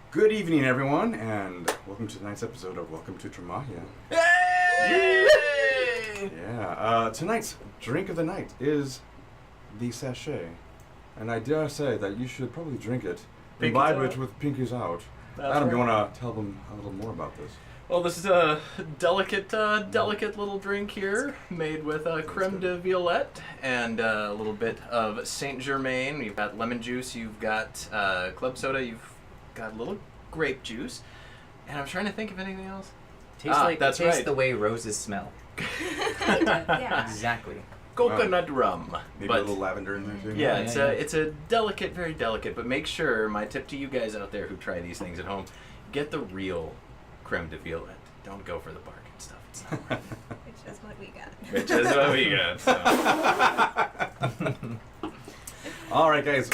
Good evening, everyone, and welcome to tonight's episode of Welcome to Tremahia. Yay! Yeah, tonight's drink of the night is the sachet, and I dare say that you should probably drink it, imbibe it with pinkies out. That's Adam, right. do you want to tell them a little more about this? Well, this is a delicate little drink here, made with creme de violette and a little bit of Saint Germain. You've got lemon juice, you've got club soda, you've got a little grape juice, and I'm trying to think of anything else. Tastes right. the way roses smell. Yeah. Exactly. Coconut rum. Maybe a little lavender in there too? Yeah, it's a delicate, very delicate, but make sure, my tip to you guys out there who try these things at home, get the real creme de violette. Don't go for the bargain stuff. It's not Which is what we got. Which is what we got. So. All right, guys.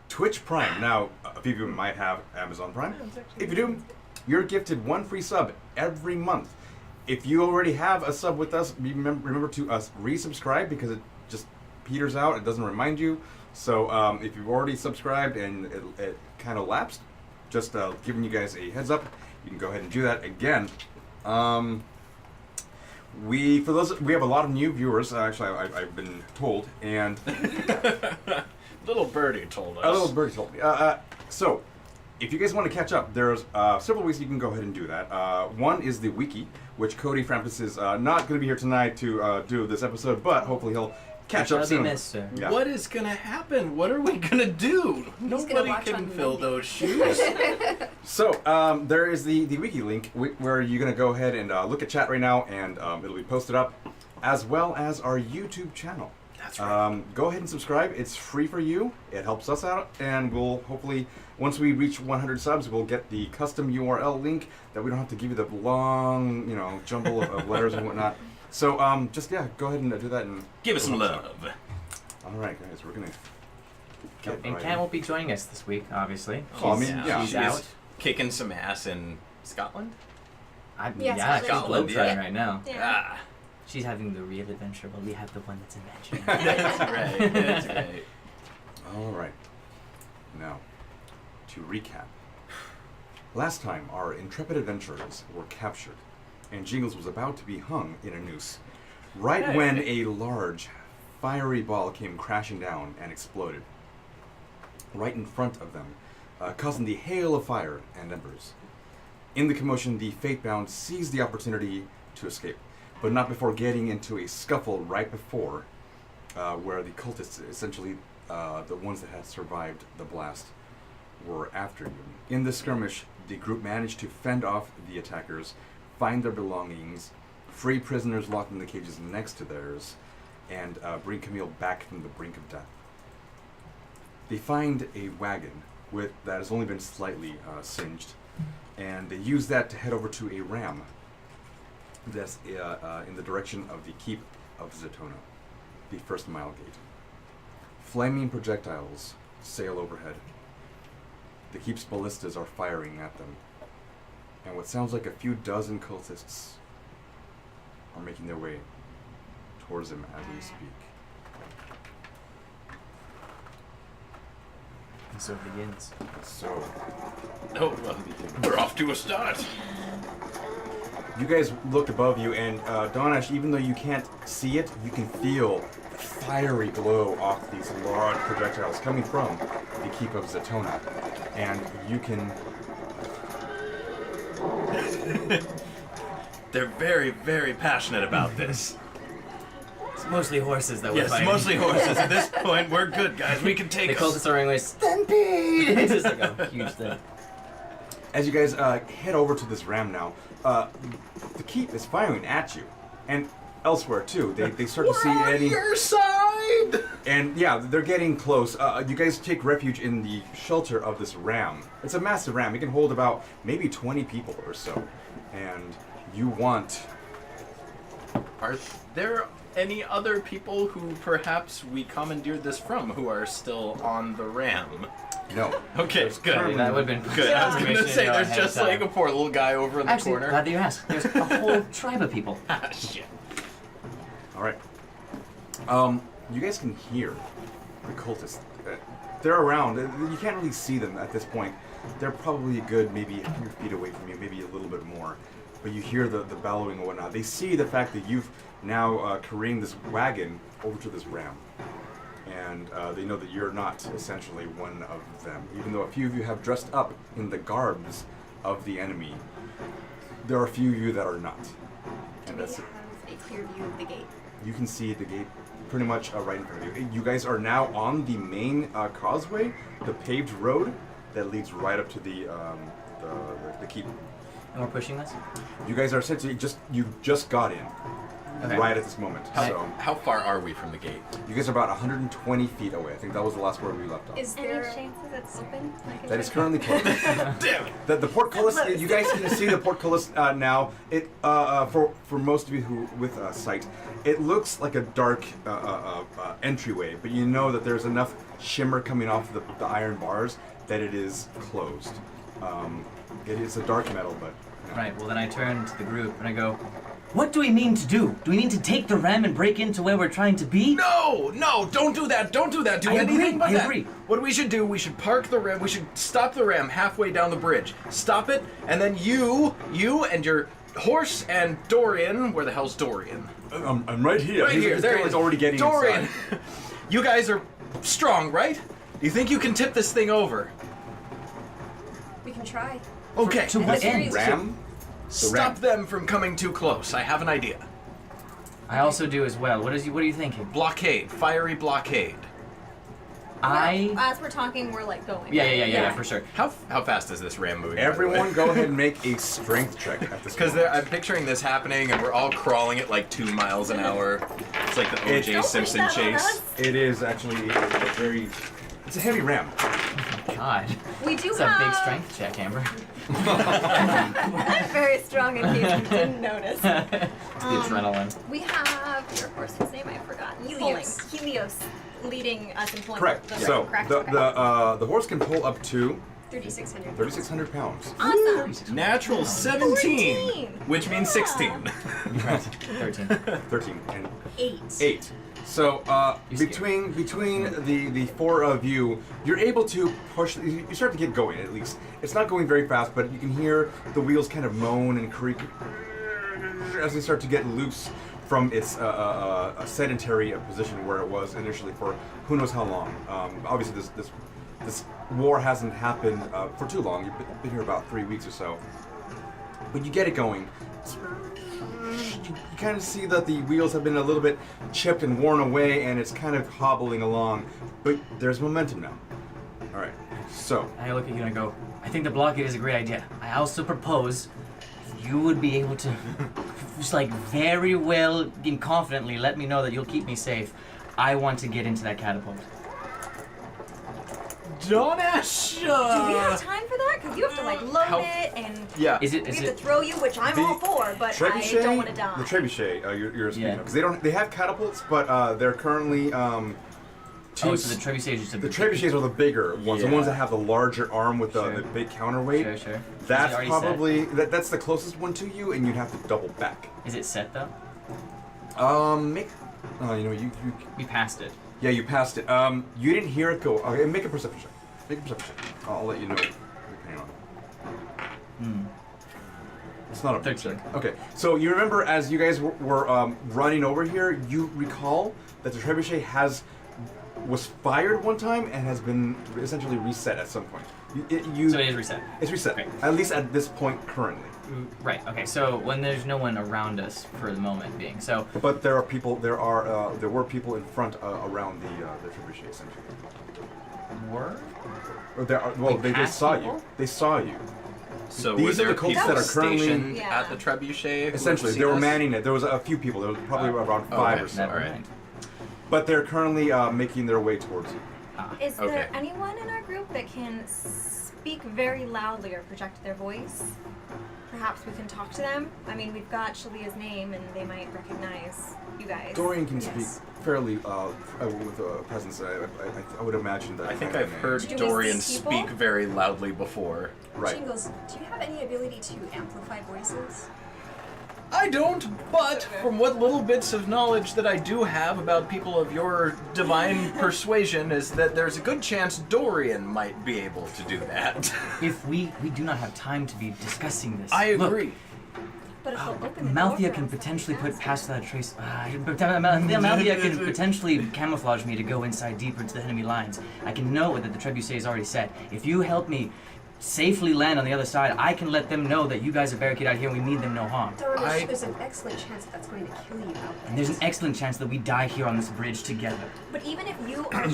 Twitch Prime. Now, a few of you might have Amazon Prime. If you do, you're gifted one free sub every month. If you already have a sub with us, remember to resubscribe because it just peters out. It doesn't remind you. So if you've already subscribed and it kind of lapsed, just giving you guys a heads up, you can go ahead and do that again. We have a lot of new viewers. Actually, I've been told, and Little birdie told us. a little birdie told me. So, if you guys want to catch up, there's several ways you can go ahead and do that. One is the wiki, which Cody Frampus is not going to be here tonight to do this episode, but hopefully he'll catch up soon. Missed, sir. Yeah. What is gonna happen? What are we gonna do? Nobody watch can on fill Monday. those shoes. So, there is the wiki link where you're going to go ahead and look at chat right now, and it'll be posted up, as well as our YouTube channel. That's right. Go ahead and subscribe. It's free for you. It helps us out, and we'll hopefully, once we reach 100 subs, we'll get the custom URL link that we don't have to give you the long, jumble of letters and whatnot. So, go ahead and do that and Give us some love. All right, guys, we're gonna. And Kat won't be joining us this week, obviously. Oh, I mean, yeah. She's She's out. kicking some ass in Scotland. Yeah, She's Scotland, globetrotting yeah. right now. Yeah. Ah, She's having the real adventure, but we have the one that's imaginary. that's right. That's right. All right. Now, to recap. Last time, our intrepid adventurers were captured and Jingles was about to be hung in a noose, right when a large, fiery ball came crashing down and exploded right in front of them, causing the hail of fire and embers. In the commotion, the Fatebound seized the opportunity to escape, but not before getting into a scuffle right before, where the cultists, essentially the ones that had survived the blast, were after you. In this skirmish, the group managed to fend off the attackers, find their belongings, free prisoners locked in the cages next to theirs, and bring Camille back from the brink of death. They find a wagon that has only been slightly singed, and they use that to head over to a ram that's in the direction of the keep of Zetona, the first mile gate. Flaming projectiles sail overhead. The keep's ballistas are firing at them, and what sounds like a few dozen cultists are making their way towards them as we speak. And so it begins. So, Oh, well, we're off to a start. you guys look above you, and Donash, even though you can't see it, you can feel fiery glow off these large projectiles coming from the keep of Zetona. And you can... They're very, very passionate about this. It's mostly horses that we're Yes, fighting. mostly horses. At this point, we're good, guys. We can take The us. cultists are ringing with stampede! It's just like a huge thing. As you guys head over to this ram now, the keep is firing at you. And elsewhere, too. They start to see We're on any... your side! And yeah, they're getting close. You guys take refuge in the shelter of this ram. It's a massive ram. It can hold about maybe 20 people or so. And you want... Are there any other people who perhaps we commandeered this from who are still on the ram? No. Okay, There's good. currently- That would have been Good. I was going to say, information there's ahead just of like a time. poor little guy over in the Actually, corner. glad that you asked. There's a whole tribe of people. Ah, shit. All right. You guys can hear the cultists. They're around. You can't really see them at this point. They're probably a good maybe 100 feet away from you, maybe a little bit more. But you hear the bellowing and whatnot. They see the fact that you've now careened this wagon over to this ram. And they know that you're not essentially one of them. Even though a few of you have dressed up in the garbs of the enemy, there are a few of you that are not. Do And we that's have a clear view of the gate? You can see the gate pretty much right in front of you. You guys are now on the main causeway, the paved road that leads right up to the keep. And we're pushing this? You guys are essentially you just got in Okay. right at this moment. So How far are we from the gate? you guys are about 120 feet away. I think that was the last where we left off. Is Any there chances it's open? Like That is currently closed. Damn it! The portcullis, Close. you guys can see the portcullis now. It for most of you who with sight, it looks like a dark entryway, but you know that there's enough shimmer coming off the iron bars that it is closed. It is a dark metal, but you know. Right, well then I turn to the group and I go, what do we mean to do? Do we mean to take the ram and break into where we're trying to be? No, don't do that. Don't do that. Do I anything agree, but I that. agree. What we should do, we should park the ram. We should stop the ram halfway down the bridge. Stop it, and then you and your horse and Dorian. Where the hell's Dorian? I'm right here. Right here. There he He's is. already getting Dorian. inside. You guys are strong, right? You think you can tip this thing over? We can try. Okay. To what end? Ram? Stop them from coming too close. I have an idea. I also do as well. What are you thinking? Blockade. Fiery blockade. As we're talking, we're like going. Yeah, for sure. How fast is this ram moving? by the way? Everyone, go ahead and make a strength check at this Because moment. I'm picturing this happening, and we're all crawling at like 2 miles an hour. It's like the It- O.J. Don't Simpson push that on chase. us. It is actually a very. It's a heavy ram. God. We do It's have. a big strength check, Amber. I'm very strong in case you didn't notice. It's the adrenaline. We have your horse's name. I've forgotten. Helios leading us and pulling Correct. the So correct. the horse can pull up to 3,600. 3,600 pounds. Awesome. Natural 17, 14. which means 16. Right. 13. 13 and 8. 8. So You between the four of you, you're able to push. You start to get going at least. It's not going very fast, but you can hear the wheels kind of moan and creak. faster as they start to get loose from its a sedentary position where it was initially for who knows how long. Obviously, this war hasn't happened for too long. You've been here about 3 weeks or so. But you get it going. You kind of see that the wheels have been a little bit chipped and worn away, and it's kind of hobbling along. But there's momentum now. All right. So I look at you and I go, I think the blockade is a great idea. I also propose you would be able to just like very well and confidently let me know that you'll keep me safe. I want to get into that catapult. Donesh! Do we have time for that? Because you have to like load it and Yeah. Is it? we Is have to it? throw you, which I'm all for, but I don't want to die. The trebuchet, you're speaking Yeah. of, because they have catapults, but they're currently Oh, so the trebuchet is the trebuchets are the bigger ones, the ones that have the larger arm with Sure. the big counterweight. Sure, sure. That's Is it already probably that's the closest one to you, and you'd have to double back. Is it set though? We passed it. Yeah, you passed it. You didn't hear it go. Okay, make a perception check. Make a perception check. I'll let you know. Depending on. It's not a 13. check. Okay, so you remember as you guys were running over here, you recall that the trebuchet was fired one time and has been essentially reset at some point. So it is reset. It's reset, Great. at least at this point currently. Right. Okay. So when there's no one around us for the moment being, so But there are people. There were people in front around the trebuchet essentially. were Or there are, well, Like they past saw people? you. They saw you. So These were are there the cultists people that are currently- stationed Yeah. at the trebuchet? who Essentially, were they were seeing us? manning it. There was a few people. There was probably around five okay. or so. never Alright. mind. But they're currently making their way towards you. Is Okay. there anyone in our group that can speak very loudly or project their voice? Perhaps we can talk to them. I mean, we've got Shalia's name, and they might recognize you guys. Dorian can Yes. speak fairly with a presence. I would imagine that. I think kind I've of heard Do we Dorian see people? speak very loudly before. Right. Jingles, do you have any ability to amplify voices? I don't, but from what little bits of knowledge that I do have about people of your divine persuasion is that there's a good chance Dorian might be able to do that. If we do not have time to be discussing this. I Look, agree. But if they'll open the door Malthea for can us, potentially that'd put be past that trace. Malthea can potentially camouflage me to go inside deeper into the enemy lines. I can know that the trebuchet is already set. If you help me safely land on the other side, I can let them know that you guys are barricaded out here and we mean them no harm. Darnish, there's an excellent chance that that's going to kill you out there. And there's an excellent chance that we die here on this bridge together. But even if you are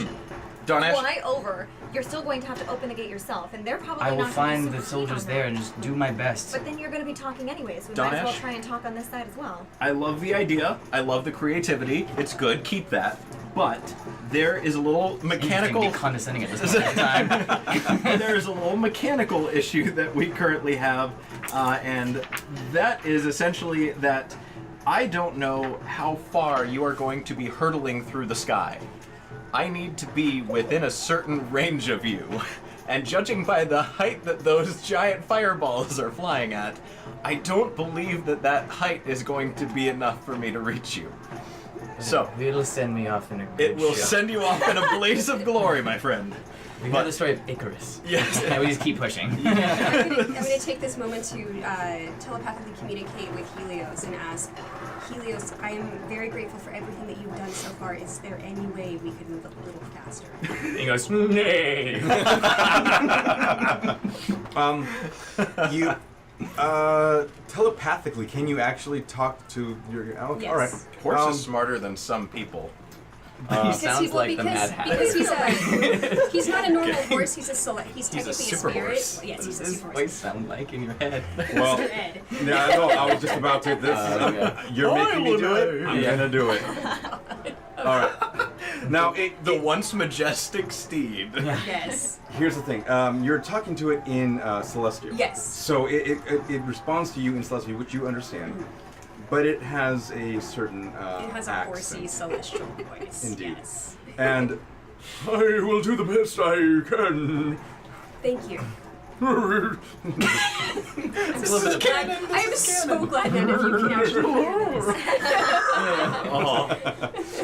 Donesh, fly over, you're still going to have to open the gate yourself, and they're probably I will not gonna be find super the keen soldiers on there that. and just do my best. But then you're going to be talking anyways. We might as well Donesh? try and talk on this side as well. I love the idea. I love the creativity. It's good. Keep that. But there is a little mechanical. Be condescending at this point in time. There's a little mechanical issue that we currently have, and that is essentially that I don't know how far you are going to be hurtling through the sky. I need to be within a certain range of you, and judging by the height that those giant fireballs are flying at, I don't believe that that height is going to be enough for me to reach you. So, It'll send me off in a good it will shot. send you off in a blaze of glory, my friend. We know the story of Icarus. Yes. And we just keep pushing. I'm gonna take this moment to telepathically communicate with Helios and ask, Helios, I am very grateful for everything that you've done so far. Is there any way we could move a little faster? He goes, nay. You telepathically, can you actually talk to your? Okay, Yes. all right. Horse is smarter than some people. He sounds like the Mad Hatter. Because he's not a normal horse. He's He's a technically a super spirit. horse. Yes, What he's does a his super voice horse. sound like in your head? Well, Mr. Ed. yeah, no, I was just about to. This okay. you're making me do it. I'm Yeah. gonna do it. All right. Now, The once majestic steed. Yes. here's the thing. You're talking to it in Celestial. Yes. So it responds to you in Celestial, which you understand, but it has a certain It has a accent. horsey celestial voice. Indeed. Yes. And I will do the best I can. Thank you. It's a little bit of I am so glad none of you can actually hear this.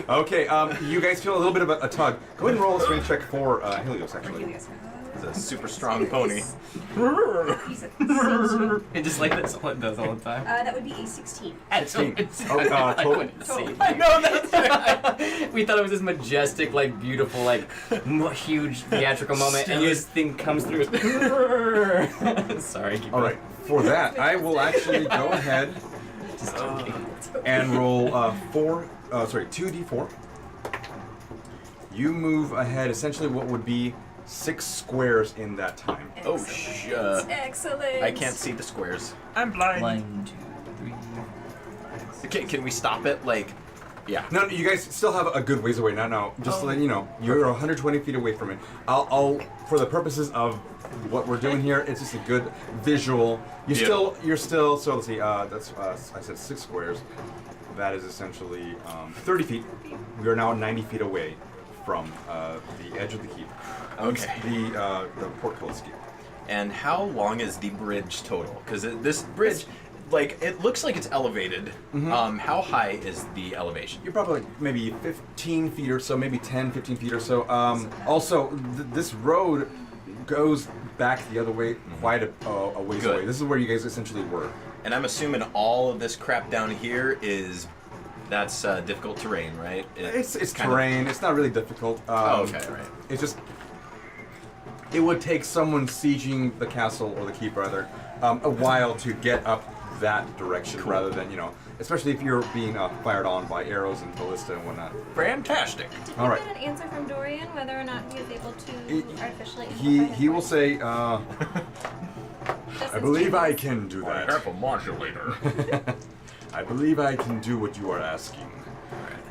Okay, you guys feel a little bit of a tug. Go ahead and roll a strength check for Helios, Or actually. Helios. It's a super strong pony. He's a sage. It just like that's what it does all the time. That would be a 16. I total. couldn't see. I know that's right. We thought it was this majestic, like beautiful, like huge theatrical moment, and this thing comes through. Sorry. Keep All right. For that, I will actually go ahead Just joking. and roll 2d4. You move ahead essentially what would be 6 squares in that time. Oh, Excellent. I can't see the squares. I'm blind. 1, 2, 3. Can we stop it? Like, yeah. No, you guys still have a good ways away. No. Just to let you know, you're 120 feet away from it. I'll for the purposes of what we're doing here, it's just a good visual. You're still. So let's see. That's I said 6 squares. That is essentially 30 feet. We are now 90 feet away from the edge of the keep. Okay. The portcullis keep. And how long is the bridge total? Because this bridge, like, it looks like it's elevated. How high is the elevation? You're probably maybe 15 feet or so, maybe 10, 15 feet or so. Also, this road goes back the other way quite a ways Good. away. This is where you guys essentially were. And I'm assuming all of this crap down here that's difficult terrain, right? It's kind of- terrain. It's not really difficult. Okay, right. It's just it would take someone sieging the castle or the keep rather a while to get up that direction rather than especially if you're being fired on by arrows and ballista and whatnot. Fantastic. Did All you right. get an answer from Dorian whether or not he is able He- to artificially He amplify he his will voice? say, Just I as believe I genius. can do that. Careful modulator. I believe I can do what you are asking.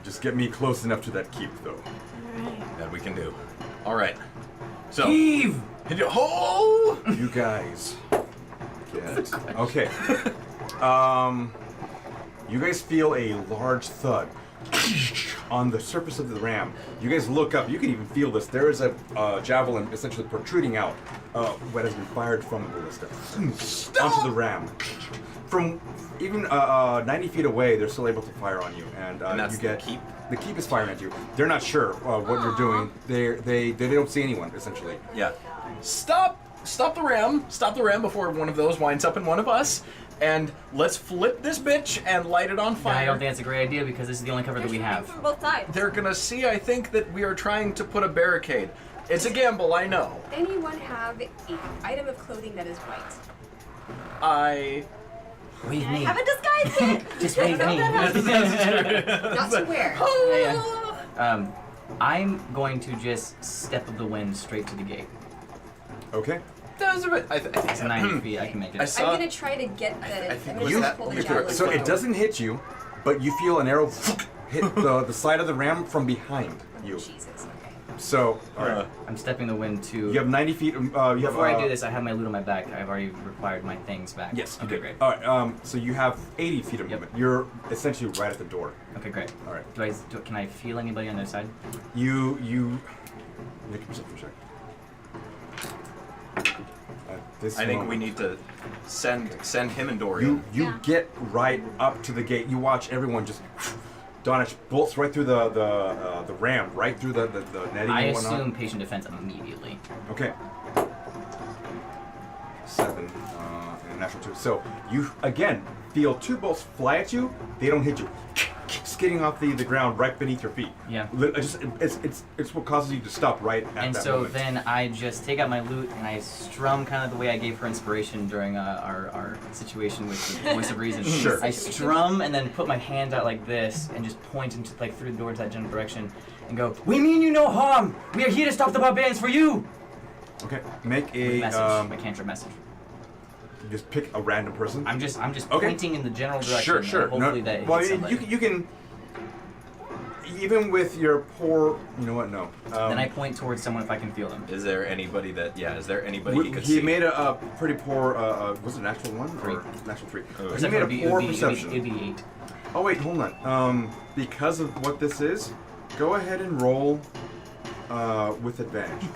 Just get me close enough to that keep, though. Alright. That we can do. All right. So. Heave! Oh! You guys. Get. Okay. You guys feel a large thud on the surface of the ram. You guys look up. You can even feel this. There is a javelin essentially protruding out, what has been fired from the ballista onto the ram. From even 90 feet away, they're still able to fire on you, and that's you get the keep? The keep is firing at you. They're not sure what you're doing. They don't see anyone essentially. Yeah. Stop the ram. Stop the ram before one of those winds up in one of us. And let's flip this bitch and light it on fire. I don't think that's a great idea because this is the only cover that They're we shooting have. from both sides. They're gonna see, I think, that we are trying to put a barricade. It's a gamble, I know. Anyone have an item of clothing that is white? Wave I me. have a disguise kit. Just wave me. Not to wear. I'm going to just step of the wind straight to the gate. Okay. That was a bit. I think It's 90 feet. I can make I it. saw. I'm gonna try to get the. I think I'm gonna you- just pull the you- javelin. So it forward. doesn't hit you, but you feel an arrow hit the side of the ram from behind you. Jesus. Okay. So, all right. I'm stepping the wind to. You have 90 feet. You have, Before I do this, I have my loot on my back. I've already required my things back. Yes, you Okay, did. great. All right. So you have 80 feet of Yep. movement. You're essentially right at the door. Okay, great. All right. Can I feel anybody on their side? You make a perception check. At this I think we moment, need to send him and Dorian. You Yeah. get right up to the gate. You watch everyone just. Donish bolts right through the ram, right through the netting I and whatnot. assume patient defense immediately. Okay. 7 and a natural 2. So you again feel 2 bolts fly at you. They don't hit you. Skidding off the ground right beneath your feet. Yeah. It's what causes you to stop right at And that so moment. then I just take out my loot and I strum kind of the way I gave her inspiration during our situation with the voice of reason. Sure. I strum and then put my hand out like this and just point into through the door to that general direction and go, "We mean you no harm. We are here to stop the barbarians for you." Okay. Make a Message. My cantrip message. you just pick a random person. I'm just Okay. pointing in the general direction. Sure. And hopefully that well, hits somebody. you can even with your poor. You know what? No. Then I point towards someone if I can feel them. Is there anybody that? Yeah. Is there anybody he could he see? made a pretty poor. Was it natural 1 3. or natural 3? He Except made for a it'd poor be perception. 8. Oh wait, hold on. Because of what this is, go ahead and roll with advantage,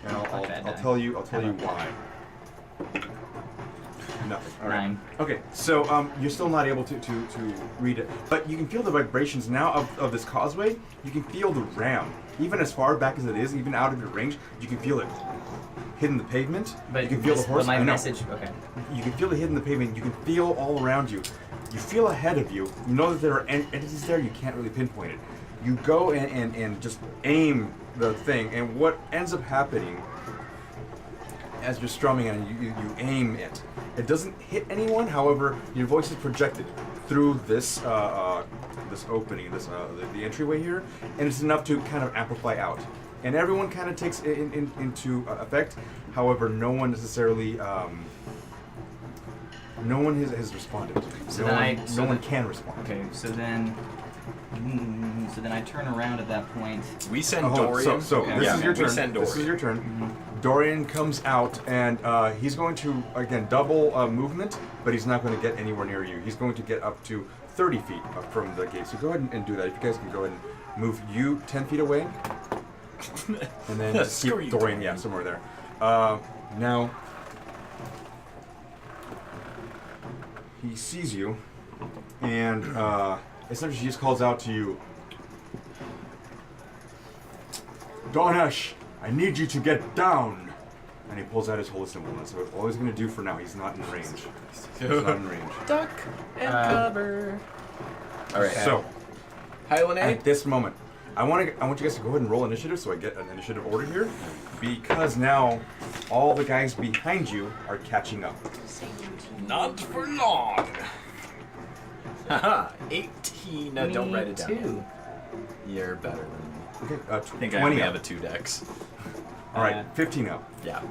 and I'll tell you why. Nothing. All right. 9. Okay, so you're still not able to read it, but you can feel the vibrations now of this causeway. You can feel the ram, even as far back as it is, even out of your range. You can feel it hitting the pavement. But you can feel the horse. But my I know. message. Okay. You can feel it hitting the pavement. You can feel all around you. You feel ahead of you. You know that there are entities there. You can't really pinpoint it. You go and just aim the thing, and what ends up happening as you're strumming and you aim it, it doesn't hit anyone. However, your voice is projected through this this opening, the entryway here, and it's enough to kind of amplify out. And everyone kind of takes it into effect. However, no one necessarily, no one has responded. So no then one, no one can respond. Okay. So then I turn around at that point. We send Hold on. Dorian. So Okay. this is your we turn. send This is your turn. Dorian comes out, and he's going to again double movement, but he's not going to get anywhere near you. He's going to get up to 30 feet up from the gate. So go ahead and do that. If you guys can go ahead and move you 10 feet away, and then just Screw keep you, Dorian, Dorian. somewhere there. Now he sees you, and essentially he just calls out to you, Darnesh, I need you to get down. And he pulls out his holy symbol. And so all he's going to do for now, he's not in range. He's not in range. Duck and cover. All right. So Highland at this moment, I want you guys to go ahead and roll initiative so I get an initiative order here. Because now all the guys behind you are catching up. Not for long. Haha. 18. No, don't write it down. 2. You're better than me. Okay, I think I 20 only up. have a 2 dex. All right, 15 up. Yeah.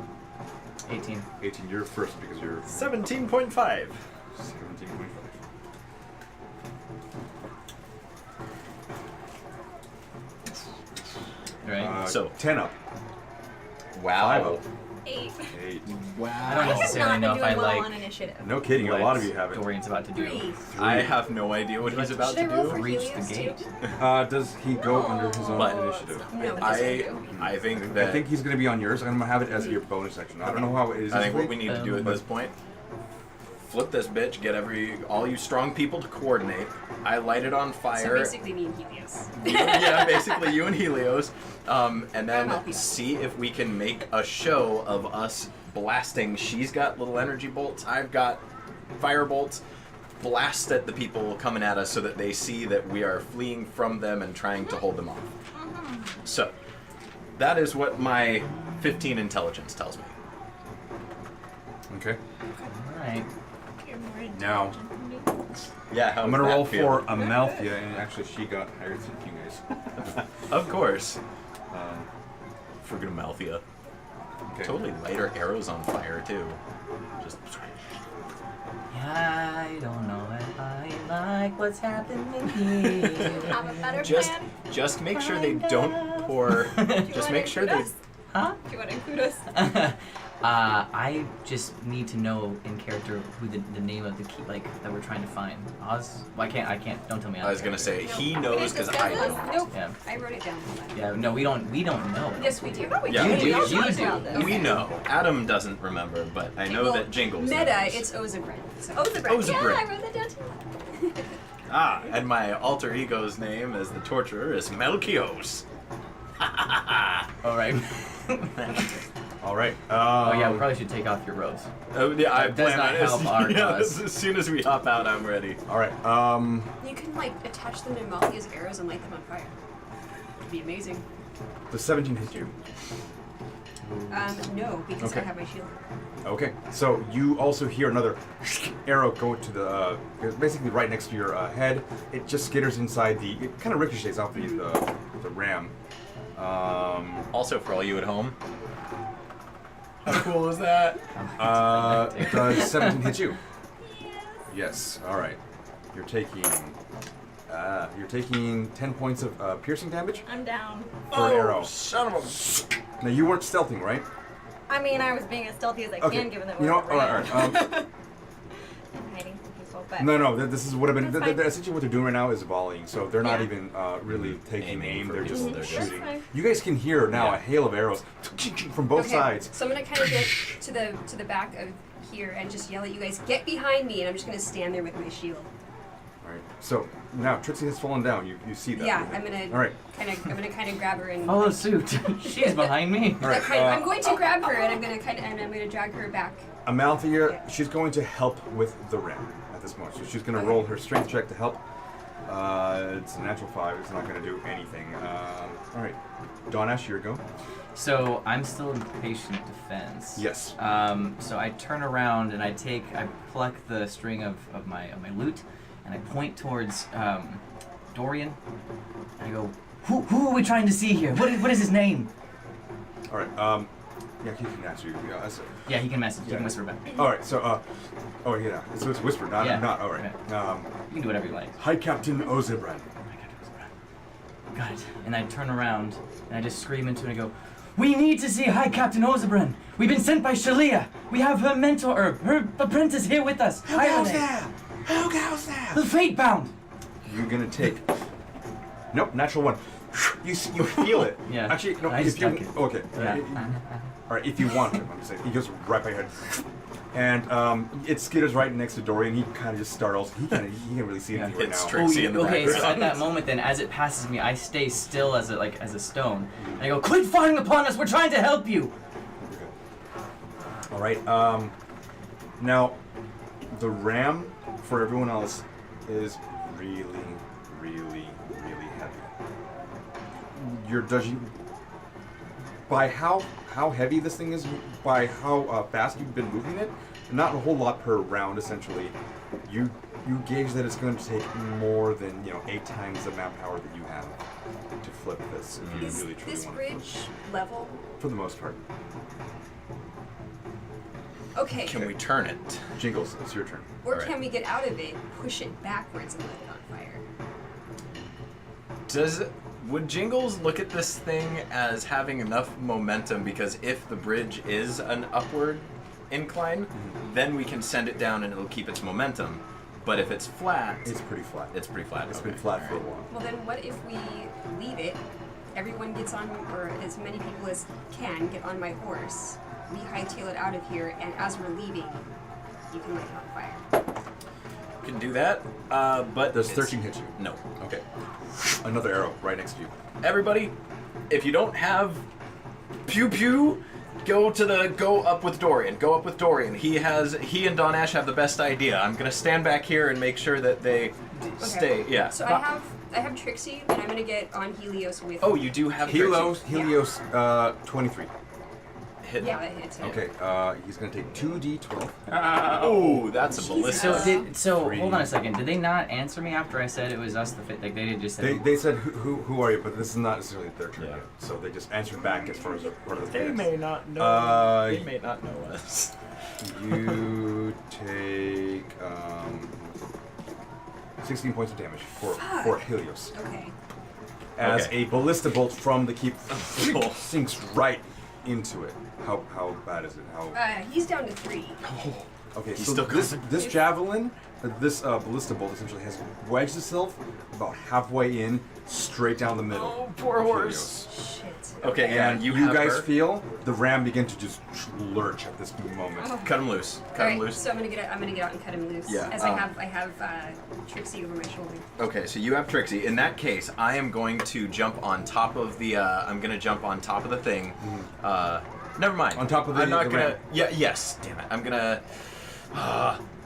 18. 18, you're first because you're 17.5. 17.5. Right. So 10 up. wow. 5 up. 8. 8. Wow. I don't I have necessarily not know been if I doing well like on initiative. No kidding, a what lot of you have it. Dorian's about to do. 3. I have no idea what he's about Should to I roll do. for Reach Helios the too? gate. Does he go under his own But- initiative? No, he doesn't I do. I think I that think he's going to be on yours. I'm going to have it as your bonus section. I don't know how it is. I think this what we week. need to do at this point, flip this bitch, get all you strong people to coordinate. I light it on So fire. basically me and Helios. Yeah, basically you and Helios, and then I'll help you. see if we can make a show of us blasting. She's got little energy bolts. I've got fire bolts. Blast at the people coming at us so that they see that we are fleeing from them and trying to hold them off. So, that is what my 15 intelligence tells me. Okay. Alright. You're more Now, intelligent than me. Yeah, how I'm does going to that roll feel? for Amalthea, and actually she got higher than you guys. Of course. Friggin' Amalthea. Okay. Totally light her arrows on fire, too. Just... I don't know if I like what's happening here. Have a better Just, plan? just make sure they don't pour. Do you Just wanna make sure include they. us? Huh? Do you want to include us? I just need to know in character who the name of the key, like, that we're trying to find. Oz? Well, I can't, don't tell me. I was gonna say he knows because I don't. Nope. Yeah. I wrote it down. Yeah, no, we don't know. Yes, we do. Yeah, You we, do, we, you do. about we this. know. Adam doesn't remember, but I know Well, that Jingles Meta, knows. it's Ozagren. So. Ozabret. Ozabret. Yeah, I wrote that down too. Ah, and my alter ego's name as the torturer is Melchios. Alright. All right. Oh yeah, we probably should take off your robes. Oh, yeah, I That does plan not on help our yeah, cause. as soon as we hop out, I'm ready. All right. You can like attach them to Malthia's arrows and light them on fire. It'd be amazing. The 17 hit you. No, because I Okay. have my shield. Okay. So you also hear another arrow go to the basically right next to your head. It just skitters inside the. It kind of ricochets off the ram. Also, for all you at home, how cool is that? Does 17 hit you? Yes. All right. You're taking 10 points of piercing damage I'm down. for an arrow. Son of a... Now you weren't stealthing, right? I mean, I was being as stealthy as I Okay. can, given that You we're know, all right. I'm hiding from people, but No. This is what I've been. That's fine. Essentially, what they're doing right now is volleying. So they're not Yeah. even really taking Aiming aim. for They're just people, they're just- shooting. That's fine. You guys can hear now Yeah. a hail of arrows from both Okay, sides. So I'm gonna kind of get to the back of here and just yell at you guys, get behind me, and I'm just gonna stand there with my shield. All right. So now Trixie has fallen down. You see that? Yeah, right? I'm gonna All right. kind of grab her and Follow suit. She's behind me. All right. I'm going to grab her and I'm gonna drag her back. Amalthea, Yeah. she's going to help with the ram at this moment. So she's going to roll her strength check to help. It's a natural 5. It's not going to do anything. All right. Donash, your go. So I'm still in patient defense. Yes. So I turn around and I pluck the string of my lute, and I point towards Dorian. And I go, who are we trying to see here? What is his name? All right. Yeah, he can answer you. Yeah, he can message. He Yeah. can whisper back. All right. So, oh yeah. So it's whispered, not Yeah. not. All right. You can do whatever you like. Hi, Captain Ozebran. Got it. And I turn around and I just scream into it and I go, we need to see High Captain Ozebran. We've been sent by Shalia. We have her mentor, her apprentice here with us. Who goes there? Who goes there? The Fatebound. You're gonna take. Nope, natural 1. You feel it. Yeah. Actually, no. I If just you tuck it. okay. Yeah. All right. If you want to, I'm saying he goes right by your head, and it skitters right next to Dorian. He kind of just startles. He can't really see anything right It's now. Trixie in the Okay, so background. at that moment then, as it passes me, I stay still as a stone. And I go, quit firing upon us, we're trying to help you! All right. Now, the ram for everyone else is really, really, really heavy. You're judging by how heavy this thing is, by how fast you've been moving it. Not a whole lot per round, essentially. You gauge that it's going to take more than 8 times the manpower that you have to flip this. If you Is really truly this want to flip. bridge level? For the most part. Okay. Can we turn it? Jingles, it's your turn. Or Alright. can we get out of it, push it backwards, and let it on fire? Would Jingles look at this thing as having enough momentum? Because if the bridge is an upward incline, then we can send it down and it'll keep its momentum. But if it's flat, It's pretty flat. it's pretty flat. It's Okay, been flat for a alright. while. Well, then what if we leave it? Everyone gets on, or as many people as can get on my horse. We hightail it out of here, and as we're leaving, you can light it on fire. You can do that, but Does it's- 13 hit you? No. Okay. Another arrow right next to you. Everybody, if you don't have pew pew, go up with Dorian. Go up with Dorian. He and Don Ash have the best idea. I'm gonna stand back here and make sure that they stay. Yeah. So I have Trixie, and I'm gonna get on Helios with. Oh, you do have Helios, 23. hit. Yeah, that hits. Okay, he's gonna take 2d12. Oh, that's a Jesus. ballista. So Three. hold on a second. Did they not answer me after I said it was us? Like they did just say. They said who are you, but this is not necessarily their turn Yeah. yet. So they just answered back as far as part of the They past. may not know. They may not know us. You take 16 points of damage for Helios. Okay. As Okay. a ballista bolt from the keep Cool. sinks right into it. How bad is it? How He's down to 3. Okay, He's so still this javelin, this ballista bolt essentially has wedged itself about halfway in, straight down the middle. Oh, poor of horse. Shit. Okay, yeah, And you you have guys her. feel the ram begin to just lurch at this moment. Oh. Cut him loose. Cut him Alright, loose. so I'm gonna get out and cut him loose. Yeah, As I have Trixie over my shoulder. Okay, so you have Trixie. In that case, I am going to jump on top of the. I'm gonna jump on top of the thing. Never mind. On top of I'm not the gonna. ramp. Yeah. Yes. Damn it. I'm gonna.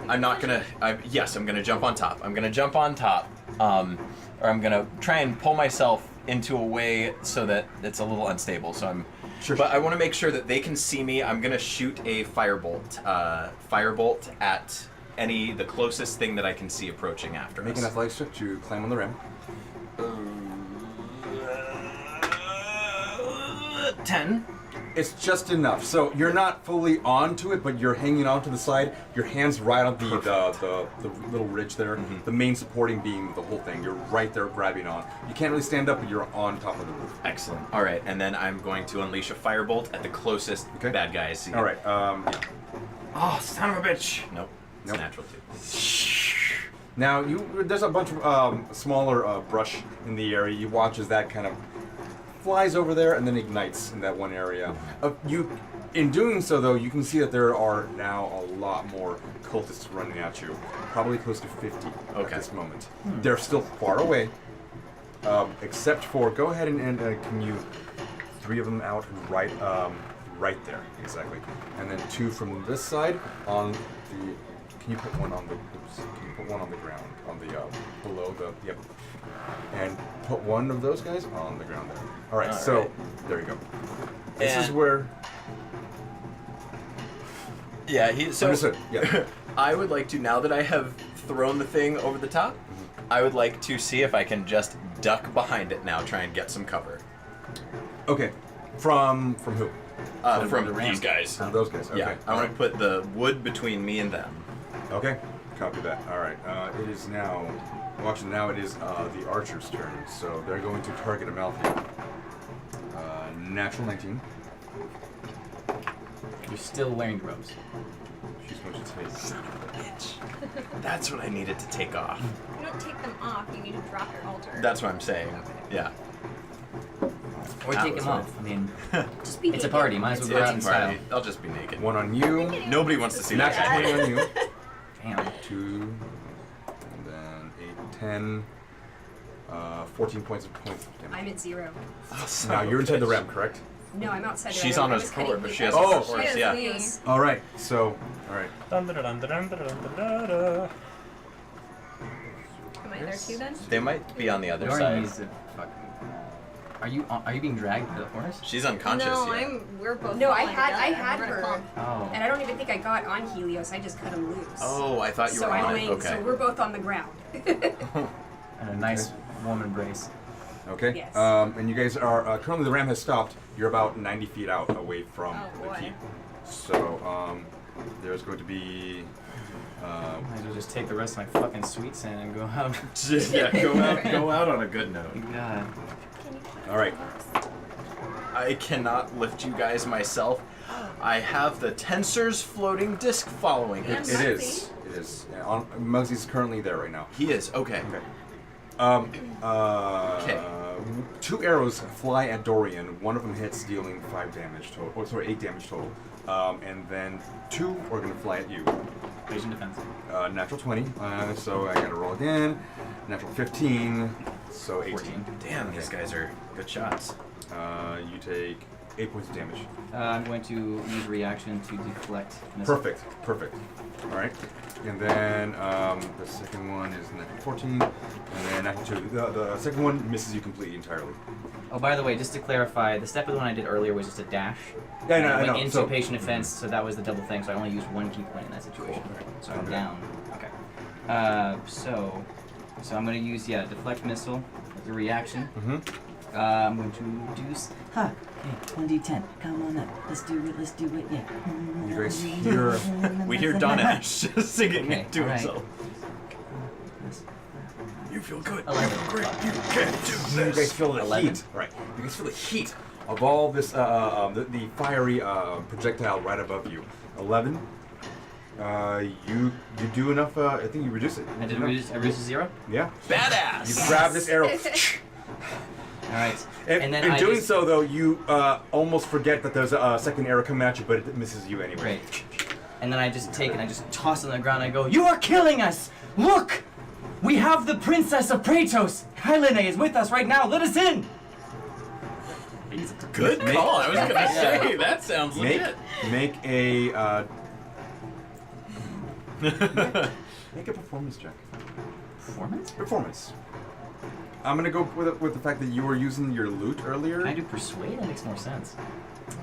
I'm not gonna. Yes, I'm gonna jump on top. I'm gonna jump on top. Or I'm gonna try and pull myself into a way so that it's a little unstable. So I'm. Sure. But I want to make sure that they can see me. I'm gonna shoot a firebolt. Firebolt at the closest thing that I can see approaching after Make us. an athletics check to climb on the ram. 10. It's just enough. So you're not fully onto it, but you're hanging onto the side. Your hands right on the little ridge there. Mm-hmm. The main supporting beam, the whole thing. You're right there grabbing on. You can't really stand up, but you're on top of the roof. Excellent. All right, and then I'm going to unleash a firebolt at the closest Okay. bad guy I see. All right. Oh, son of a bitch! Nope. It's Nope. a natural 2. Now there's a bunch of smaller brush in the area. You watch as that kind of flies over there and then ignites in that one area. You In doing so, though, you can see that there are now a lot more cultists running at you. Probably close to 50 at this moment. They're still far away, except for, go ahead and can you 3 of them out right there, exactly. And then 2 from this side on the, can you put one on the, oops, can you put one on the ground, on the, below the, yep. And put one of those guys on the ground there. Alright, so, there you go. This is where... Yeah, so understood, yeah. I would like to, now that I have thrown the thing over the top, I would like to see if I can just duck behind it now, try and get some cover. Okay. From who? From these guys. From those guys, okay. Yeah, I want to put the wood between me and them. Okay, copy that. Alright, it is now, well actually now it is the archer's turn, so they're going to target Amalfi. Natural 19. You're still wearing robes. She's going to take... Bitch. That's what I needed to take off. You don't take them off, you need to drop your altar. That's what I'm saying. Yeah. Or take them off. I mean, Just be it's a party. Might as well go out in It's a party. style. I'll just be naked. One on you. Nobody wants to see Natural that. 20 on you. Damn. 2, and then 8, 10, 14 points of damage. I'm at 0. Now you're inside the realm, correct? No, I'm outside. She's the on realm. a I'm just cutting sword, but the she has edges. a Oh. sword. She has Yeah. wings. Alright, so, alright. Dun, dun, dun, dun, dun, dun, dun, dun, dun. Am I there too then? They might be on the other Lauren side. needs to fucking... Are you being dragged by the horse? She's unconscious. No, yeah. we're both No, I falling had together. We're her. gonna clump. Oh. And I don't even think I got on Helios. I just cut him loose. Oh, I thought you so were I'm on it. laying. Okay. So we're both on the ground. And a nice warm embrace. Okay. Yes. And you guys are currently the ram has stopped. You're about 90 feet out away from Oh, the boy. keep. So there's going to be. Might as well just take the rest of my fucking sweet sand and go out. Yeah, go out on a good note. God. Can you keep All right. the box? I cannot lift you guys myself. I have the tensor's floating disc following And us. It Muggsy? is. It is. Yeah, Muggsy's currently there right now. He is, okay. Okay. 2 arrows fly at Dorian. One of them hits, dealing 5 damage total. Oh, sorry, 8 damage total. And then 2 are going to fly at you. Evasion defense. Natural 20. So I got to roll again. Natural 15. So 18. 14. Damn, these guys are good shots. You take 8 points of damage. I'm going to use reaction to deflect. missile. Perfect. All right. And then the second one is natural 14. And then natural 2. The second one misses you completely entirely. Oh, by the way, just to clarify, the step of the one I did earlier was just a dash. Yeah, And no, I went know. into So, patient offense, so that was the double thing. So I only used 1 key point in that situation. So I'm Okay. down. Okay. So I'm going to use deflect missile as a reaction. I'm going to reduce. Okay, 1d10. Come on up. Let's do it. Yeah. you guys hear. We hear Donash just singing Okay, to alright. himself. You feel good. 11. Great. You can do You guys this. feel the 11. heat. Right. You guys feel the heat of all this, the fiery projectile right above you. 11. You do enough. I think you reduce it. I reduce to 0. Yeah. Badass. You grab this arrow. All right. And then in I doing just, so, though, you almost forget that there's a second arrow coming at you, but it misses you anyway. Great. And then I just take it and I just toss it on the ground and I go, "You are killing us! Look! We have the Princess of Praetos! Helene is with us right now! Let us in!" Good call. I was gonna say that sounds Make legit. make a make a performance check. Performance. I'm gonna go with the fact that you were using your loot earlier. Can I do persuade? That makes more sense.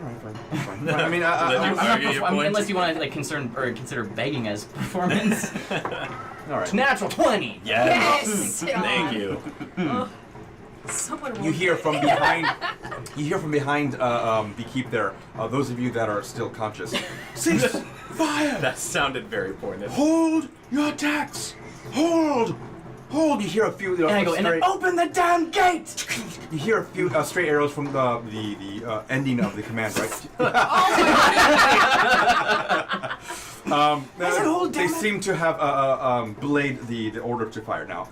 Alright, fine. I mean, Then you I'm not argue your point. unless you want to consider begging as performance. alright. Natural 20. Yes. Yes. Thank you. Someone will You hear do from it. behind. You hear from behind the keep there. Those of you that are still conscious. Cease fire. That sounded very pointed. Hold your attacks. Hold. You hear a few. And I go, and then open the damn gate! You hear a few stray arrows from the ending of the command, right? said, "Hold, they damn it." seem to have belayed the order to fire now.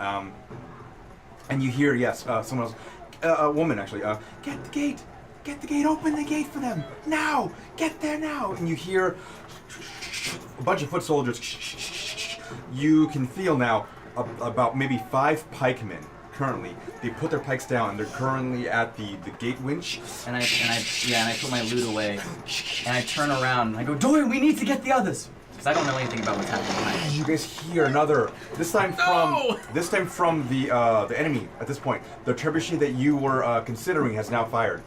And you hear, yes, someone else, a woman actually. Get the gate. get the gate, open the gate for them now, get there now. And you hear a bunch of foot soldiers. You can feel now about maybe 5 pikemen. Currently, they put their pikes down and they're currently at the gate winch. And I put my loot away, and I turn around and I go, Dorian, we need to get the others, because I don't know anything about what's happening behind. You guys hear another. This time from the enemy. At this point, the trebuchet that you were considering has now fired.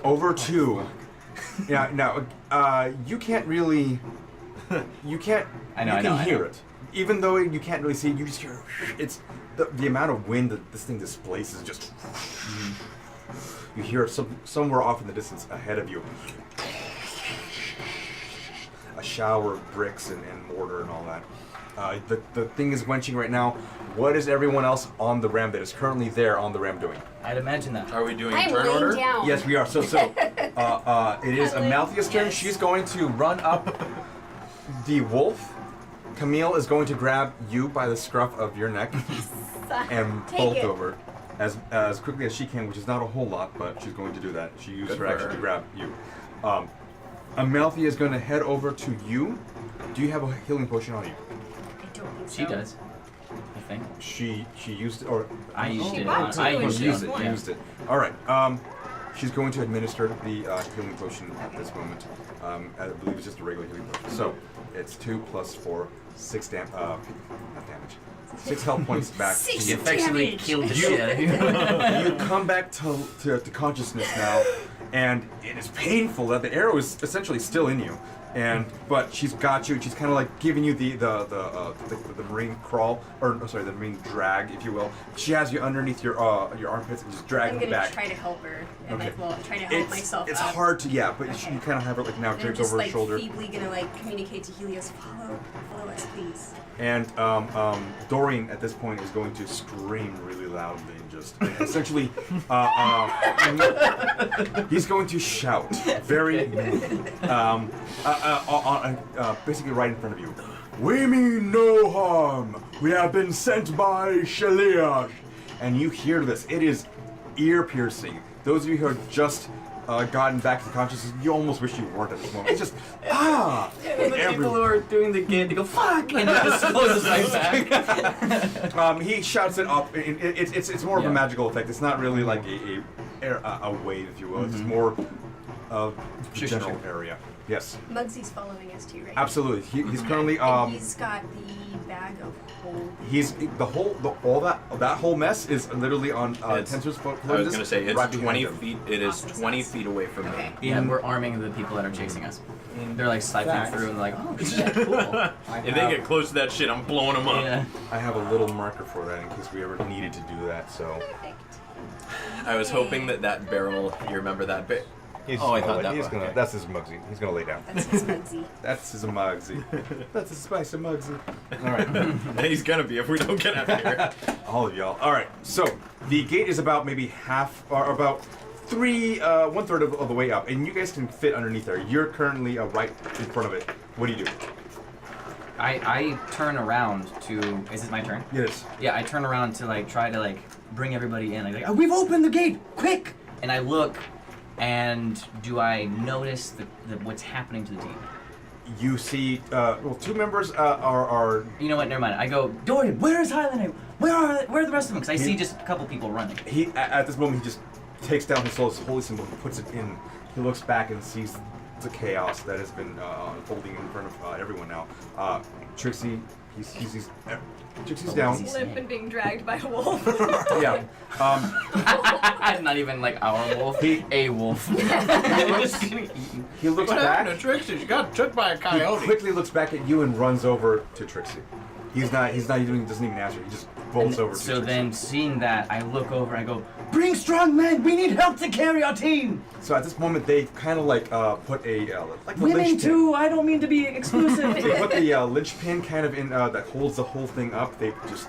Over to. Yeah. Now, you can't really. You can't. I know. You can hear know. it, even though you can't really see it. You just hear. It's the amount of wind that this thing displaces. Just. You hear it somewhere off in the distance ahead of you. A shower of bricks and mortar and all that. The thing is wenching right now. What is everyone else on the ram that is currently there on the ram doing? I'd imagine that. Are we doing I'm turn laying order? down. Yes, we are. So it is Amalthea's turn. Yes. She's going to run up the wolf. Camille is going to grab you by the scruff of your neck and Take bolt it. over as quickly as she can, which is not a whole lot, but she's going to do that. She used Good her for action her. to grab you. Amalthea is going to head over to you. Do you have a healing potion on you? I don't think so. She does, I think. She used it, or I used it. bought two I and used she it. used used it. one. Yeah. Used it. All right. She's going to administer the healing potion at this moment. I believe it's just a regular healing potion. So it's 2 + 4, 6 not damage. 6 health points back. to Six You you. effectively damage. killed the shit out of you. You come back to consciousness now, and it is painful that the arrow is essentially still in you. But she's got you. She's kind of like giving you the marine crawl, the marine drag, if you will. She has you underneath your armpits and just I'm dragging you gonna back. try to help her, and Okay. try to help myself It's up. hard to, but Okay. you kind of have her like now And I'm draped just over her like shoulder. feebly gonna communicate to Helios, follow us, please. And Dorian at this point is going to scream really loudly and just essentially he's going to shout very basically right in front of you. We mean no harm. We have been sent by Shaliach. And you hear this. It is ear piercing. Those of you who have just gotten back to consciousness, you almost wish you weren't at this moment. It's just And the people who are doing the gate, they go, fuck! And it just closes right back. He shouts it up. It's more of a Yeah. magical effect. It's not really like a wave, if you will. It's more of the Sure. general area. Yes, Muggsy's following us too, right? absolutely. He's currently And he's got the bag of holding. he's all that whole mess is literally on It's- Tensor's foot. I was gonna say it's right behind 20 him. feet. It is Off to the 20 side. feet away from me. Okay. Yeah, we're arming the people that are chasing us. They're like siphoning fact- through and they're like, oh, shit, cool. If they get close to that shit, I'm blowing them up. Yeah. I have a little marker for that in case we ever needed to do that. So I was hoping that barrel. You remember that bit? Oh, I thought that he's was gonna. okay. That's his Mugsy. He's gonna lay down. That's his Muggsy. That's his Mugsy. That's his spicy Mugsy. All right. And he's gonna be if we don't get out of here. All of y'all. All right. So the gate is about maybe half, or about 1/3 of the way up, and you guys can fit underneath there. You're currently right in front of it. What do you do? I turn around to, is it my turn? Yes. Yeah, I turn around to try to bring everybody in. Like, oh, we've opened the gate, quick! And I look, and do I notice what's happening to the team? You see, 2 members are. You know what? Never mind. I go, Dorian, where is Highlander? Where are the rest of them? Because I see just a couple people running. At this moment, he just takes down his soul's holy symbol and puts it in. He looks back and sees the chaos that has been unfolding in front of everyone now. Trixie, Trixie's down. Limp and being dragged by a wolf. Yeah. Not even like our wolf, a wolf. He looks What back. happened to Trixie? She got took by a He coyote. quickly looks back at you and runs over to Trixie. Doesn't even answer. He just bolts over to So Trixie. then, seeing that, I look over and I go, bring strong men! We need help to carry our team! So at this moment, they've kind of put a like the Women linchpin. too! I don't mean to be exclusive! They put the linchpin kind of in that holds the whole thing up. They've just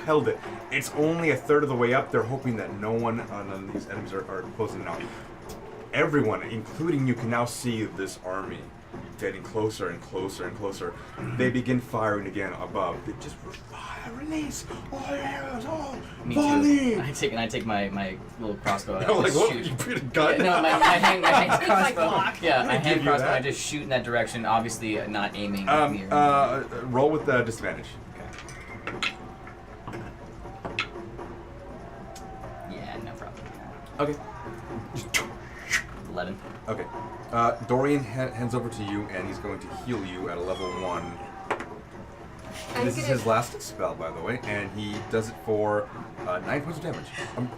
held it. It's only 1/3 of the way up. They're hoping that none of these enemies are closing in on. Everyone, including you, can now see this army getting closer and closer and closer. They begin firing again above. They just fire, release all arrows, all Me Volley! too. I take my little crossbow out. I'm like, and what? shoot. You put a gun? No, my hand crossbow. Glock. Yeah, my Give hand you crossbow. that. I just shoot in that direction. Obviously, not aiming near. Roll with disadvantage. Yeah, no problem. Okay. 11. Okay. Dorian hands over to you, and he's going to heal you at a level 1. This is his last spell, by the way, and he does it for 9 points of damage.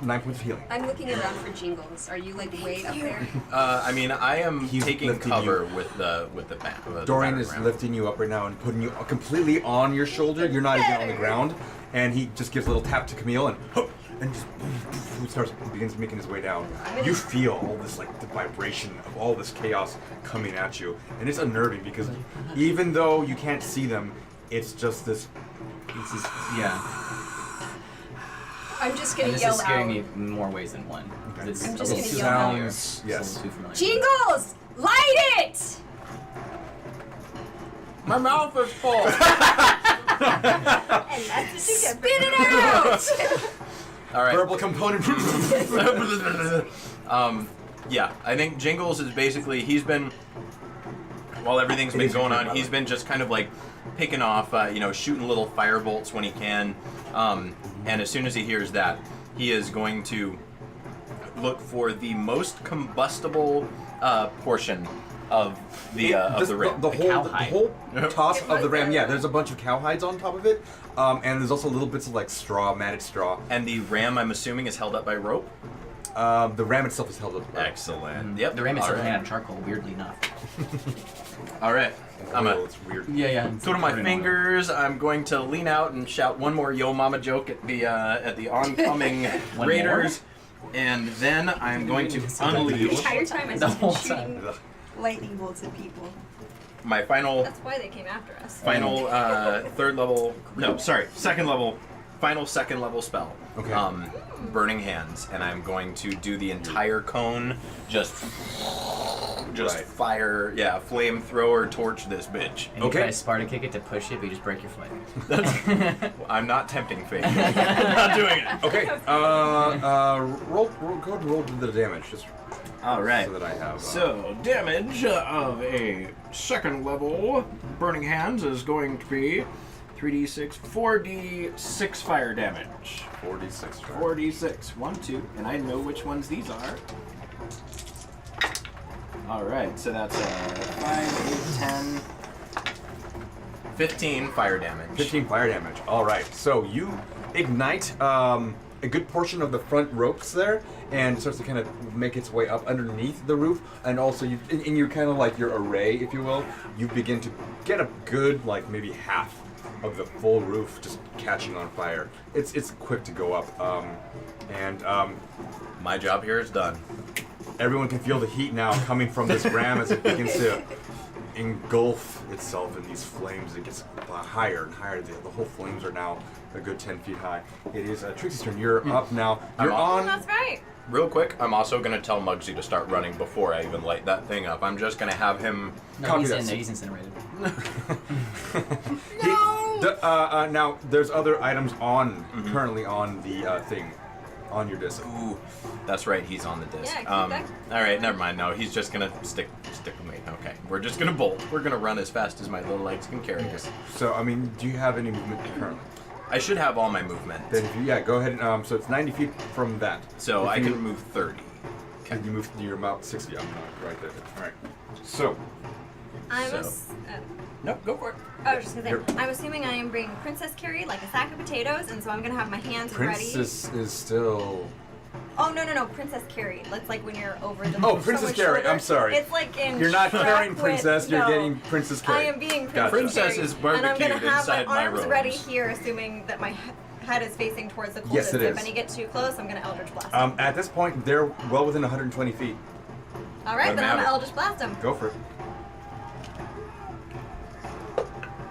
9 points of healing. I'm looking around for Jingles. Are you like way up there? I mean, I am He's taking lifting cover you. with the back. Dorian the is battering ram. lifting you up right now and putting you completely on your shoulder. You're not even on the ground, and he just gives a little tap to Camille and just begins making his way down. You feel all this like the vibration of all this chaos coming at you, and it's unnerving because even though you can't see them, it's just this. It's this Yeah. I'm just And gonna this yell is scaring out. me in more ways than one. 'Cause Okay. It's I'm a just little gonna too yell out. familiar. Yes. It's a little too familiar. Jingles! Light it! My mouth is full. And that's what you get. Spit it out! All right. verbal component. Yeah, I think Jingles is basically while everything's been going on, he's been just kind of like picking off, shooting little fire bolts when he can. And as soon as he hears that, he is going to look for the most combustible portion of the ram. The whole top It of was the ram. a- Yeah, there's a bunch of cowhides on top of it, and there's also little bits of like straw, matted straw. And the ram, I'm assuming, is held up by rope. The ram itself is held up. Excellent. Yep. The ram itself is All made right. out of charcoal, weirdly enough. All right. I'm Oil, gonna it's weird. Yeah. go to my fingers. I'm going to lean out and shout one more "Yo Mama" joke at the oncoming One raiders, and then I'm going to The unleash entire time I've The just whole been shooting Ugh. lightning bolts at people. my final That's why they came after us. second level spell. Okay. Burning Hands, and I'm going to do the entire cone, just Right. fire, flamethrower torch this bitch. And you Okay. try to Sparta kick it to push it, but you just break your foot. I'm not tempting fate. I'm not doing it. Okay. Roll. Go ahead and roll the damage, just All right. so that I have. So, damage of a second level Burning Hands is going to be 3d6, 4d6 fire damage. 46. 4d6. 1, 2, and I know which ones these are. Alright, so that's 5, 8, 10, 15 fire damage. 15 fire damage. All right. So you ignite a good portion of the front ropes there, and starts to kind of make its way up underneath the roof. And also, in your kind of like your array, if you will, you begin to get a good like maybe half of the full roof just catching on fire. It's quick to go up, and My job here is done. everyone can feel the heat now coming from this ram as it begins to engulf itself in these flames. It gets higher and higher. The whole flames are now a good 10 feet high. It is Trixie's turn. You're up now. You're I'm Oh, on. that's right. Real quick, I'm also going to tell Muggsy to start running before I even light that thing up. I'm just going to have him... No, Copy he's that. in there. He's incinerated. Now, there's other items currently on the thing, on your disc. Ooh, that's right, he's on the disc. Yeah, keep that. All right, never mind. No, he's just going to stick with me. Okay, we're just going to bolt. We're going to run as fast as my little legs can carry us. So, I mean, do you have any movement currently? I should have all my movement. Then, if you, go ahead. So it's 90 feet from that. So If I you- can move 30. And you move. You're about 60. I'm right there. All right. So, Nope, go for it. I was just gonna Here. say, I'm assuming I am bringing Princess Carrie like a sack of potatoes, and so I'm gonna have my hands Princess is still. ready. Oh no, Princess Carrie. That's like when you're over the. Oh, Princess someone's Carrie, shoulder. I'm sorry. It's like in. You're not Shrek carrying with- Princess. You're no. getting Princess Carrie. I am being Gotcha. Princess Carrie, is and I'm barbecued gonna have inside my my arms robes. ready here, assuming that my head is facing towards the cultist. Yes, it If is. any get too close, I'm gonna Eldritch Blast. them. At this point, they're well within 120 feet. All right, let then him I'm have gonna it. Eldritch Blast them. Go for it.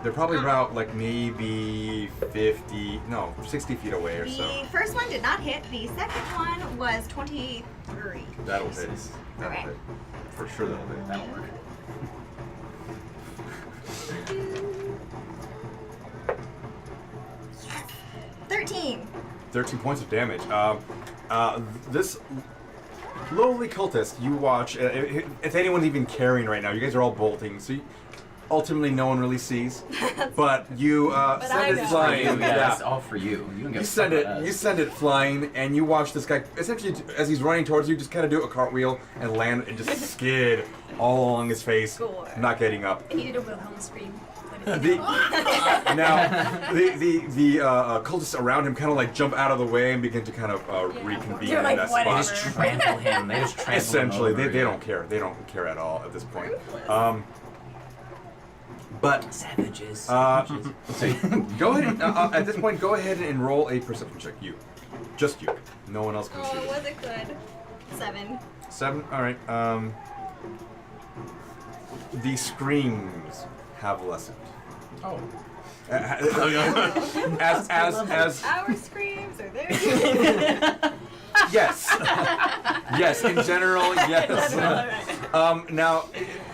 They're probably about like maybe 60 feet away or so. The first one did not hit. The second one was 23. That'll hit. That'll Okay. hit. For sure that'll hit. That'll work. 13. 13 points of damage. This lowly cultist, you watch. If anyone's even carrying right now, you guys are all bolting, so ultimately no one really sees. But you I send know. it flying. Yeah, it's all for you. You don't get You send it flying, and you watch this guy essentially as he's running towards you, just kind of do a cartwheel and land and just skid all along his face, Score. not getting up. I needed a Wilhelm scream. Now, the cultists around him kind of like jump out of the way and begin to kind of reconvene They're in like, that "Whatever." They spot. just trample him. They just trample Essentially, him over, they yeah. don't care. They don't care at all at this point. But Savages. so go ahead at this point. Go ahead and roll a perception check. You, just you. No one else can see. Oh, was it good? 7. 7. All right. The screams have lessened. Oh. As Our screams are there. yes, yes. In general, yes. Now,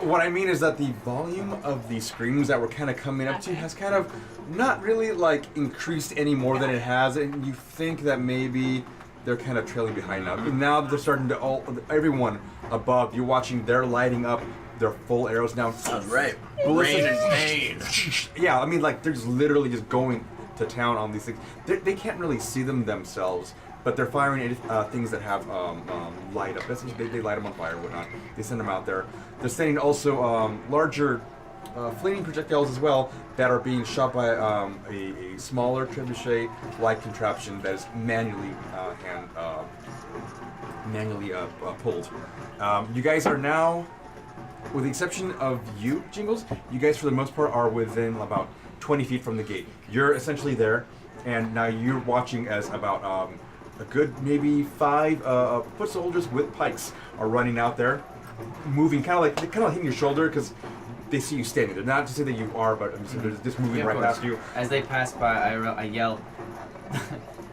what I mean is that the volume of the screams that we're kind of coming up to has kind of not really like increased any more than it has, and you think that maybe they're kind of trailing behind now. Now they're starting to everyone above you're watching, they're lighting up their full arrows now. Sounds right. Rain Rain and pain. Yeah, I mean, like they're just literally just going to town on these things. They can't really see them themselves, but they're firing things that have light up. They light them on fire and whatnot. They send them out there. They're sending also larger flaming projectiles as well that are being shot by a smaller trebuchet-like contraption that is manually pulled. You guys are now, with the exception of you, Jingles, you guys for the most part are within about 20 feet from the gate. You're essentially there, and now you're watching as about a good maybe 5 foot soldiers with pikes are running out there, moving kind of like hitting your shoulder because they see you standing. They're not to say that you are, but they're just moving Yeah, of right course. past you. As they pass by, I yell,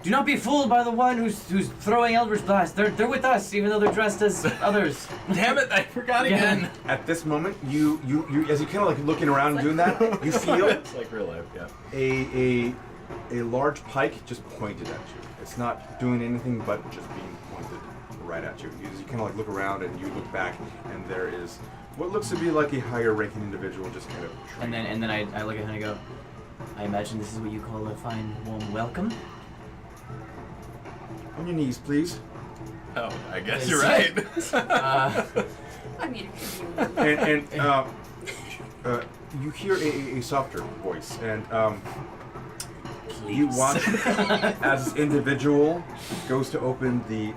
"Do not be fooled by the one who's throwing Eldritch Blast. They're with us, even though they're dressed as others." Damn it! I forgot again. At this moment, you as you kind of like looking around and doing that, you feel It's like real life, yeah. a large pike just pointed at you. It's not doing anything but just being pointed right at you. You kind of like look around and you look back, and there is what looks to be like a higher ranking individual just kind of. And then I look at him and I go, "I imagine this is what you call a fine, warm welcome." On your knees, please. Oh, I guess you're right. I mean, it could be And you hear a softer voice, and Please. you watch as this individual goes to open the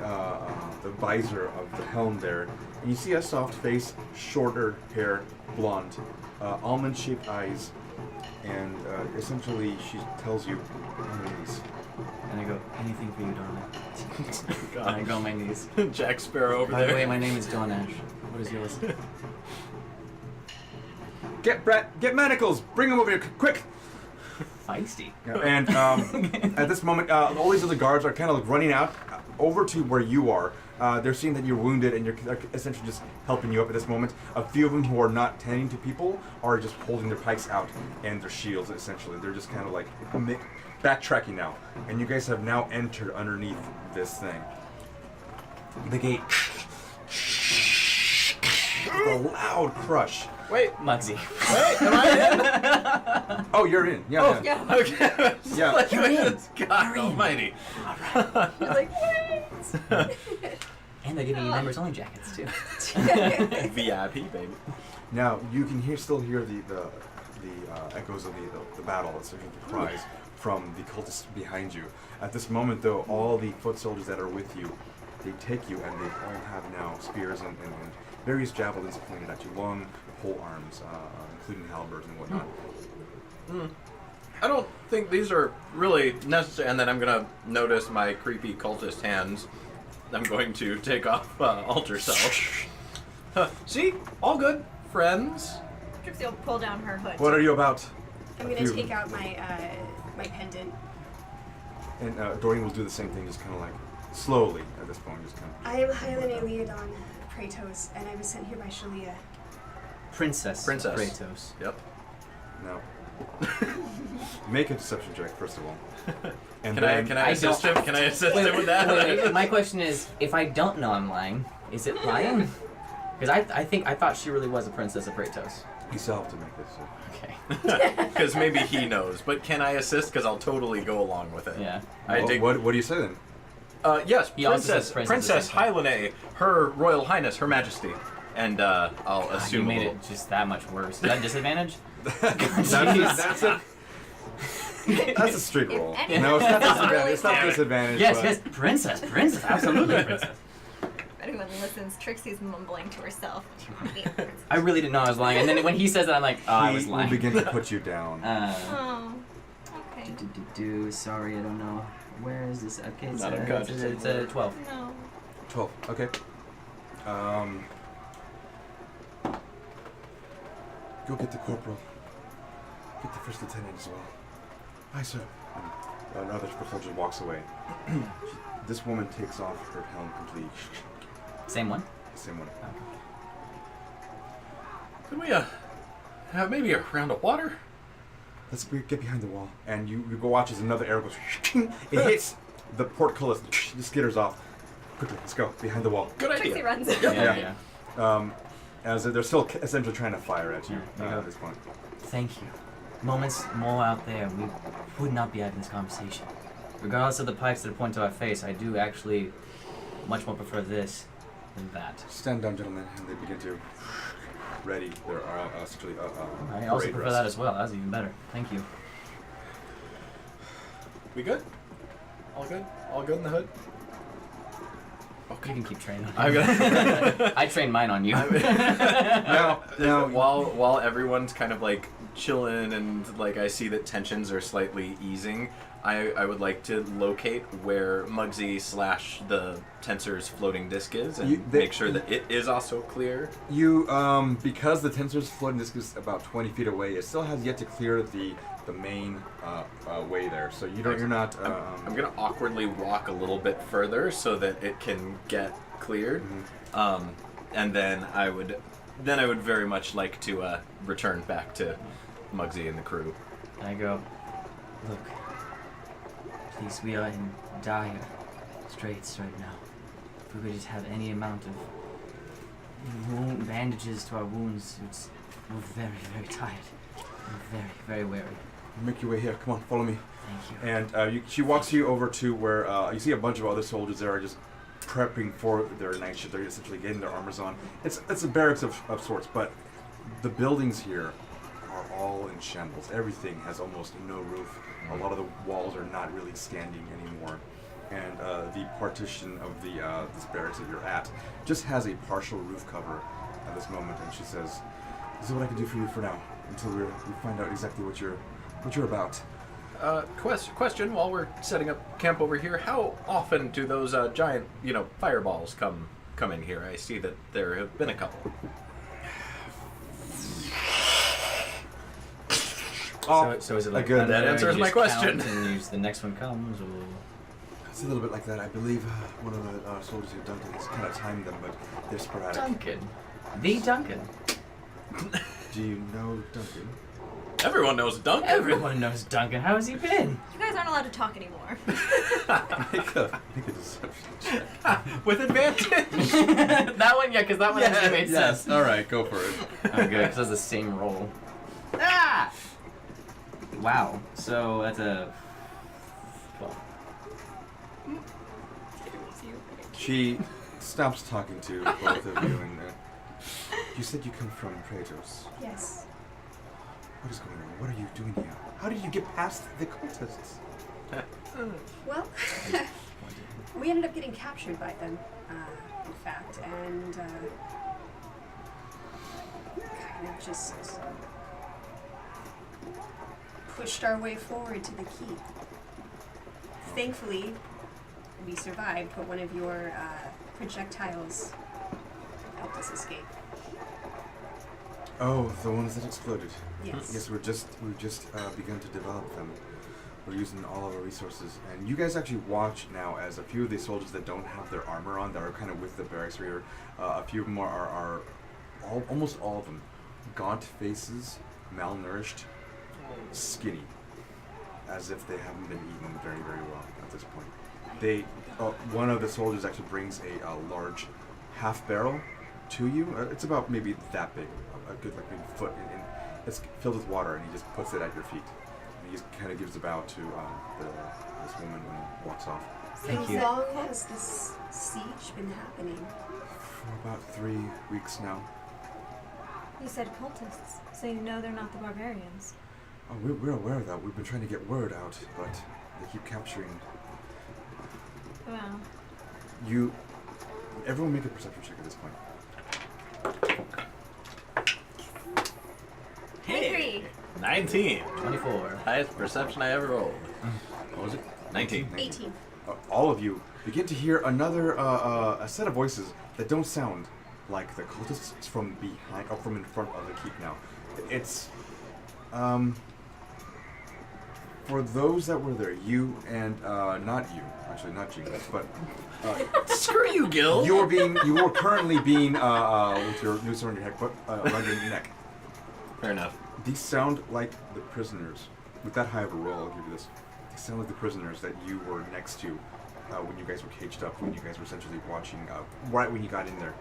visor of the helm there, and you see a soft face, shorter hair, blonde, almond-shaped eyes, and essentially she tells you, on your knees. And I go, "Anything for you, darling." God. And I go on my knees. Jack Sparrow over By there. the way, my name is Dawn Ash. What is yours? Get manacles! Bring them over here, quick! Feisty. And at this moment, all these other guards are kind of like running out over to where you are. They're seeing that you're wounded, and you're essentially just helping you up at this moment. A few of them who are not tending to people are just holding their pikes out and their shields, essentially. They're just kind of like backtracking now. And you guys have now entered underneath this thing. The gate. With a loud crush. Wait, Muggsy. am I in? Oh, you're in. Yeah. Yeah. Okay. Yeah. You're in. God almighty. You're like, what? And they're giving you members only jackets too. VIP, baby. Now you can still hear the echoes of the battle, essentially the cries from the cultists behind you. At this moment, though, all the foot soldiers that are with you, they take you, and they all have now spears and various javelins pointed at you, long pole arms, including halberds and whatnot. I don't think these are really necessary. And then I'm gonna notice my creepy cultist hands. I'm going to take off altar self. See, all good friends. Trixie will pull down her hood. What are you about? I'm gonna take out my my pendant. And Dorian will do the same thing, just kind of like slowly at this point, just kind of. I am Hylene Eliadon Praetos, and I was sent here by Shalia. Princess. Princess. Kratos. Yep. Now, Make a deception check first of all. And Can I then assist him? Can I assist him with that? Wait. My question is, if I don't know I'm lying, is it lying? Because I thought she really was a princess of Kratos. you still have to make this. So. Okay. Because maybe he knows. But can I assist? Because I'll totally go along with it. Yeah. What do you say then? Yes, He also says Princess at the same Hylene, Her Royal Highness, Her Majesty. And I'll God, you assume made a it just that much worse. Is that disadvantage? That's a straight If roll. anything, No, it's not it's disadvantage. really It's not hard. disadvantage. Yes, but yes, princess, absolutely princess. If anyone listens, Trixie's mumbling to herself. She won't be a princess. I really didn't know I was lying, and then when he says that, I'm like, oh, I was He will lying. begin to put you down. Oh, okay. Sorry, I don't know. Where is this? Okay, it's, Not unconscious it's anymore. 12. No. 12. Okay. Go get the corporal. Get the first lieutenant as well. Aye, sir. And another soldier walks away. This woman takes off her helm completely. Same one? Same one. Can we have maybe a round of water? Let's get behind the wall. And you go watch as another arrow goes. It hits the portcullis. The skitters off. Quickly, let's go. Behind the wall. Good Trixie idea. runs. Yeah. As they're still essentially trying to fire at you Yeah. at this point. Thank you. Moments more out there, we would not be having this conversation. Regardless of the pikes that are pointed to our face, I do actually much more prefer this than that. Stand down, gentlemen, and they begin to ready their essentially I also parade prefer dress. that as well. That's even better. Thank you. We good? All good? All good in the hood? You can keep training. I'm gonna. I trained mine on you. Now, While everyone's kind of like chilling and like I see that tensions are slightly easing, I would like to locate where Muggsy / the tensor's floating disc is and make sure that it is also clear. you because the tensor's floating disc is about 20 feet away, it still has yet to clear the main way there. So you're not. I'm gonna awkwardly walk a little bit further so that it can get cleared, and then I would very much like to return back to Muggsy and the crew. And I go, look, please, we are in dire straits right now. If we could just have any amount of bandages to our wounds, we're very, very tired. We're very, very weary. Make your way here. Come on, follow me. Thank you. And she walks you over to where you see a bunch of other soldiers there just prepping for their night shift. They're essentially getting their armors on. It's a barracks of sorts, but the buildings here are all in shambles. Everything has almost no roof. A lot of the walls are not really standing anymore. And the partition of this barracks that you're at just has a partial roof cover at this moment. And she says, "This is what I can do for you for now, until we find out exactly what you're about." Question while we're setting up camp over here, how often do those giant, fireballs come in here? I see that there have been a couple. So is it like good. That answers my question. And the next one comes, or It's a little bit like that. I believe one of the soldiers here, Duncan, has kind of timed them, but they're sporadic. Duncan, the Duncan. Do you know Duncan? Everyone knows Duncan. Everyone knows Duncan. How has he been? You guys aren't allowed to talk anymore. Make a deception check. With advantage. That one, yeah, because that one actually made sense. All right, go for it. Oh, good, because that's the same roll. Ah! Wow. So that's a 12. She stops talking to both of you, and you said you come from Kratos. Yes. What is going on? What are you doing here? How did you get past the cultists? Well, we ended up getting captured by them, in fact, and kind of just pushed our way forward to the keep. Thankfully, we survived, but one of your projectiles helped us escape. Oh, the ones that exploded. Yes. Yes, we've just begun to develop them. We're using all of our resources, and you guys actually watch now as a few of these soldiers that don't have their armor on, that are kind of with the barracks rear. A few of them almost all of them, gaunt faces, malnourished, skinny, as if they haven't been eaten very, very well at this point. One of the soldiers actually brings a large half barrel to you. It's about maybe that big, a good like maybe foot, and it's filled with water, and he just puts it at your feet. And he just kind of gives a bow to this woman and walks off. Thank you. How long has this siege been happening? For about 3 weeks now. You said cultists, so you know they're not the barbarians. Oh, we're aware of that. We've been trying to get word out, but they keep capturing. Wow. Everyone make a perception check at this point. Hey! 19. 24. Highest perception I ever rolled. What was it? 19. 18. All of you begin to hear another a set of voices that don't sound like the cultists from behind or from in front of the keep now. It's for those that were there, you and not you, actually not Jinx, but Screw you, Gil. you were currently being with your noose around your head, but around your neck. Fair enough. These sound like the prisoners. With that high of a roll, I'll give you this. They sound like the prisoners that you were next to when you guys were caged up, when you guys were essentially watching, right when you got in there.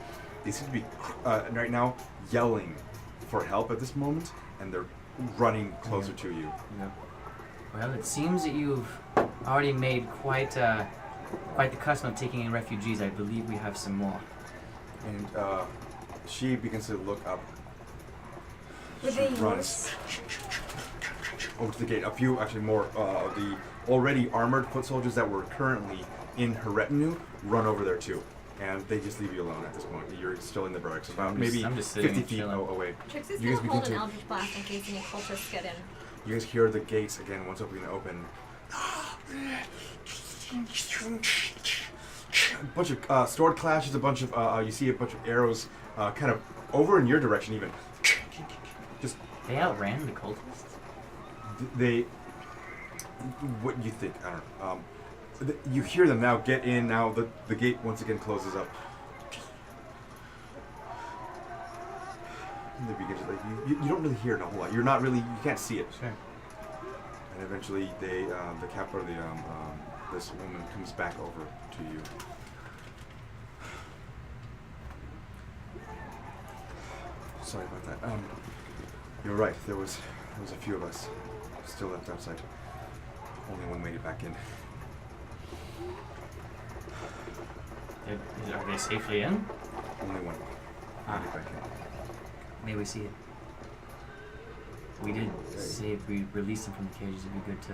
They seem to be, right now, yelling for help at this moment, and they're running closer to you. Yeah. Well, it seems that you've already made quite the custom of taking in refugees. I believe we have some more. And she begins to look up. Were She they runs yours? over to the gate. A few, actually more, of the already armored foot soldiers that were currently in her retinue run over there too. And they just leave you alone at this point. You're still in the barracks, about maybe I'm just sitting 50 feet chilling. away. Trixie's You guys gonna hold begin an to- Eldritch Blast in case any cultists get in. You guys hear the gates again once open. A bunch of sword clashes, a bunch of you see a bunch of arrows kind of over in your direction even. Just They outran the cultists? they what do you think? I don't know. You hear them now get in. Now the gate once again closes up. And they begin to, like, you don't really hear it a whole lot. You're not really, you can't see it. Sure. And eventually they the captain or this woman comes back over to you. Sorry about that. You're right. There was a few of us still left outside. Only one made it back in. Are they safely in? Only one made it back in. May we see it? We did say if we released him from the cages, it'd be good to,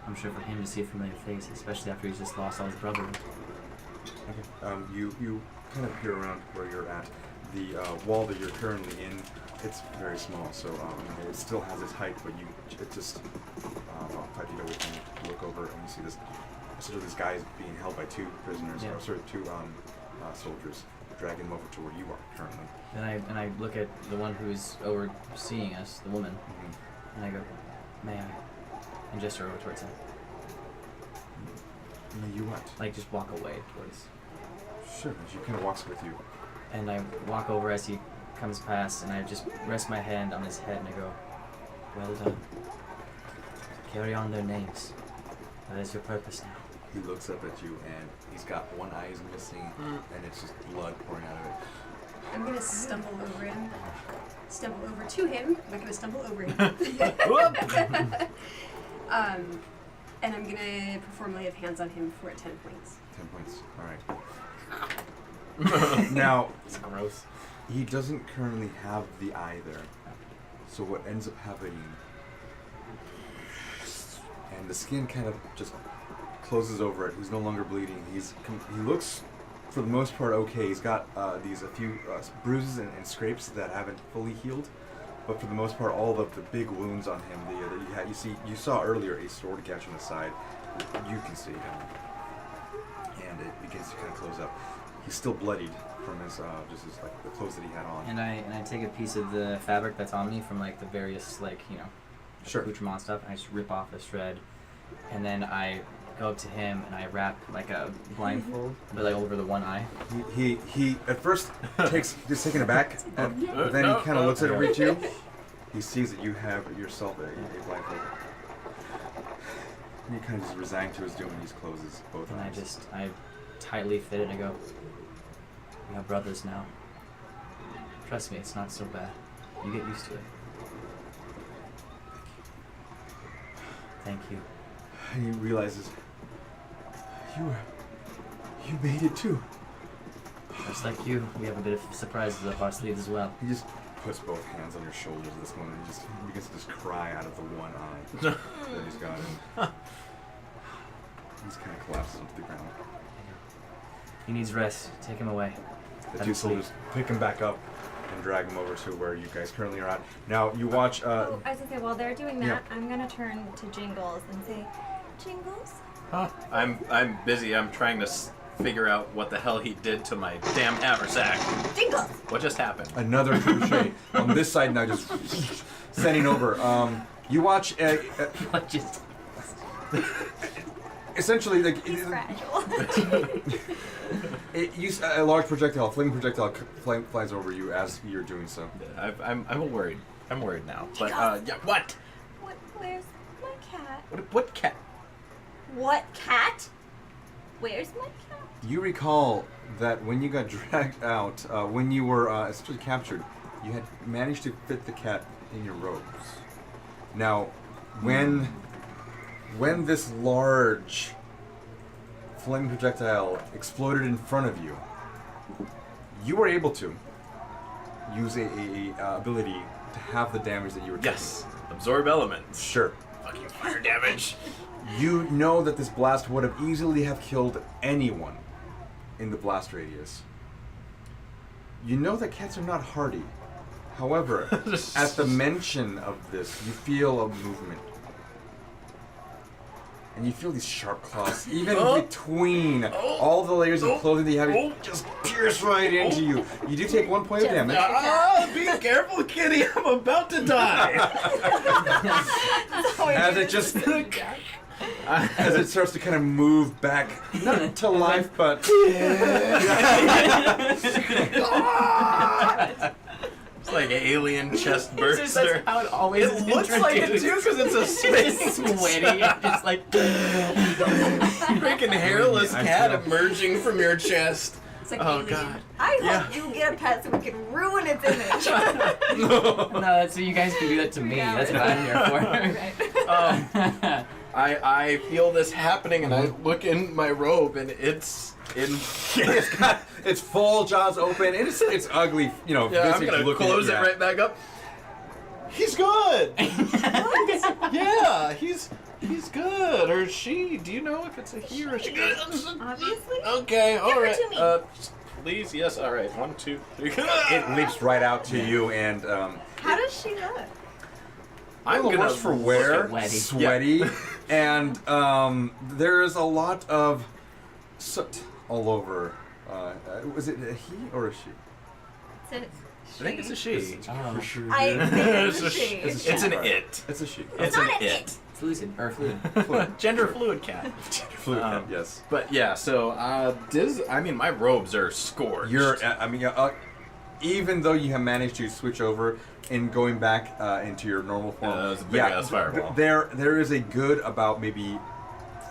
I'm sure, for him to see a familiar face, especially after he's just lost all his brothers. Okay. You kind of peer around where you're at. The wall that you're currently in, it's very small, so it still has its height, but it's just about 5 feet away from you. You look over and you see this guy is being held by two prisoners, Yeah. or sorry, two soldiers, dragging him over to where you are currently. And I look at the one who is overseeing us, the woman, and I go, may I? And gesture over towards him. No, you what? Like, just walk away towards. Sure. She kind of walks with you. And I walk over as he comes past, and I just rest my hand on his head, and I go, well done. Carry on their names. That is your purpose now. He looks up at you, and he's got one eye is missing, and it's just blood pouring out of it. I'm gonna stumble over him. Stumble over to him. I'm not gonna stumble over him. And I'm gonna perform lay of hands on him for 10 points. 10 points. All right. Now, It's gross. he doesn't currently have the eye there. So what ends up happening, and the skin kind of just closes over it. He's no longer bleeding. He looks, for the most part, okay. He's got a few bruises and scrapes that haven't fully healed, but for the most part, all of the big wounds on him. You saw earlier a sword gash on the side. You can see him, and it begins to kind of close up. He's still bloodied from his like the clothes that he had on. And I take a piece of the fabric that's on me from like the various Sure. accoutrement stuff, and I just rip off a shred, and then I go up to him and I wrap like a blindfold, but like over the one eye. He at first is taken aback, but then he kind of looks at you, he sees that you have yourself a blindfold. And he kind of just resigned to his doom and he just closes both And eyes. I tightly fit it and I go, we are brothers now. Trust me, it's not so bad. You get used to it. Thank you. And he realizes, you made it too. Just like you, we have a bit of surprises up our sleeves as well. He just puts both hands on your shoulders at this moment and just begins to just cry out of the one eye that he's got. And he just kind of collapses onto the ground. He needs rest. Take him away. The Let two him sleep. soldiers pick him back up and drag him over to where you guys currently are at. Now you watch. Oh, I was gonna say, while they're doing that, yeah. I'm gonna turn to Jingles and say, Jingles? Huh? I'm busy. I'm trying to figure out what the hell he did to my damn haversack. Jingles! What just happened? Another crochet on this side now, just sending over. You watch. What just... Essentially, like He's fragile. a large projectile, flaming projectile, flies over you as you're doing so. I'm worried. I'm worried now. But yeah, what? Where's my cat? What cat? What cat? Where's my cat? You recall that when you got dragged out, when you were essentially captured, you had managed to fit the cat in your robes. Now, when this large flaming projectile exploded in front of you, you were able to use a ability to have the damage that you were taking. Yes. Absorb elements. Sure. Fucking fire damage. You know that this blast would have easily have killed anyone in the blast radius. You know that cats are not hardy. However, at the mention of this, you feel a movement. And you feel these sharp claws, even between all the layers of clothing that you have, just pierce right into you. You do take 1 point of damage. Be careful, kitty. I'm about to die. As it just, as it starts to kind of move back, not to life, but It's like alien chest burster. That's how it always is It looks like it too because it's a It's space. sweaty. It's like... Freaking hairless I cat feel- emerging from your chest. It's like Oh alien. god. I Yeah. hope you get a pet so we can ruin its image. No, so you guys can do that to me. Yeah. That's what I'm here for. Right. I feel this happening and I look in my robe and it's in. it's full, jaws open. It's ugly, Yeah, I'm visage gonna looking close at it right back up. He's good. Yeah, he's good. Or she? Do you know if it's a he or a she? Obviously. Okay, all her right. to me. Please, yes. All right. 1, 2, 3. It leaps right out to you, and How does she look? I'm the gonna worse for wear, Sweaty. sweaty, and there is a lot of soot all over. Was it a he or a she? It's I think it's a she. Oh, I think it's a It's a she. It's an it. It's a she. It's not an an it. fluid. Or fluid. Gender fluid cat. Fluid cat, yes. But yeah, so my robes are scorched. Even though you have managed to switch over and going back into your normal form, that was a big ass fireball. There is a good about maybe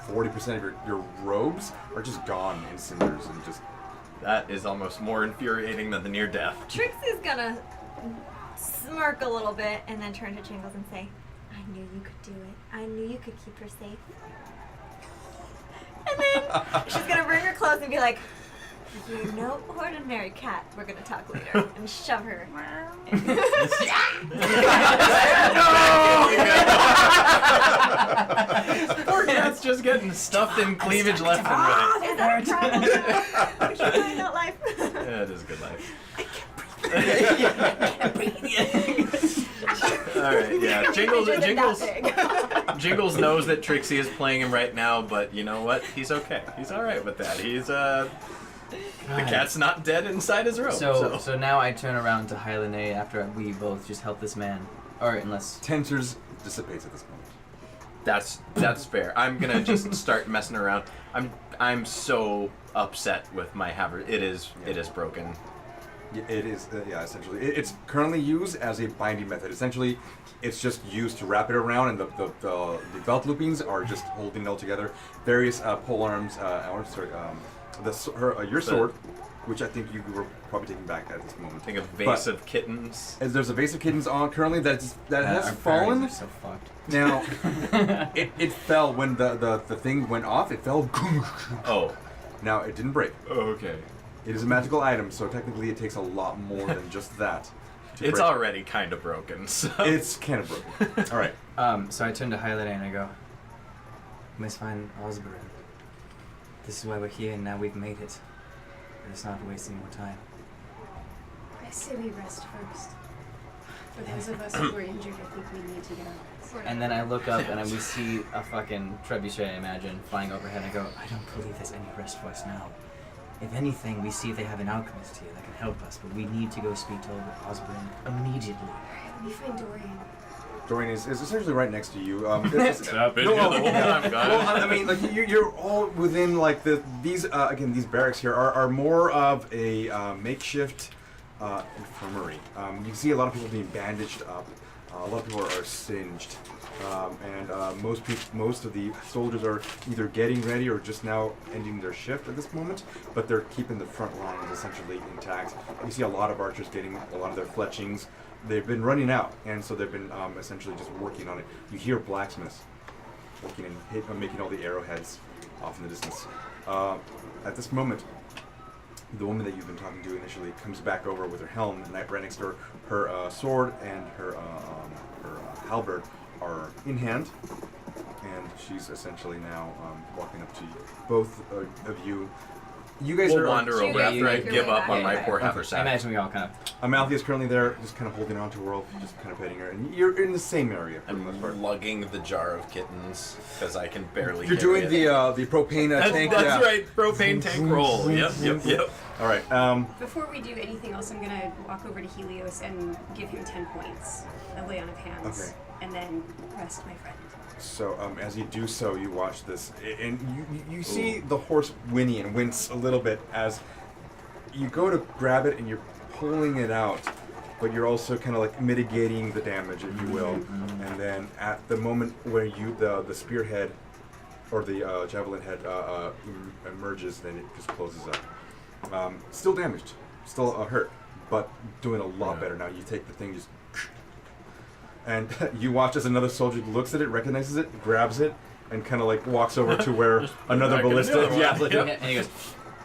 40% of your robes are just gone in cinders and just. That is almost more infuriating than the near death. Trixie's gonna smirk a little bit and then turn to Jingles and say, I knew you could do it. I knew you could keep her safe. And then she's gonna bring her close and be like, you're no ordinary cat. We're gonna talk later. And shove her. Poor cat's just getting stuffed in cleavage left and right. Is that a problem? Would you find that life? Yeah, it is a good life. Alright, yeah. Jingles knows that Trixie is playing him right now, but you know what? He's okay. He's alright with that. He's the cat's not dead inside his robe. So now I turn around to Hylene after we both just help this man. Or unless... Tensors dissipates at this point. That's fair. I'm gonna just start messing around. I'm so upset with my haver. It is broken. It is, yeah, essentially. It's currently used as a binding method. Essentially, it's just used to wrap it around, and the belt loopings are just holding it all together. Various pole arms, your sword, which I think you were probably taking back at this moment. I think a vase of kittens. As there's a vase of kittens on currently that has our fallen. priorities are so fucked. Now, it fell when the thing went off. It fell. Oh. Now, it didn't break. Okay. It is a magical item, so technically it takes a lot more than just that. to It's break. already kind of broken, so. It's kind of broken. All right. So I turn to Hylida and I go, Miss Fine Osborne, this is why we're here and now we've made it. Let's not waste any more time. I say we rest first. For those of us who are injured, I think we need to get our rest. And then I look up and we see a fucking trebuchet, I imagine, flying overhead. And I go, I don't believe there's any rest for us now. If anything, we see they have an alchemist here that can help us, but we need to go speak to Osborne immediately. Let me find Dorian. Dorian is essentially right next to you. I've been here the whole time, guys. Well, I mean, like you're all within like these these barracks here are more of a makeshift infirmary. You can see a lot of people being bandaged up. A lot of people are singed, and most of the soldiers are either getting ready or just now ending their shift at this moment. But they're keeping the front lines essentially intact. You see a lot of archers getting a lot of their fletchings. They've been running out, and so they've been essentially just working on it. You hear blacksmiths working and making all the arrowheads off in the distance. At this moment, the woman that you've been talking to initially comes back over with her helm, the knight right next to her. Her sword and her halberd are in hand, and she's essentially now walking up to both of you. You guys We'll are wander Should over we after I make your give way up on back? my poor I haversack. imagine we all kind of... Amalthea is currently there, just kind of holding on to her, just kind of petting her, and you're in the same area for the most part. I'm lugging the jar of kittens because I can barely. You're carry doing it. the propane tank. That's yeah. right, propane tank roll. Yep. All right. Before we do anything else, I'm gonna walk over to Helios and give him 10 points. A lay on of hands. Okay. And then rest my friend. So as you do so, you watch this, and you see the horse whinny and wince a little bit as you go to grab it, and you're pulling it out, but you're also kind of like mitigating the damage, if you will. And then at the moment where the spearhead or the javelin head emerges, then it just closes up. Still damaged, still hurt, but doing a lot better now. You take the thing, just. And you watch as another soldier looks at it, recognizes it, grabs it, and kind of like walks over to where another back in the ballista. other one. Yeah, like, Yep. And he goes,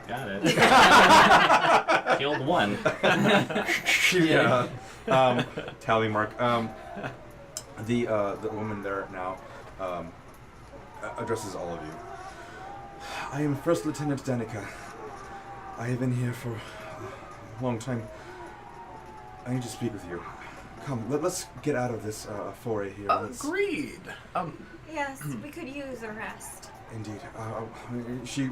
got it. Killed one. yeah. Tally mark. The woman there now addresses all of you. I am First Lieutenant Danica. I have been here for a long time. I need to speak with you. Come, let's get out of this foray here. Agreed. Yes, we could use a rest. Indeed. She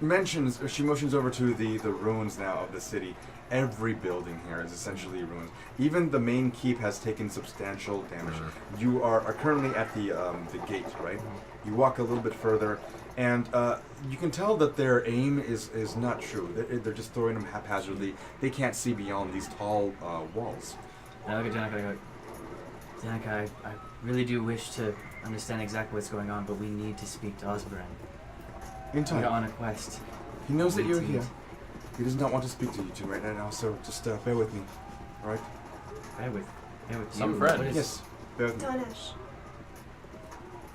motions over to the ruins now of the city. Every building here is essentially ruins. Even the main keep has taken substantial damage. You are currently at the gate, right? You walk a little bit further, and you can tell that their aim is not true. They're just throwing them haphazardly. They can't see beyond these tall walls. And I look at Danica and I go, Danica, I really do wish to understand exactly what's going on, but we need to speak to Osborne. In We're time. on a quest. He knows that We you're need here. to- He does not want to speak to you two right now, so just bear with me. All right? Bear with Some you. friends. What is- Yes. Bear with me. Donesh.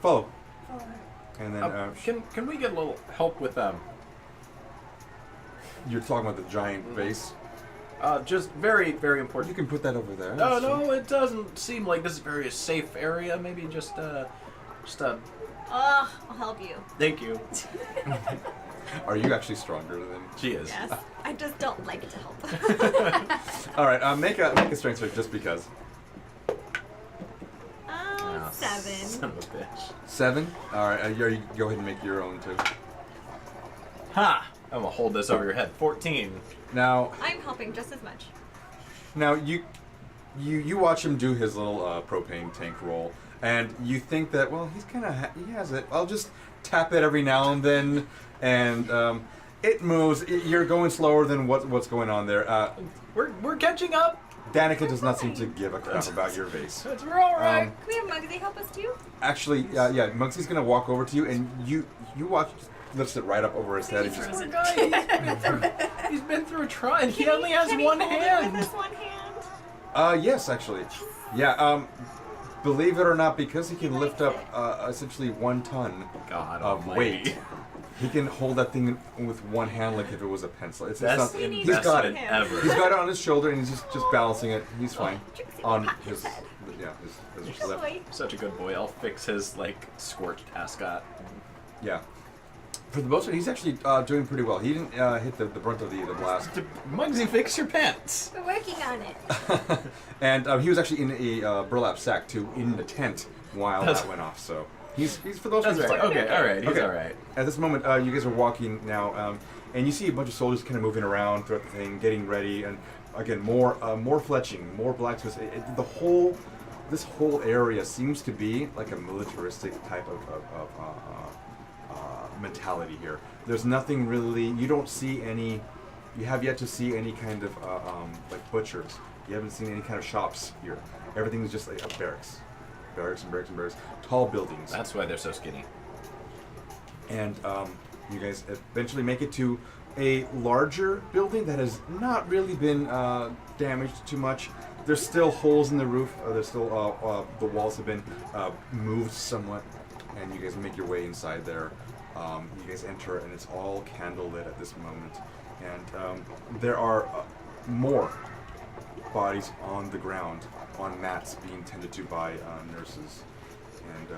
Follow. Follow her. And then Can we get a little help with them? you're talking about the giant vase. Just very, very You important. can put that over there. No, That's fine. no, it doesn't seem like this is a very safe area. Maybe just I'll help you. thank you. Are you actually stronger than? She is. Yes. I just don't like to help. All right. Make a strength check just because. Ah, 7. Son of a bitch. 7. All right. You go ahead and make your own too. Ha! I'm gonna hold this over your head. 14. Now, I'm helping just as much. you watch him do his little propane tank roll, and you think that, well, he's kind of he has it. I'll just tap it every now and then, and It moves. You're going slower than what's going on there. We're catching up. Danica does not seem to give a crap about your vase. We're all right. Can we have Muggsy help us too? Actually, yeah, Muggsy's gonna walk over to you, and you watch, lifts it right up over his head. And just, Poor guy. He's been through a trial. He only has one hand. With this one hand. yes, actually, yeah. Believe it or not, because he can lift up essentially 1 ton God of almighty. weight, he can hold that thing with one hand like if it was a pencil. It's Best not. investment He's got it. ever. He's got it on his shoulder, and he's just balancing it. He's fine. Trixie, On pat his, head. yeah, his Good left. boy. Such a good boy. I'll fix his like scorched ascot. Yeah. For the most part, he's actually doing pretty well. He didn't hit the brunt of the blast. Muggsy, fix your pants. We're working on it. And he was actually in a burlap sack too in the tent while that went off. So he's for those. That's reasons right. fine. Okay, all right. He's Okay. all right. At this moment, you guys are walking now, and you see a bunch of soldiers kind of moving around throughout the thing, getting ready, and again more fletching, more blacksmiths. This whole area seems to be like a militaristic type of mentality here. There's nothing really. You don't see any. You have yet to see any kind of like butchers. You haven't seen any kind of shops here. Everything is just like a barracks, barracks and barracks and barracks. Tall buildings. That's why they're so skinny. And you guys eventually make it to a larger building that has not really been damaged too much. There's still holes in the roof. There's still the walls have been moved somewhat, and you guys make your way inside there. You guys enter, and it's all candlelit at this moment. And there are more bodies on the ground, on mats being tended to by nurses. And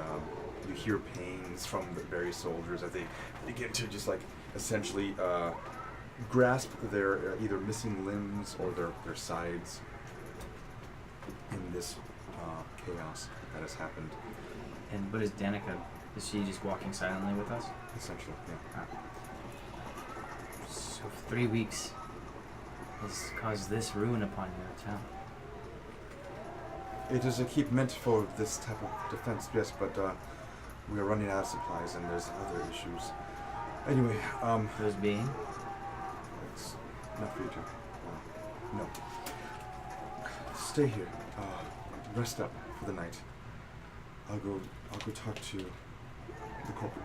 you hear pains from the various soldiers as they begin to just like essentially grasp their either missing limbs or their sides in this chaos that has happened. And what is Danica? Is she just walking silently with us? Essentially, yeah. So 3 weeks has caused this ruin upon your town. It is a keep meant for this type of defense, yes, but we are running out of supplies and there's other issues. Anyway, Those being? it's not for you to. No. Stay here. Rest up for the night. I'll go talk to the corporal.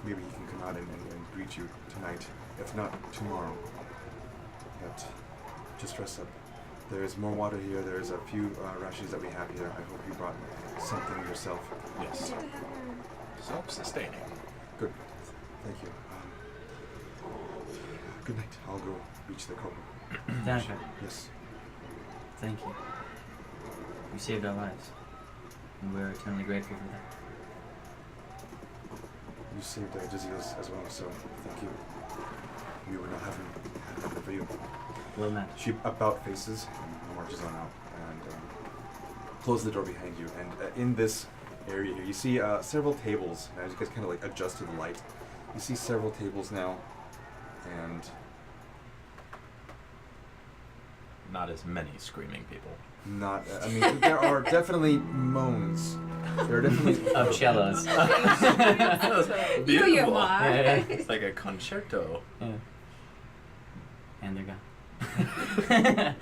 Maybe he can come out and greet you tonight, if not tomorrow. But just rest up. There is more water here. There is a few rations that we have here. I hope you brought something yourself. Yes. Self-sustaining. Good. Thank you. Good night. I'll go reach the corporal. Danica, Yes. thank you. You saved our lives. And we're eternally grateful for that. You saved Dizzy's as well, so thank you. We would not have it for you. Well managed. She about faces and marches on out and closes the door behind you. And in this area here, you see several tables. And as you guys kind of like adjust to the light, you see several tables now, and Not as many screaming people. not. I mean, there are definitely moans. There are definitely Of cellos. You, your Beautiful. ma. It's like a concerto. Yeah. And they're gone.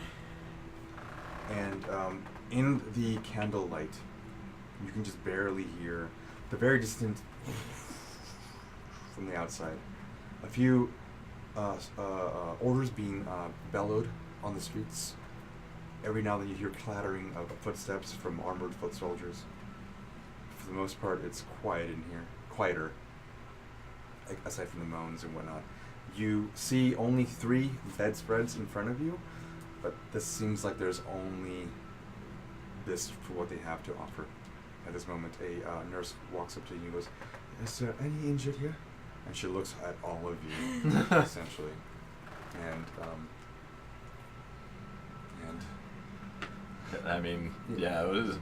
And in the candlelight, you can just barely hear the very distant from the outside. A few orders being bellowed on the streets. Every now and then you hear clattering of footsteps from armored foot soldiers. For the most part, it's quiet in here. Quieter, aside from the moans and whatnot. You see only 3 bedspreads in front of you, but this seems like there's only this for what they have to offer. At this moment, a nurse walks up to you and goes, "Is there any injured here?" And she looks at all of you, essentially. And I mean, yeah, it was.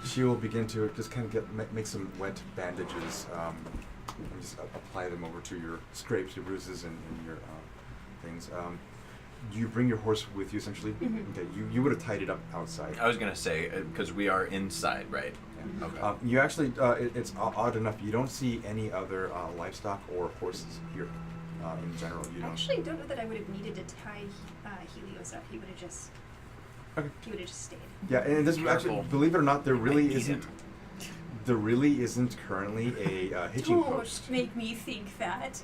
she will begin to just kind of make some wet bandages and just apply them over to your scrapes, your bruises, and your things. you bring your horse with you essentially. Mhm. Okay, you would have tied it up outside. I was gonna say because we are inside, right? Yeah. Okay. You actually, it's odd enough. You don't see any other livestock or horses here. In general, you I don't. actually don't know that I would have needed to tie Helios up. He would have just. Okay. He would have just stayed. Yeah, and this Careful. actually, believe it or not, there really need isn't. There really isn't currently a hitching Don't post. make me think that.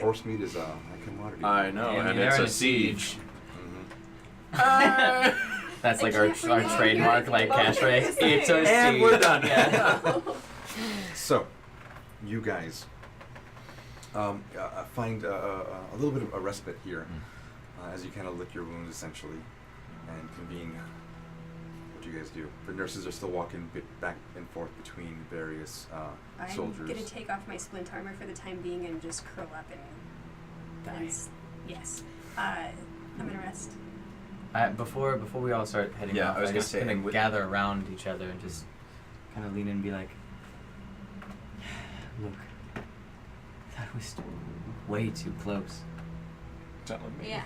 Horse meat is a commodity. I know, Yeah, I mean, and they're it's in a a siege. Mhm. That's like I our can't believe you trademark, guys like love catchphrase. this. It's a And seed. we're done. Yeah. So, you guys find a little bit of a respite here as you kind of lick your wounds essentially and convene. What do you guys do? The nurses are still walking back and forth between various soldiers. I'm gonna take off my splint armor for the time being and just curl up and yes. I'm gonna rest. Before we all start heading Yeah, off, I was gonna just say, gonna and with- gather around each other and just kind of lean in and be like, look, that was way too close. Telling me. Yes.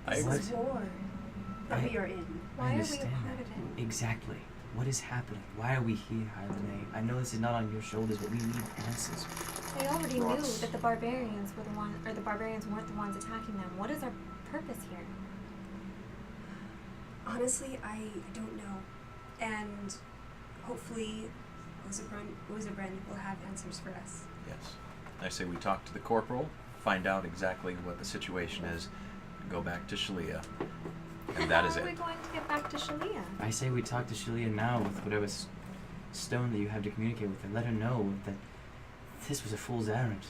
I This agree. is war that we are in. Why I are we a understand part of that. it? Exactly. What is happening? Why are we here, Hylene? I know this is not on your shoulders, but we need answers. They already knew Rocks. that the barbarians were the one, or the barbarians weren't the ones attacking them. What is our purpose here? Honestly, I don't know. And hopefully Ozabren will have answers for us. Yes. I say we talk to the corporal, find out exactly what the situation is, and go back to Shalia. And that is How are we it. going to get back to Shalia? I say we talk to Shalia now with whatever stone that you have to communicate with her. Let her know that this was a fool's errand.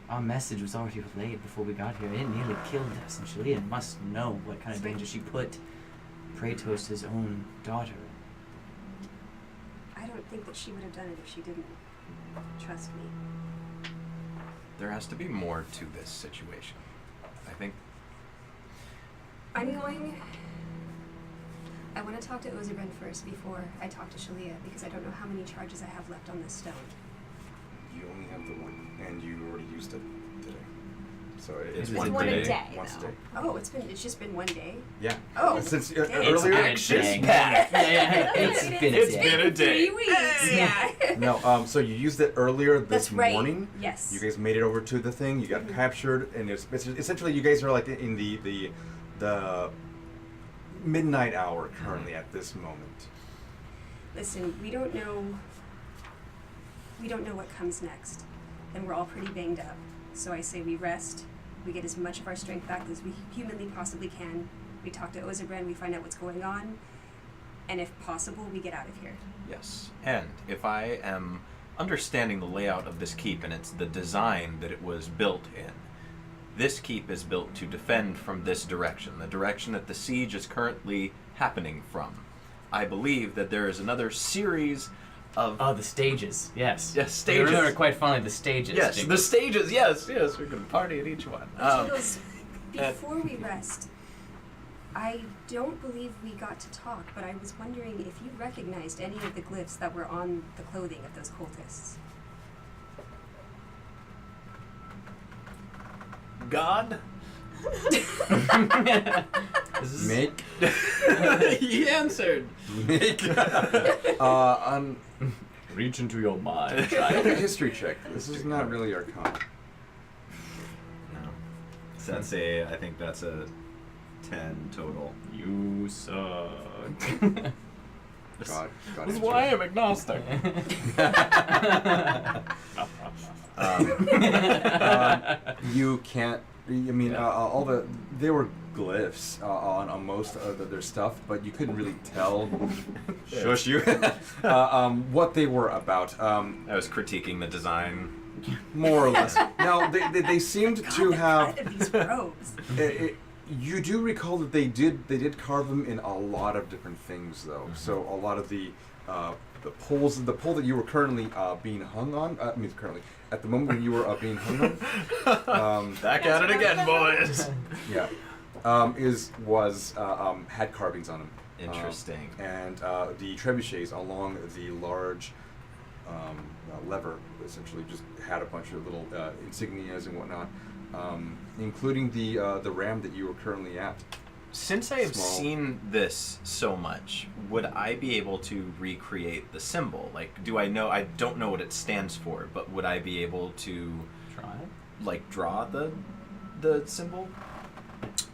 Our message was already relayed before we got here. It nearly killed us, and Shalia must know what kind of danger she put Kratos' own daughter in. I don't think that she would have done it if she didn't trust me. There has to be more to this situation. I think I want to talk to Ozabren first before I talk to Shalia because I don't know how many charges I have left on this stone. You only have the one, and you already used it today. So It's it's one one a day. day, Once a though. day. Oh, it's just been one day. Yeah. Oh, Since dang. earlier. action packed. Yeah, it's been a It's day. been a day. 3 weeks. Yeah. No. So you used it earlier this That's right. morning. Yes. You guys made it over to the thing. You got captured, and it's essentially you guys are like in the midnight hour currently at this moment. Listen, we don't know what comes next, and we're all pretty banged up. So I say we rest, we get as much of our strength back as we humanly possibly can. We talk to Ozabren, we find out what's going on, and if possible, we get out of here. Yes. And if I am understanding the layout of this keep and it's the design that it was built in, this keep is built to defend from this direction, the direction that the siege is currently happening from. I believe that there is another series of Oh, the stages. Yes. Yes, I stages. remember quite fondly the stages. yes, Jingle. the stages. Yes, we're gonna party at each one. Jiggles, before we rest, I don't believe we got to talk, but I was wondering if you recognized any of the glyphs that were on the clothing of those cultists. God. Make He answered. Reach into your mind. Make a history check. This is not really Arcana. No. So I think that's a 10 total. You suck. God This is answered. why I'm agnostic. You can't. I mean, they were glyphs on most of their stuff, but you couldn't really tell. Shush you. What they were about. I was critiquing the design. More or less. Now they seemed to The have. cut of these robes. You do recall that they did carve them in a lot of different things, though. So a lot of the poles, the pole that you were currently being hung on. Currently at the moment when you were being hung on. Back at it again, boys. Yeah. Had carvings on them. Interesting. And the trebuchets along the large lever essentially just had a bunch of little insignias and whatnot. including the ram that you were currently at. Since I have Small. seen this so much, would I be able to recreate the symbol? Like, do I know? I don't know what it stands for, but would I be able to, Try. like, draw the symbol?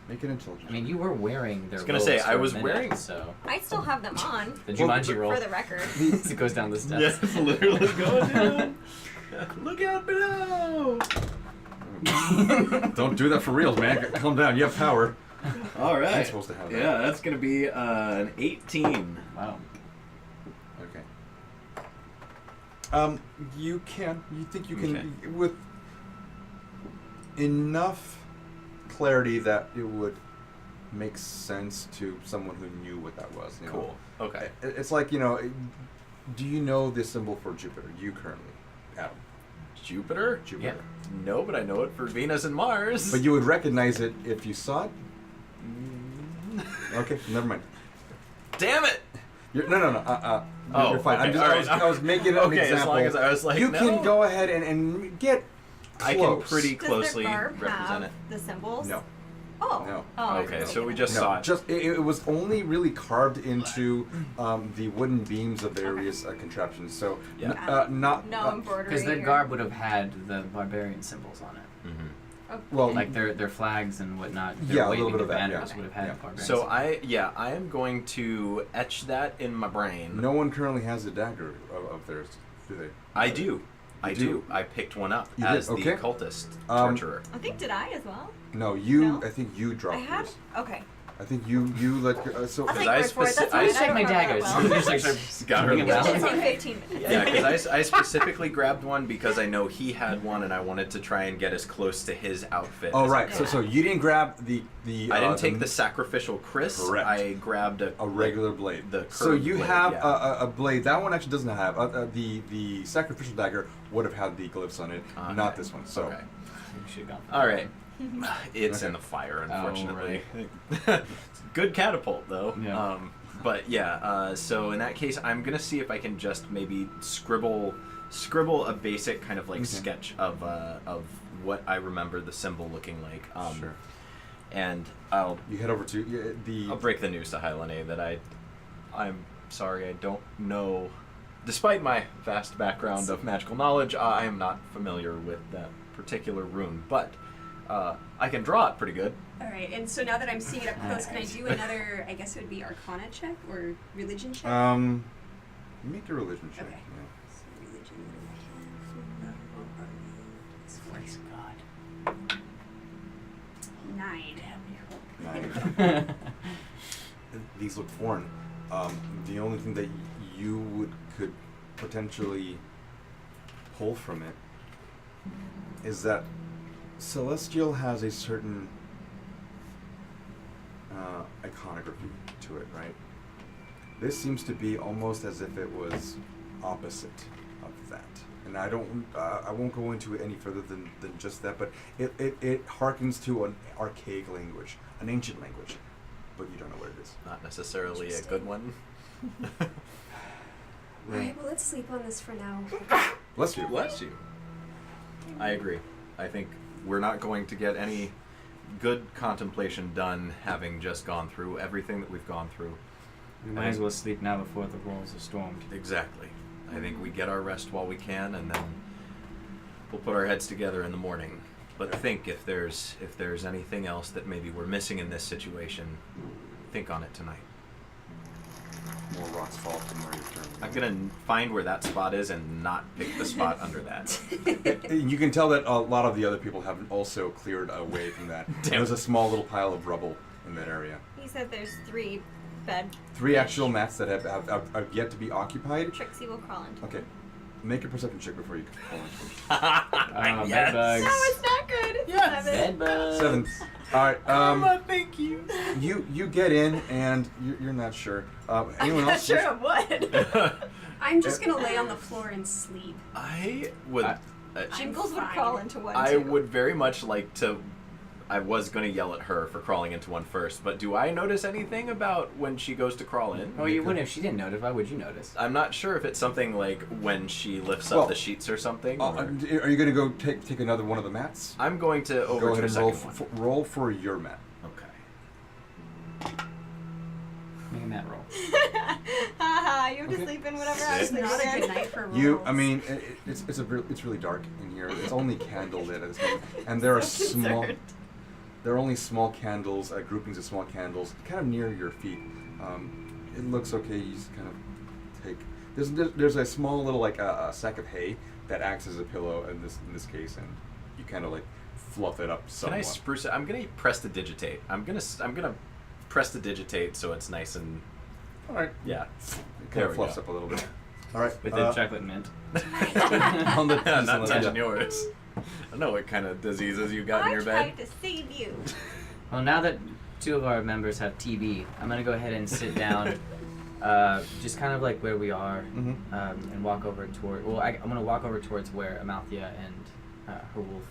Make an intelligence. I mean, you were wearing their I was gonna say, robes I for a was minute, wearing- so I still have them on. the Jumanji roll For the record. as it goes down the steps. it's literally going down. Look out below! Don't do that for reals, man. Calm down. You have power. All right. I'm supposed to have that. Yeah, that's gonna be an 18. Wow. Okay. You think you can, with enough clarity that it would make sense to someone who knew what that was. You know? Cool. Okay. It's like, do you know the symbol for Jupiter? You currently, Adam. Jupiter? Jupiter. No, but I know it for Venus and Mars. But you would recognize it if you saw it? Okay, never mind. Damn it! No. You're fine. Okay, I was making an okay, example. as long as I was like, you no. can go ahead and get close. I can pretty Does closely their garb represent have it. the symbols? No. Oh. No. Oh. Okay, so we just No, saw it. just it was only really carved into the wooden beams of various contraptions. So Yeah. not No embroidery. Because their or- garb would have had the barbarian symbols on it. Mhm. well, Like their flags and whatnot. Their Yeah, a waving little bit of that, banners yeah. would have had Yeah. barbarian So symbols. I am going to etch that in my brain. no one currently has a dagger of theirs, do they? I do. I do? do. I picked one up You did? as the Okay. cultist Um, torturer. I think did I as well? No, you. No? I think you I dropped had. yours. Okay. I think you let. So I'll take I your word for it. speci- That's I fine. just I Check don't my remember that daggers. well. Just like start Got her moving It around. should take 15 minutes. Yeah, because I specifically grabbed one because I know he had one and I wanted to try and get as close to his outfit. oh as I right. could. So you didn't grab the. I didn't take the sacrificial Chris. Correct. I grabbed a regular blade. The so curved you blade, have yeah. a blade. That one actually doesn't have the sacrificial dagger would have had the glyphs on it, Okay. not this one. So Okay. You should have gone for All that. right. It's Okay. in the fire, Oh, unfortunately. It's good catapult, though. Yeah. But yeah, so in that case, I'm gonna see if I can just maybe scribble a basic kind of like Okay. sketch of what I remember the symbol looking like. Sure. And I'll You head over to the. break the news to Hylene that I'm sorry, I don't know. Despite my vast background of magical knowledge, I am not familiar with that particular rune, but I can draw it pretty good. All right, and so now that I'm seeing it up close, can I do another? I guess it would be Arcana check or religion check. Make a religion check. Okay. So religion, what do I have? God. 9. Yeah. These look foreign. The only thing that you could potentially pull from it is that Celestial has a certain iconography to it, right? This seems to be almost as if it was opposite of that. And I won't go into it any further than just that, but it harkens to an archaic language, an ancient language, but you don't know what it is. Not necessarily a good one. All right, well let's sleep on this for now. Bless you. Bless you. I agree. I think we're not going to get any good contemplation done having just gone through everything that we've gone through. We might as well sleep now before the walls are stormed. Exactly. I think we get our rest while we can, and then we'll put our heads together in the morning. But think if there's anything else that maybe we're missing in this situation, think on it tonight. More rocks fall from where you're turning. I'm gonna find where that spot is and not pick the spot under that. You can tell that a lot of the other people have also cleared away from that. There's a small little pile of rubble in that area. He said there's 3 bed. 3 actual mats that have yet to be occupied. Trixie will crawl into. Okay. Make a perception check before you fall into Bed bugs. No, it's not good. It's Yes. 7. Bed bugs. 7. Alright, thank you. you get in and you're not sure. Anyone I'm not else? sure of what. I'm just gonna lay on the floor and sleep. I would. I- Jingles would fine. crawl into one I too. would very much like to. I was going to yell at her for crawling into one first, but do I notice anything about when she goes to crawl in? Oh, you wouldn't if she didn't notice. Why would you notice? I'm not sure if it's something like when she lifts Well, up the sheets or something. Are you going to go take another one of the mats? I'm going to over Go to ahead the and second one. roll for your mat. Okay. Make a mat roll. Haha, you have to Okay. sleep in whatever Sick. It's house not a you're good in. night for rolls. It's really dark in here. It's only candle lit at this moment, and there are small. concerned. There are only small candles, groupings of small candles, kind of near your feet. It looks okay. You just kind of take. There's a small little like a sack of hay that acts as a pillow in this case, and you kind of like fluff it up Can somewhat. I spruce it? I'm going to prestidigitate. I'm going to prestidigitate so it's nice and All right. yeah. It kind There of we fluffs go. up a little bit. All right. With the chocolate mint. on the Not touching yeah. yours. I don't know what kind of diseases you got in I your tried bed. to save you. Well, now that 2 of our members have TB, I'm gonna go ahead and sit down, just kind of like where we are, Mhm. and walk over toward. Well, I'm gonna walk over towards where Amalthea and her wolf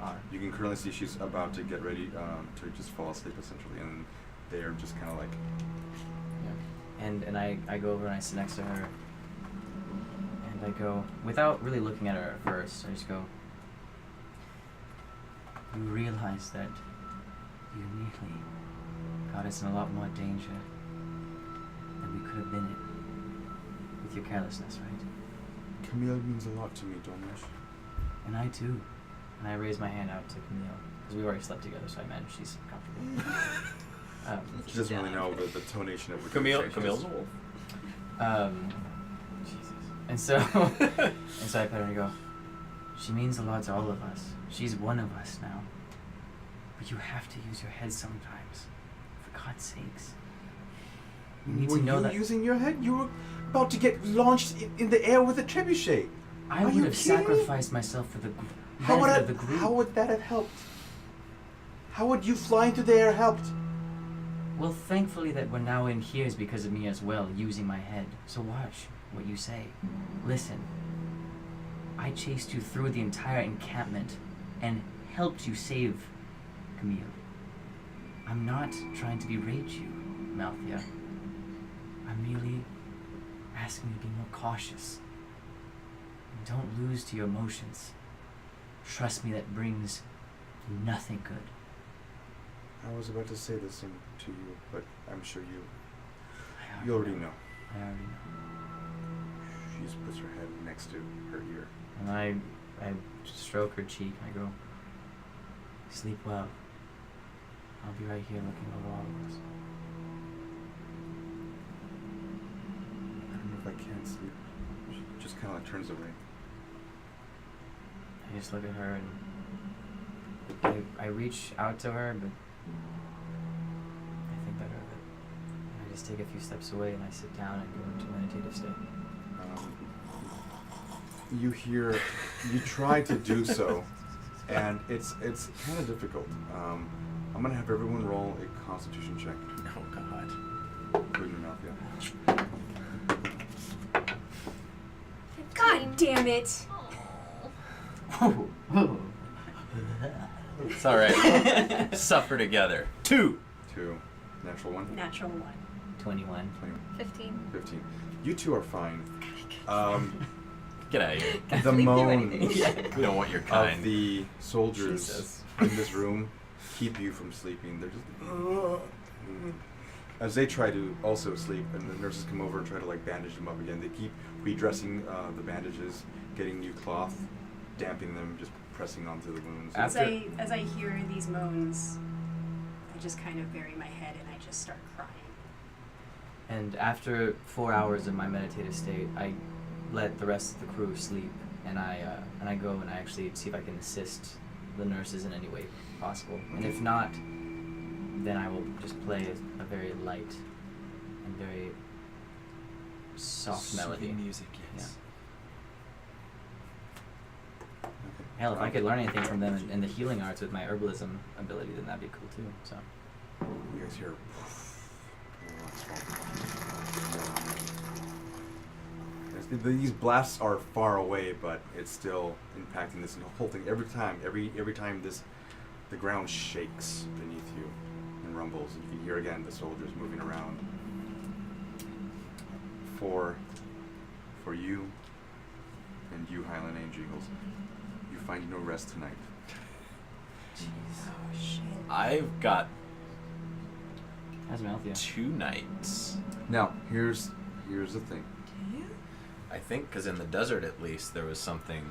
are. You can currently see she's about to get ready to just fall asleep essentially, and they're just kind of like. Yeah. And I go over and I sit next to her, and I go, without really looking at her at first, I just go, you realize that you nearly got us in a lot more danger than we could have been in with your carelessness, right? Camille means a lot to me, Domish. And I too. And I raise my hand out to Camille, because we already slept together, so I imagine she's comfortable. She doesn't really know the tonation of what Camille's a wolf. Jesus. And so, and so I pet her and I go, she means a lot to all of us. She's one of us now. But you have to use your head sometimes. For God's sakes. You need Were to know you that using your head? You were about to get launched in the air with a trebuchet. I Are would you have kidding me? sacrificed myself for the How would, benefit of the group. how would that have helped? How would you flying through the air helped? Well, thankfully that we're now in here is because of me as well, using my head. So watch what you say. Listen. I chased you through the entire encampment and helped you save Camille. I'm not trying to berate you, Malthea. I'm merely asking you to be more cautious. And don't lose to your emotions. Trust me, that brings nothing good. I was about to say the same to you, but I'm sure you I already know. I already know. She just puts her head next to her ear. And I stroke her cheek and I go, sleep well. I'll be right here looking over all of us. I don't know if I can sleep. She just kind of like turns away. I just look at her and I reach out to her, but I think better of it. And I just take a few steps away and I sit down and go into meditative state. You try to do so, and it's kind of difficult. I'm gonna have everyone roll a Constitution check, Oh God. including Amalthea. God damn it! It's all right. Suffer together. 2. 2, natural 1, Natural 1. 21. 20, 15. 15. You two are fine. Get out of here. The Sleep through moans anything. We don't want your of kind. the soldiers Jesus. in this room keep you from sleeping. They're just as they try to also sleep, and the nurses come over and try to like bandage them up again. They keep redressing the bandages, getting new cloth, damping them, just pressing onto the wounds. As I hear these moans, I just kind of bury my head and I just start crying. And after 4 hours of my meditative state, I let the rest of the crew sleep, and I go and I actually see if I can assist the nurses in any way possible. And if not, then I will just play a very light and very soft melody. music, yes. Hell, if I could learn anything from them in the healing arts with my herbalism ability, then that'd be cool too. So. You guys hear. These blasts are far away, but it's still impacting this whole thing. Every time this the ground shakes beneath you and rumbles, and you can hear again the soldiers moving around. For you and you, Highland Angel Eagles, you find no rest tonight. Oh shit. I've got How's Malthea? 2 nights. Now, here's the thing. I think, because in the desert at least, there was something,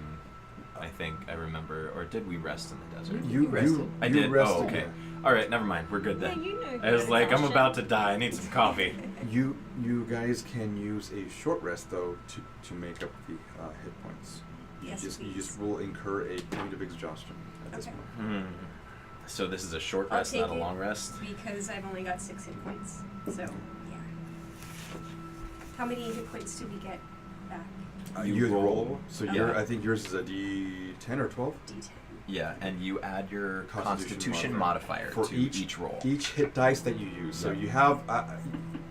I think I remember, or did we rest in the desert? You rested. I you did? rested. Oh, okay. Alright, never mind. We're good then. Yeah, you know. I was good like, I'm exhaustion. about to die. I need some coffee. You guys can use a short rest though to make up the hit points. Yes, You just please. will incur a point of exhaustion at this Okay. point. So this is a short I'll rest, take not a it. long rest? Because I've only got 6 hit points. So, yeah. How many hit points do we get back? You roll. So Yeah. I think yours is a D10 or 12 D10. Yeah, and you add your Constitution Constitution modifier for to each roll. Each hit dice that you use. So Yeah. you have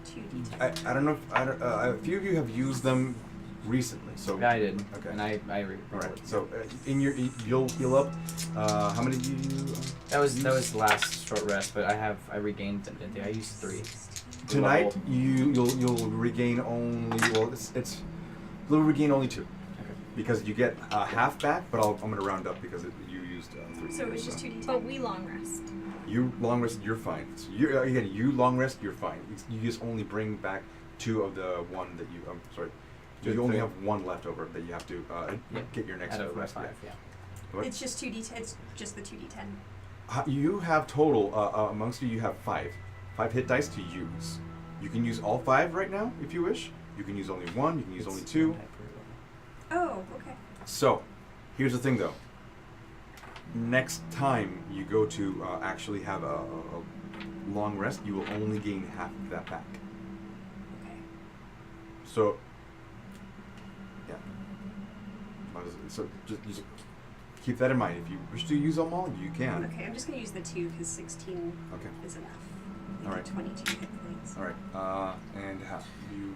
2 D10. I don't know if a few of you have used them recently. So I did. Okay. And I all rolled right. it. So you'll heal up. How many do you? That was the last short rest, but I regained them, didn't I? I used 3. Tonight you'll regain only you'll regain only 2 because you get half back, but I'm gonna round up because you used 3. So it's just 2 D10. But we long rest. You long rest, you're fine. So you long rest, you're fine. You just only bring back 2 of the one that you. I'm sorry. You only have 1 left over that you have to get your next Out of my rest. 5, yeah. What? It's just 2 D10. It's just the 2 D10. You have total amongst you have 5 hit dice to use. You can use all 5 right now if you wish. You can use only 1. You can use only 2. Oh, okay. So, here's the thing though. Next time you go to actually have a long rest, you will only gain half of that back. Okay. So, yeah. So just keep that in mind. If you wish to use them all, you can. Okay, I'm just going to use the 2 because 16 Okay. is enough. All right. 22 hit points. All right. And how you?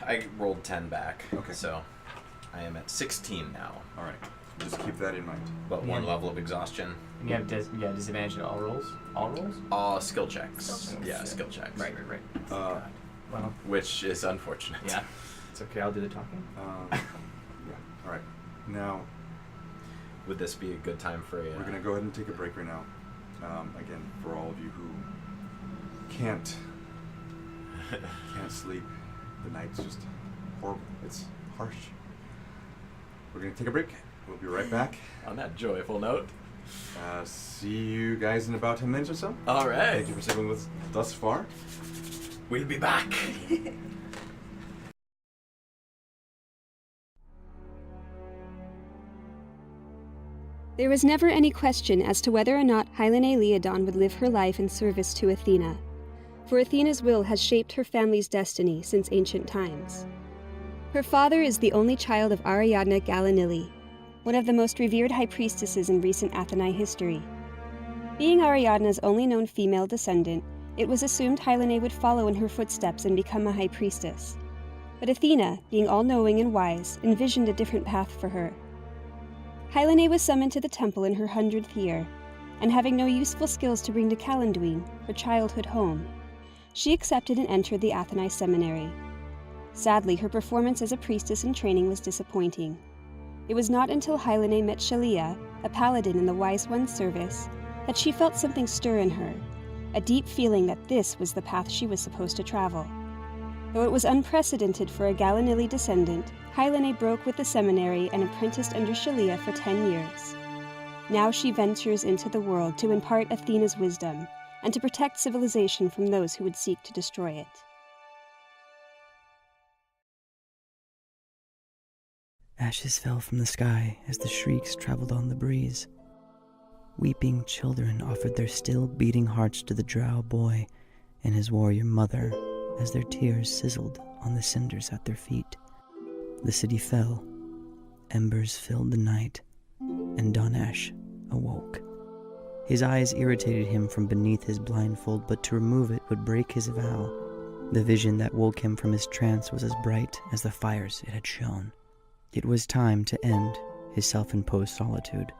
I rolled 10 back. Okay. So I am at 16 now. All right. Just keep that in mind. But 1 Yeah. level of exhaustion. And you have disadvantage at all rolls? All rolls? Skill checks. Skill checks. Yeah, skill checks. Right. Well, Which is unfortunate. yeah. It's okay, I'll do the talking. Yeah. All right. Now Would this be a good time for a... we're gonna go ahead and take a break right now. Again, for all of you who can't sleep, the night's just horrible. It's harsh. We're gonna take a break. We'll be right back. On that joyful note. See you guys in about 10 minutes or so. All right. Thank you for sticking with us thus far. We'll be back. There was never any question as to whether or not Hylene Leodon would live her life in service to Athena, for Athena's will has shaped her family's destiny since ancient times. Her father is the only child of Ariadne Galanili, one of the most revered high priestesses in recent Atheni history. Being Ariadne's only known female descendant, it was assumed Hylene would follow in her footsteps and become a high priestess. But Athena, being all-knowing and wise, envisioned a different path for her. Hylene was summoned to the temple in her 100th year, and having no useful skills to bring to Calenduin, her childhood home, she accepted and entered the Atheni seminary. Sadly, her performance as a priestess in training was disappointing. It was not until Hylene met Shalia, a paladin in the Wise One's service, that she felt something stir in her, a deep feeling that this was the path she was supposed to travel. Though it was unprecedented for a Galanili descendant, Hylene broke with the seminary and apprenticed under Shalia for 10 years. Now she ventures into the world to impart Athena's wisdom, and to protect civilization from those who would seek to destroy it. Ashes fell from the sky as the shrieks traveled on the breeze. Weeping children offered their still beating hearts to the drow boy and his warrior mother as their tears sizzled on the cinders at their feet. The city fell, embers filled the night, and Donash awoke. His eyes irritated him from beneath his blindfold, but to remove it would break his vow. The vision that woke him from his trance was as bright as the fires it had shone. It was time to end his self-imposed solitude.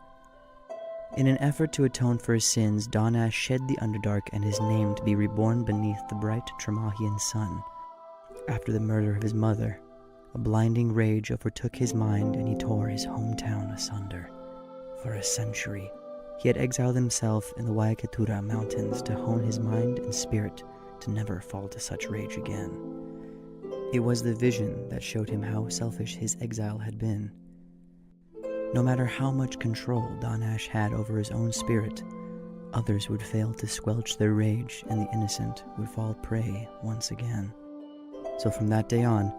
In an effort to atone for his sins, Donash shed the Underdark and his name to be reborn beneath the bright Tremahian sun. After the murder of his mother, a blinding rage overtook his mind and he tore his hometown asunder. For a century, he had exiled himself in the Waikatura Mountains to hone his mind and spirit to never fall to such rage again. It was the vision that showed him how selfish his exile had been. No matter how much control Donash had over his own spirit, others would fail to squelch their rage and the innocent would fall prey once again. So from that day on,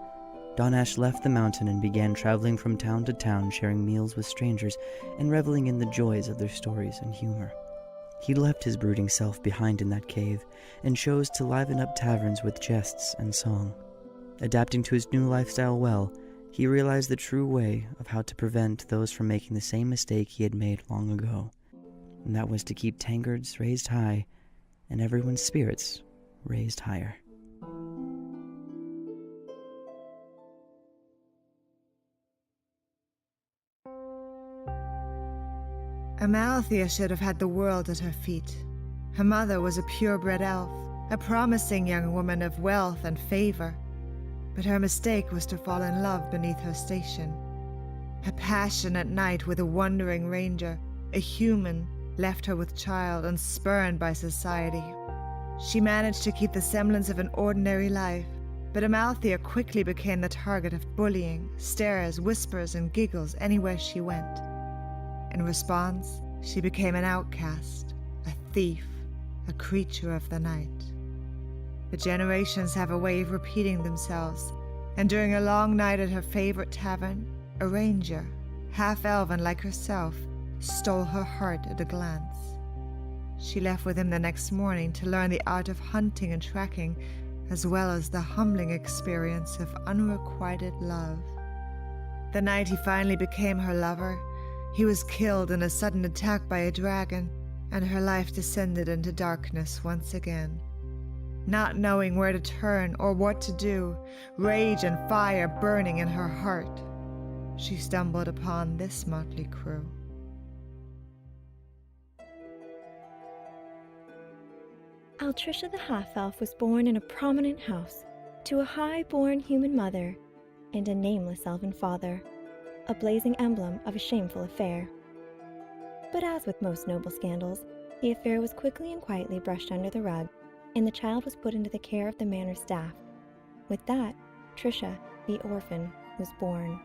Donash left the mountain and began traveling from town to town, sharing meals with strangers and reveling in the joys of their stories and humor. He left his brooding self behind in that cave and chose to liven up taverns with jests and song. Adapting to his new lifestyle well, he realized the true way of how to prevent those from making the same mistake he had made long ago, and that was to keep tankards raised high and everyone's spirits raised higher. Amalthea should have had the world at her feet. Her mother was a purebred elf, a promising young woman of wealth and favor. But her mistake was to fall in love beneath her station. A passionate night with a wandering ranger, a human, left her with child and spurned by society. She managed to keep the semblance of an ordinary life, but Amalthea quickly became the target of bullying, stares, whispers, and giggles anywhere she went. In response, she became an outcast, a thief, a creature of the night. The generations have a way of repeating themselves, and during a long night at her favorite tavern, a ranger, half-elven like herself, stole her heart at a glance. She left with him the next morning to learn the art of hunting and tracking, as well as the humbling experience of unrequited love. The night he finally became her lover, he was killed in a sudden attack by a dragon, and her life descended into darkness once again. Not knowing where to turn or what to do, rage and fire burning in her heart, she stumbled upon this motley crew. Altrisha the half-elf was born in a prominent house, to a high-born human mother and a nameless elven father, a blazing emblem of a shameful affair. But as with most noble scandals, the affair was quickly and quietly brushed under the rug, and the child was put into the care of the manor staff. With that, Trisha, the orphan, was born.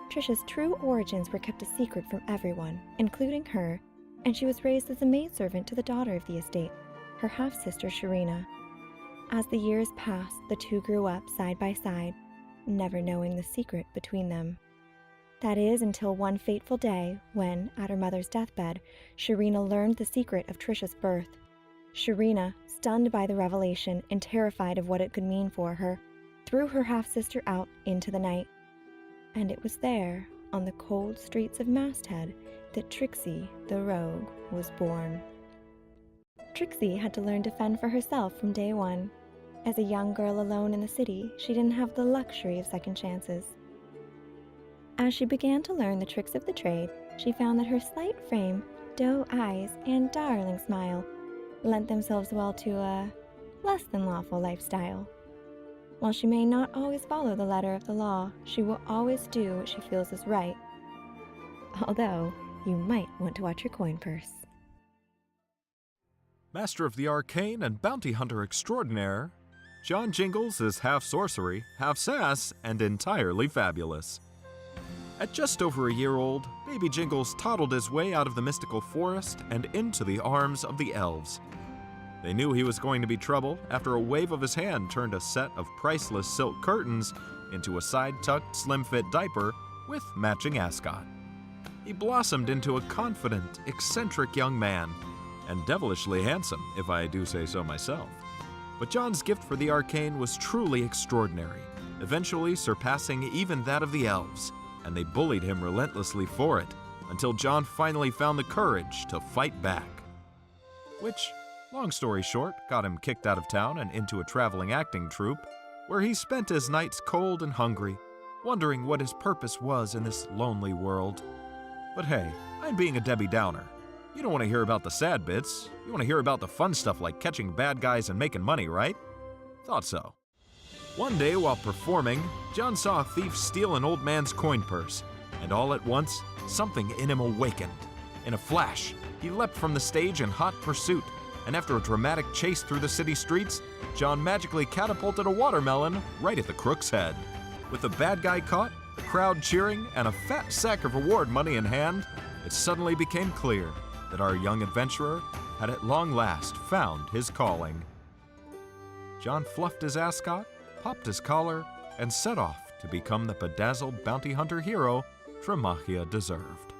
Trisha's true origins were kept a secret from everyone, including her, and she was raised as a maidservant to the daughter of the estate, her half-sister Sharina. As the years passed, the two grew up side by side, never knowing the secret between them. That is, until one fateful day when, at her mother's deathbed, Sharina learned the secret of Trisha's birth. Sharina, stunned by the revelation and terrified of what it could mean for her, threw her half-sister out into the night. And it was there, on the cold streets of Masthead, that Trixie, the rogue, was born. Trixie had to learn to fend for herself from day one. As a young girl alone in the city, she didn't have the luxury of second chances. As she began to learn the tricks of the trade, she found that her slight frame, doe eyes, and darling smile lent themselves well to a less-than-lawful lifestyle. While she may not always follow the letter of the law, she will always do what she feels is right. Although, you might want to watch your coin purse. Master of the Arcane and Bounty Hunter Extraordinaire, John Jingles is half sorcery, half sass, and entirely fabulous. At just over a year old, baby Jingles toddled his way out of the mystical forest and into the arms of the elves. They knew he was going to be trouble after a wave of his hand turned a set of priceless silk curtains into a side-tucked, slim-fit diaper with matching ascot. He blossomed into a confident, eccentric young man, and devilishly handsome, if I do say so myself. But John's gift for the arcane was truly extraordinary, eventually surpassing even that of the elves, and they bullied him relentlessly for it, until John finally found the courage to fight back. Which, long story short, got him kicked out of town and into a traveling acting troupe, where he spent his nights cold and hungry, wondering what his purpose was in this lonely world. But hey, I'm being a Debbie Downer. You don't want to hear about the sad bits. You want to hear about the fun stuff like catching bad guys and making money, right? Thought so. One day while performing, John saw a thief steal an old man's coin purse, and all at once, something in him awakened. In a flash, he leapt from the stage in hot pursuit, and after a dramatic chase through the city streets, John magically catapulted a watermelon right at the crook's head. With the bad guy caught, the crowd cheering, and a fat sack of reward money in hand, it suddenly became clear that our young adventurer had at long last found his calling. John fluffed his ascot, popped his collar, and set off to become the bedazzled bounty hunter hero Tremahia deserved.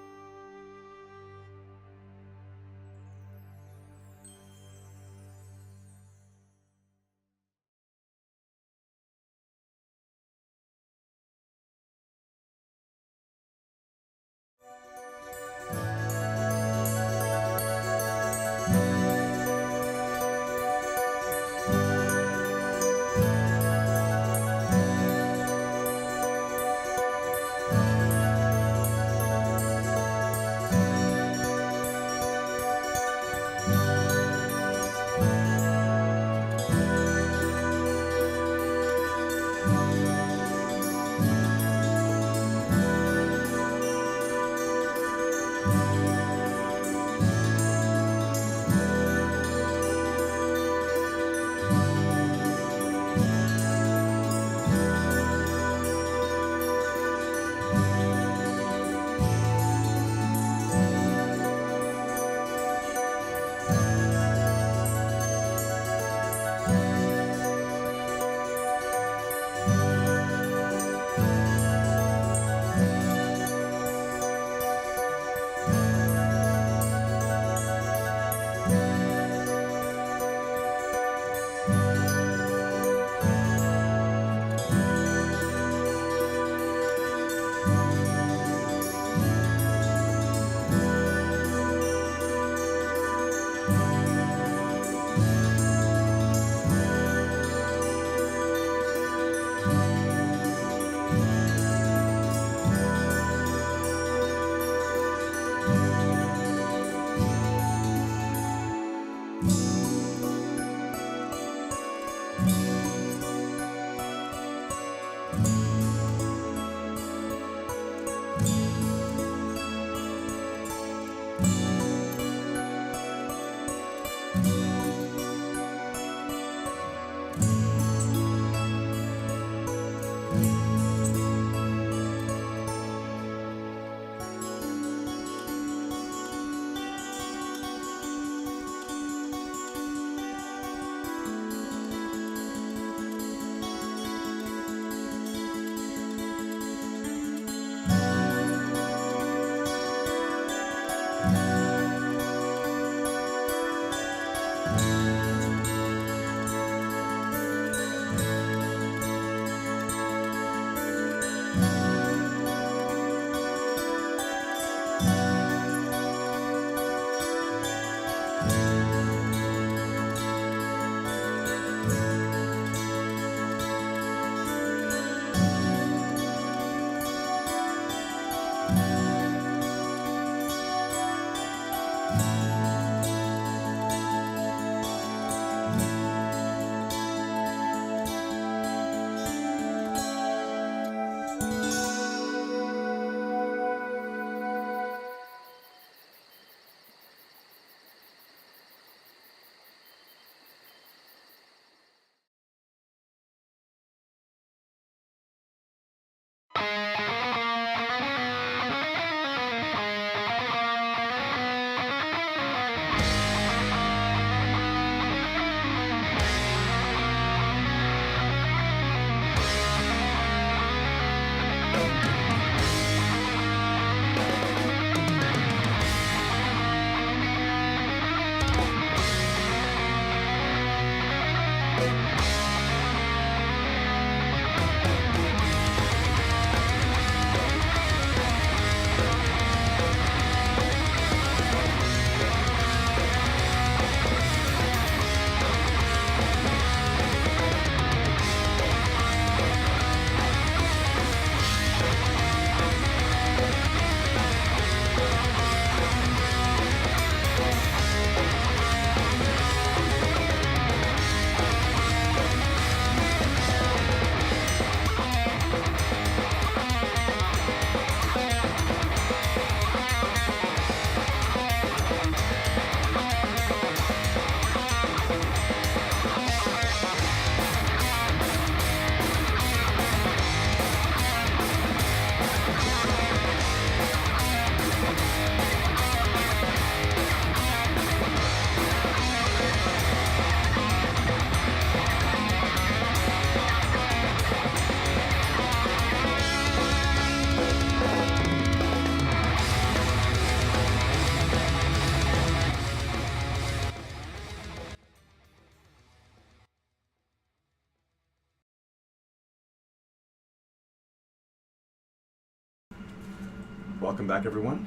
Welcome back, everyone,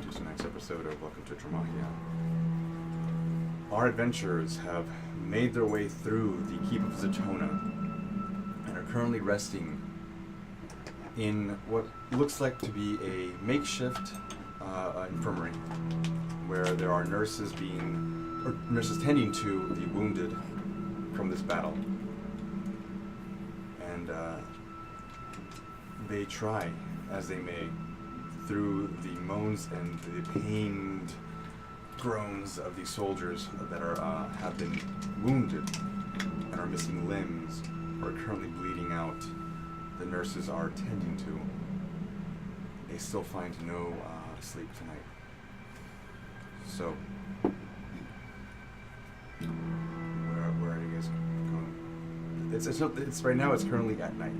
to tonight's episode of Welcome to Tremahia. Our adventurers have made their way through the Keep of Zetona and are currently resting in what looks like to be a makeshift infirmary, where there are nurses tending to the wounded from this battle. And they try as they may through the moans and the pained groans of these soldiers that have been wounded and are missing limbs or are currently bleeding out. The nurses are tending to. They still find no sleep tonight. So, where are you guys going? It's right now. It's currently at night.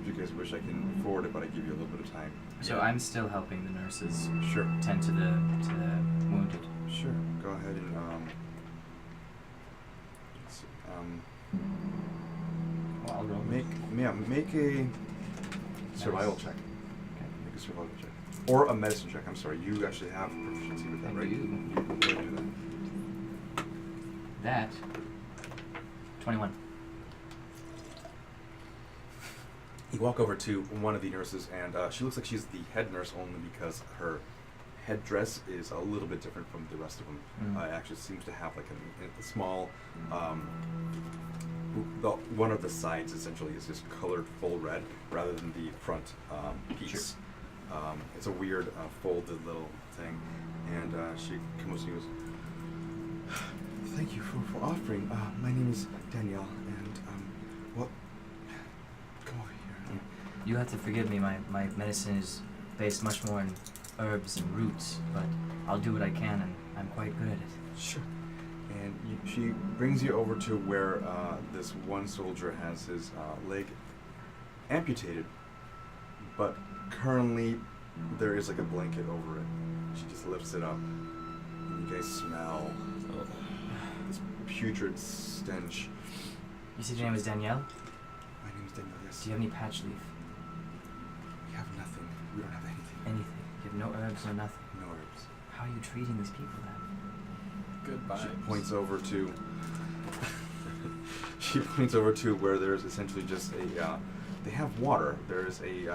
If you guys wish, I can forward it, but I give you a little bit of time. So I'm still helping the nurses. Sure. Tend to the wounded. Sure. Go ahead and let's see, Well, I'll roll. make a survival check. Okay. Make a survival check. Or a medicine check. I'm sorry. You actually have proficiency with that, I right? do. You can go ahead and do that. That. 21. You walk over to one of the nurses, and she looks like she's the head nurse only because her headdress is a little bit different from the rest of them. It actually seems to have like a small, one of the sides essentially is just colored full red rather than the front piece. Sure. It's a weird folded little thing, and she comes and goes, "Thank you for offering. My name is Danielle, and well, come over here." You have to forgive me. My medicine is based much more in herbs and roots, but I'll do what I can, and I'm quite good at it. Sure. And she brings you over to where this one soldier has his leg amputated, but currently there is like a blanket over it. She just lifts it up, and you guys smell this putrid stench. You said your name was Danielle? My name is Danielle, yes. Do you have any patch leaf? We have nothing. We don't have anything. Anything? You have no herbs, no nothing? No herbs. How are you treating these people then? Goodbye. She points over to she points over to where there's essentially just a they have water. There's a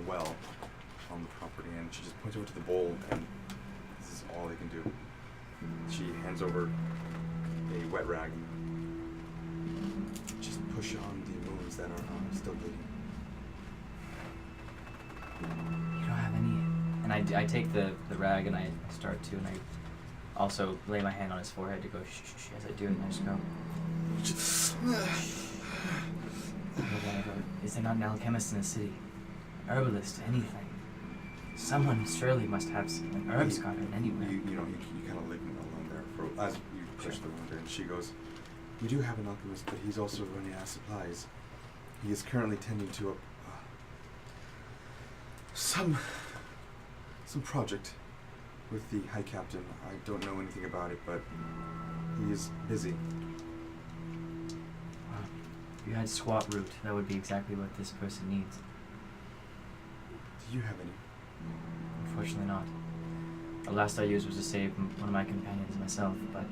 well on the property, and she just points over to the bowl, and this is all they can do. She hands over a wet rag. Just push on the wounds that are still bleeding. You don't have any. And I take the rag and I start to, and I also lay my hand on his forehead to go shh, shh, shh as I do it, and I just go. Is there not an alchemist in the city? Herbalist, anything? Someone surely must have an herbs garden anywhere. You kind of live alone there for as you push the wound, and she goes, "We do have an alchemist, but he's also running out of supplies. He is currently tending to some project with the High Captain. I don't know anything about it, but he is busy." Wow. If you had squat root, that would be exactly what this person needs. Do you have any? Unfortunately not. The last I used was to save one of my companions and myself, but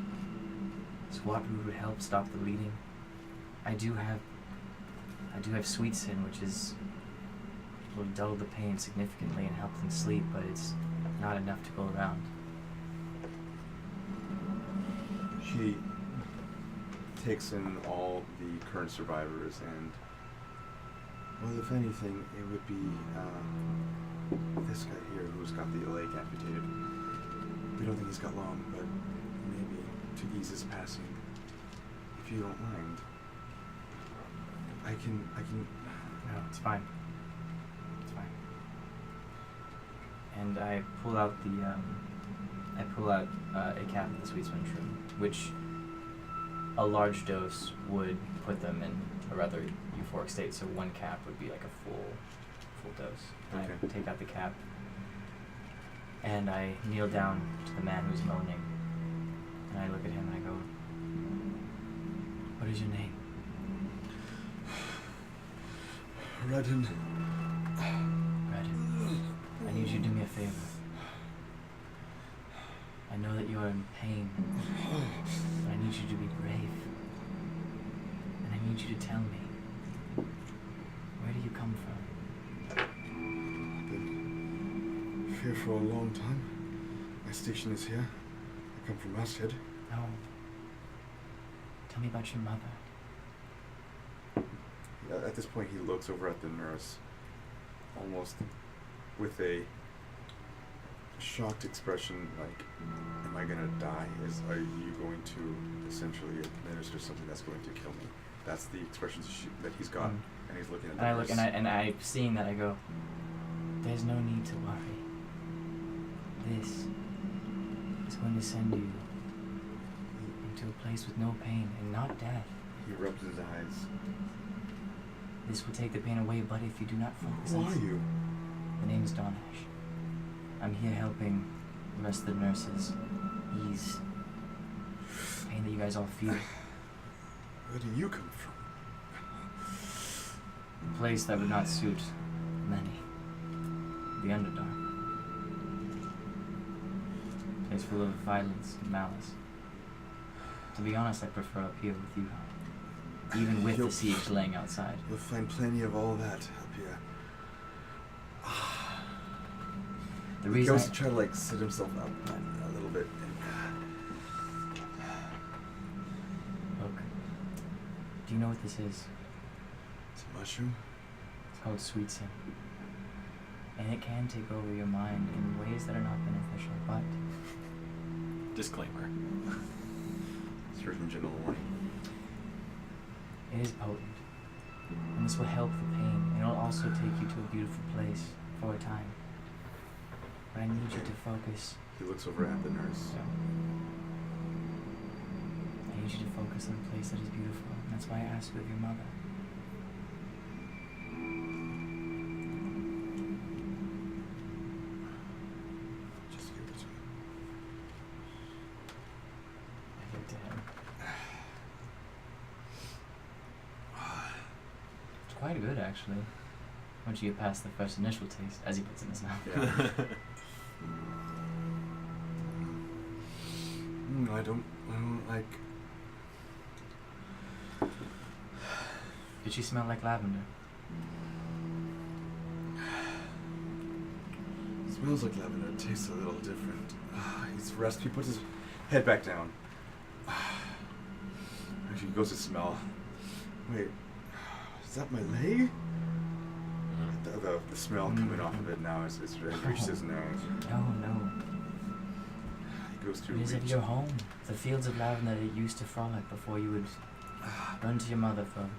squat root would help stop the bleeding. I do have sweet sin, which will dull the pain significantly and help them sleep, but it's not enough to go around. She takes in all the current survivors, and well, if anything, it would be this guy here who's got the leg amputated. We don't think he's got long, but maybe to ease his passing, if you don't mind, I can. No, it's fine. It's fine. And I pull out a cap of the sweet spinach room, which a large dose would put them in a rather euphoric state. So one cap would be like a full dose. And Okay. I take out the cap, and I kneel down to the man who's moaning, and I look at him and I go, "What is your name?" Redden. Red. And you to do me a favor. I know that you are in pain, but I need you to be brave. And I need you to tell me, where do you come from? I've been here for a long time. My station is here. I come from Masthead. No. Tell me about your mother. At this point, he looks over at the nurse, almost with a shocked expression, like, am I gonna die? Are you going to essentially administer something that's going to kill me? That's the expression that he's got, and he's looking at the And I nurse. look, and I seeing that, I go, there's no need to worry. This is going to send you into a place with no pain and not death. He rubs his eyes. This will take the pain away, but if you do not focus Who on are you? The name is Donash. I'm here helping the rest of the nurses ease the pain that you guys all feel. Where do you come from? A place that would not suit many. The Underdark. A place full of violence and malice. To be honest, I prefer up here with you, even with the siege laying outside. You'll find plenty of all that up here. The He reason goes to try to like sit himself up a little bit. Look, do you know what this is? It's a mushroom. It's called sweet sin. And it can take over your mind in ways that are not beneficial, but... Disclaimer. Certain general warning. It is potent. And this will help the pain. And it'll also take you to a beautiful place for a time. But I need you to focus. He looks over at the nurse. I need you to focus on a place that is beautiful. And that's why I asked you of your mother. Just give it to me. I give it to him. It's quite good, actually. Once you get past the first initial taste, as he puts it in his mouth. Yeah. I don't like. Did she smell like lavender? It smells like lavender. It tastes a little different. He puts his head back down. Actually, he goes to smell. Wait, is that my leg? The smell coming off of it now is reached his nose. No. He goes to It is reach. of your home. The fields of lavender that you used to frolic before you would run to your mother for a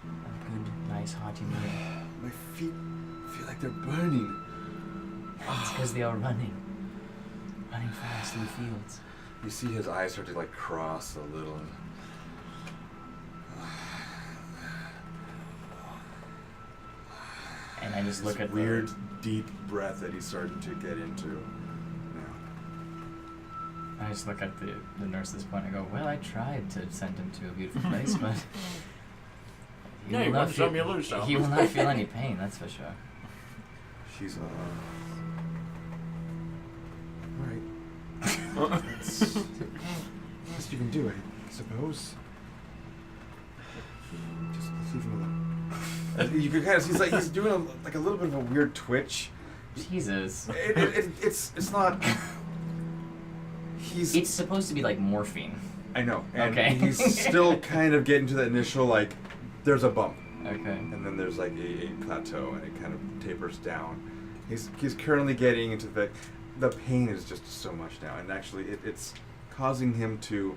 good, nice, hearty meal. My feet feel like they're burning. It's because they are running fast through the fields. You see his eyes start to like cross a little. And I just look This at weird, deep breath that he's starting to get into. I just look at the nurse at this point and I go, well, I tried to send him to a beautiful place, but he Yeah, will you not win some, feel- you lose some. He will not feel any pain, that's for sure. She's alright. That's best you can do, I suppose. Just leave him alone. You can kind of see he's doing a little bit of a weird twitch. Jesus. It's not. It's supposed to be like morphine. I know. And Okay. he's still kind of getting to that initial like. There's a bump. Okay. And then there's like a plateau, and it kind of tapers down. He's currently getting into the pain is just so much now, and actually it's causing him to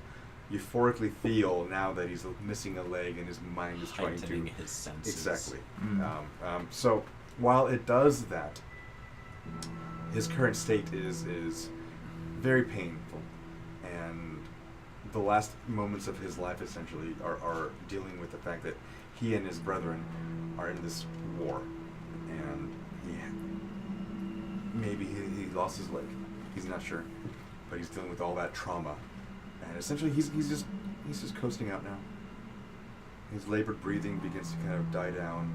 euphorically feel now that he's missing a leg and his mind is trying to Heightening his senses. exactly. Mm. So while it does that, his current state is very painful, and the last moments of his life essentially are dealing with the fact that he and his brethren are in this war, and maybe he lost his leg. He's not sure, but he's dealing with all that trauma, and essentially he's just coasting out now. His labored breathing begins to kind of die down.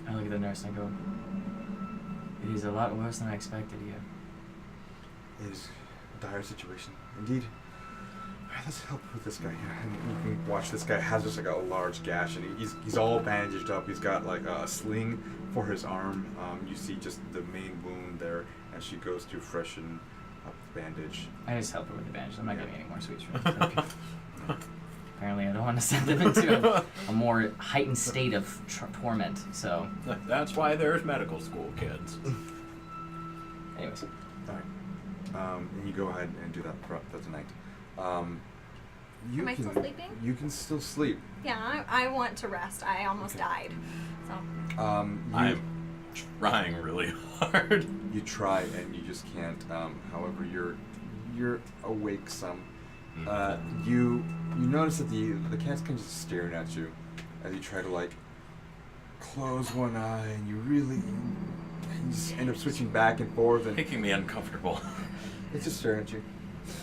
I look at the nurse and I go, It is a lot worse than I expected here. It is a dire situation. Indeed. Alright, let's help with this guy here. And you can watch this guy has just like a large gash, and he's all bandaged up. He's got like a sling for his arm. You see just the main wound there as she goes to freshen up the bandage. I just help her with the bandage. I'm not getting any more sweets from her. Apparently, I don't want to send them into a more heightened state of torment. So That's why there's medical school, kids. anyways. Alright. And you go ahead and do that throughout the night. You Am I can, still sleeping? You can still sleep. Yeah, I want to rest. I almost died. So. I'm trying really hard. You try and you just can't. However, you're awake some. You notice that the cat's kind of just staring at you as you try to like close one eye, and you just end up switching back and forth, and Making me uncomfortable. it's just staring at you.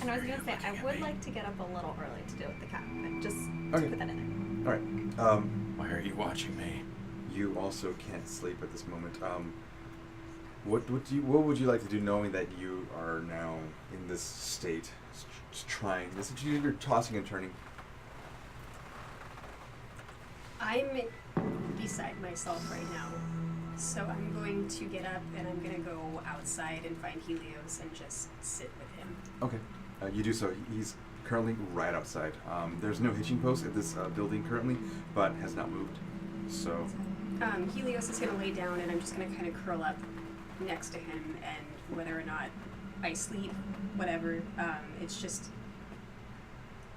And I was gonna say I would like to get up a little early to deal with the cat, but just Okay. put that in All right. Why are you watching me? You also can't sleep at this moment. What would you like to do, knowing that you are now in this state, just trying? This is you're tossing and turning. I'm beside myself right now, so I'm going to get up and I'm going to go outside and find Helios and just sit with him. Okay. You do so. He's currently right outside. There's no hitching post at this building currently, but has not moved. So. Helios is going to lay down and I'm just going to kind of curl up next to him, and whether or not I sleep, whatever,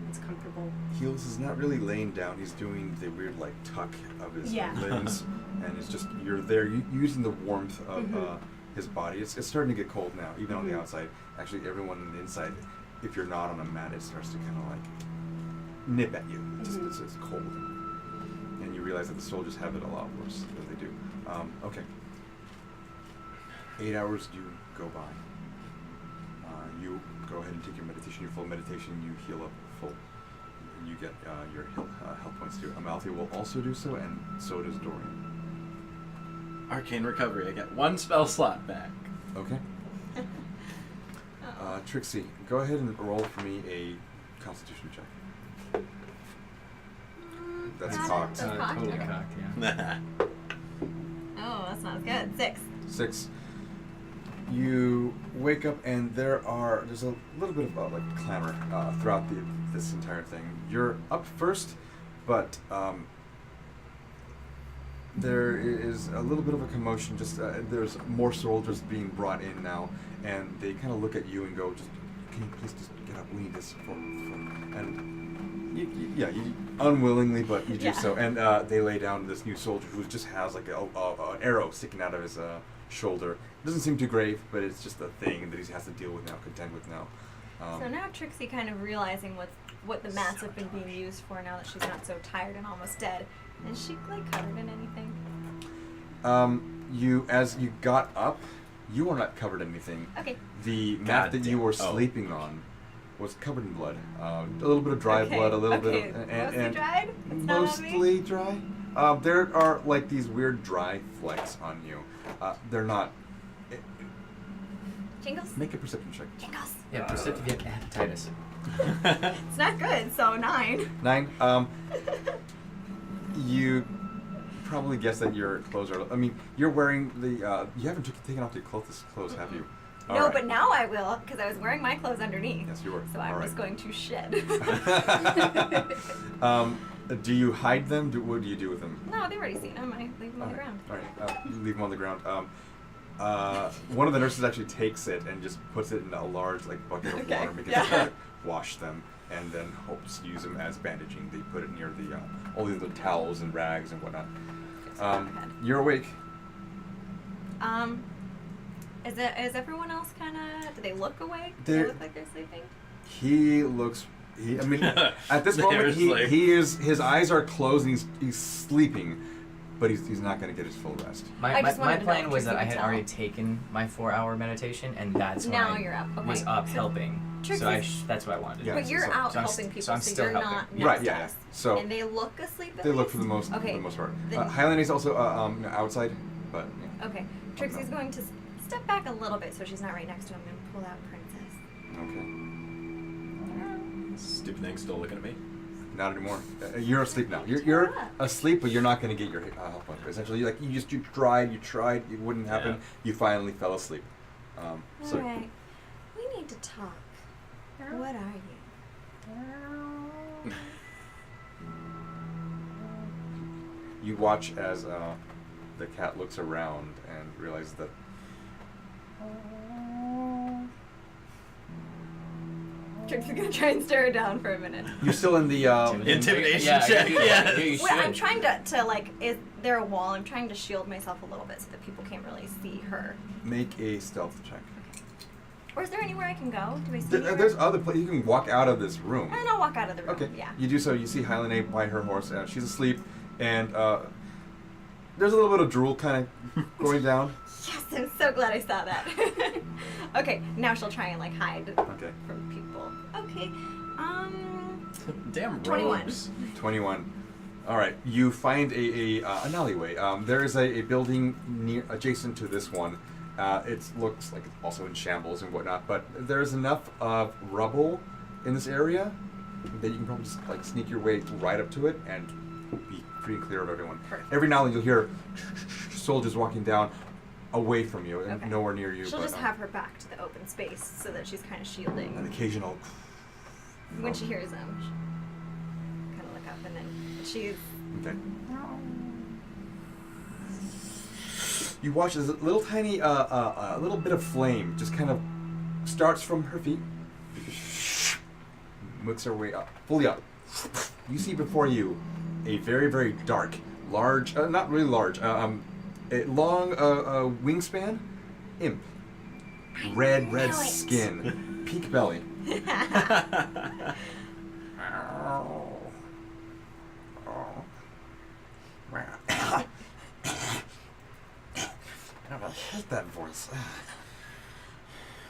it's comfortable. Helios is not really laying down. He's doing the weird like tuck of his limbs, and it's just you're there using the warmth of his body. It's starting to get cold now, even on the outside. Actually, everyone on the inside, if you're not on a mat, it starts to kind of like nip at you. It's cold, and you realize that the soldiers have it a lot worse than they do. Okay. 8 hours do go by. You go ahead and take your meditation, your full meditation. You heal up full. You get your health points too. Amalthea will also do so, and so does Dorian. Arcane recovery. I get 1 spell slot back. Okay. Trixie, go ahead and roll for me a Constitution check. That's cocked. That's cocked? Totally Okay. cocked, yeah. Oh, that's not good. 6. 6. You wake up and there's a little bit of like clamor throughout this entire thing. You're up first, but there is a little bit of a commotion. Just there's more soldiers being brought in now, and they kind of look at you and go, "Just can you please just get up? We need this for." And you unwillingly, but you do so. And they lay down this new soldier who just has like an arrow sticking out of his shoulder. It doesn't seem too grave, but it's just a thing that he has to deal with now, contend with now. So now Trixie kind of realizing what the mats have been being used for now that she's not so tired and almost dead. Is she like covered in anything? As you got up, you are not covered in anything. Okay. The mat that you were sleeping on was covered in blood. A little bit of dry blood, a little bit of mostly dried? It's not mostly dry. There are like these weird dry flecks on you. They're not. Jingles? Make a perception check. Jingles. Yeah, perceptive yet hepatitis. It's not good, so 9. 9. You probably guess that your clothes are. I mean, you're wearing the. You haven't taken off your cultist clothes, have you? All No, right. but now I will, because I was wearing my clothes underneath. Yes, you were. So I'm All just right. going to shed. Do you hide them? What do you do with them? No, they've already seen them. I leave them on the ground. All right, you leave them on the ground. One of the nurses actually takes it and just puts it in a large like bucket of water, making sure to wash them, and then hopes to use them as bandaging. They put it near the all these little towels and rags and whatnot. You're awake. Is everyone else kind of? Do they look awake? Do They're- they look like they're sleeping? He looks. I mean, at this moment, he is. His eyes are closed and he's sleeping, but he's not going to get his full rest. My just wanted to know plan if was that I Trixie had would already tell. taken my 4-hour meditation, and that's when Now I you're up. Okay. was up helping. So Trixie's- that's what I wanted to do. Yeah, But you're out so I'm helping people, so I'm so still you're helping. not next Right, to yeah. us. So and they look asleep. At they look least? for the most Okay. part. Then- Highland is also outside, but yeah. Okay. Trixie's going to step back a little bit so she's not right next to him and pull out Princess. Okay. Stupid thing still looking at me. Not anymore. You're asleep now. You're asleep, but you're not going to get your health point. Essentially, you tried, it wouldn't happen. Yeah. You finally fell asleep. So Alright. We need to talk. What are you? you watch as the cat looks around and realizes that Trix is gonna try and stare her down for a minute. you're still in the Intimidation check. Yeah. You Wait, I'm should. trying to like, is there a wall? I'm trying to shield myself a little bit so that people can't really see her. make a stealth check. Or is there anywhere I can go? Do I see anywhere? There's other places you can walk out of this room. And I'll walk out of the room. Okay. Yeah. You do so. You see Hylene by her horse. She's asleep, and there's a little bit of drool kind of going down. Yes, I'm so glad I saw that. Okay, now she'll try and like hide Okay. from people. Okay. Damn 21. robes. 21. All right. You find an alleyway. There is a building adjacent to this one. It looks like it's also in shambles and whatnot, but there's enough of rubble in this area that you can probably just like sneak your way right up to it and be free and clear of everyone. Perfect. Every now and then you'll hear soldiers walking down away from you and Okay. nowhere near you. She'll but, just have her back to the open space so that she's kind of shielding. an occasional. When she hears them, she'll kind of look up and then she's. Okay. You watch as a little tiny, a little bit of flame just kind of starts from her feet, makes her way up, fully up. You see before you a very, very dark, large, not really large, a long wingspan, imp, red skin, pink belly. I hate that voice.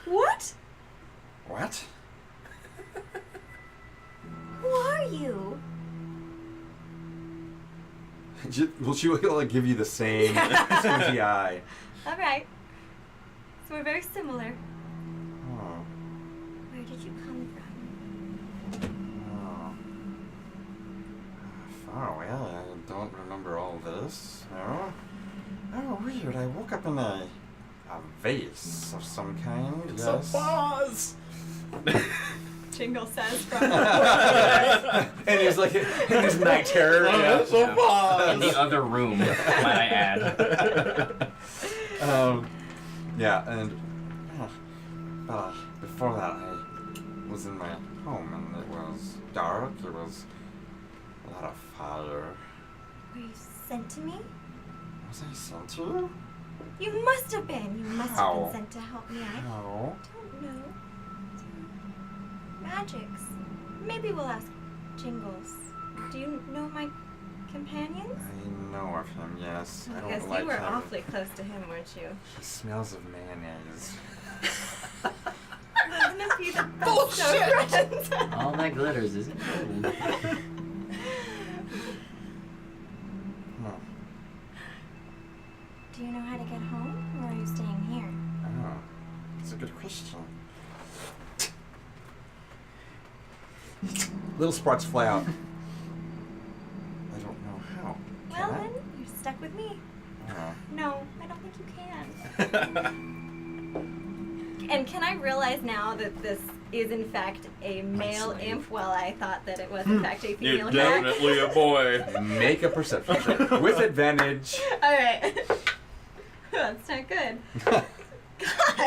What? What? Who are you? Well, she will like, give you the same squinty eye. All right. So we're very similar. Oh. Where did you come from? Oh, well, I don't remember all this. No? Oh, weird. I woke up in a vase of some kind. It's yes. a vase. Jingle says from. And he's like in his night terror. It's a vase. In the other room, might I add. Yeah, and before that, I was in my home, and it was dark. There was a lot of fire. Were you sent to me? Was I sent to you? You must have been. You must have How? been sent to help me. I No. don't know. Magics. Maybe we'll ask Jingles. Do you know my companions? I know of him, yes. I Because don't like you were him. awfully close to him, weren't you? He smells of mayonnaise. We're gonna be the best of friends. All that glitters isn't gold. Do you know how to get home, or are you staying here? Oh, that's a good question. Little sparks fly out. I don't know how. Well, Can I? then, you're stuck with me. Oh. No, I don't think you can. And can I realize now that this is in fact a male imp, while I thought that it was in fact a female cat? a boy. Make a perception check with advantage. Alright. That's not good.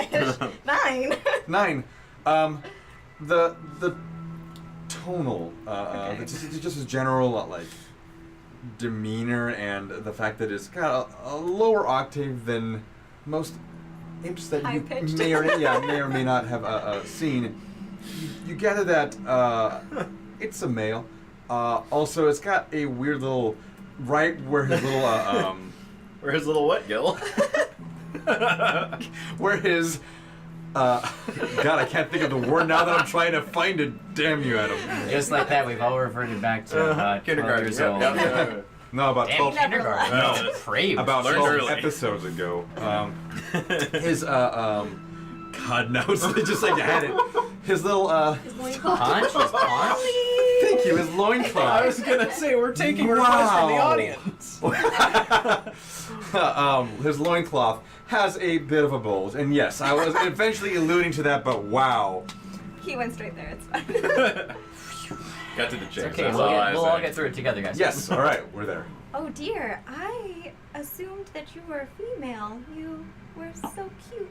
Gosh. 9. 9. The tonal, Okay. just as general like demeanor and the fact that it's got a lower octave than most imps that you High-pitched. may or may not have seen. You gather that it's a male. Also, it's got a weird little right where his little Where's his little what, Gil? where his God, I can't think of the word now that I'm trying to find it. Damn you, Adam. Just like that, we've all reverted back to 12 Kindergarten. years Yep, old. yep, yep. No, about Damn, 12. kindergarten. No, Crave. about Learned 12 early. episodes ago. His God knows, just like I had it. His little His loincloth. Punch? His punch? thank you, his loincloth. I was gonna say we're taking requests from the Wow. audience. His loincloth has a bit of a bulge, and yes, I was eventually alluding to that, but wow. He went straight there. It's fine. Got to the It's chase. okay, That's we'll, all I we'll all say. get through it together, guys. Yes, all right, we're there. Oh dear, I assumed that you were a female. You were so cute.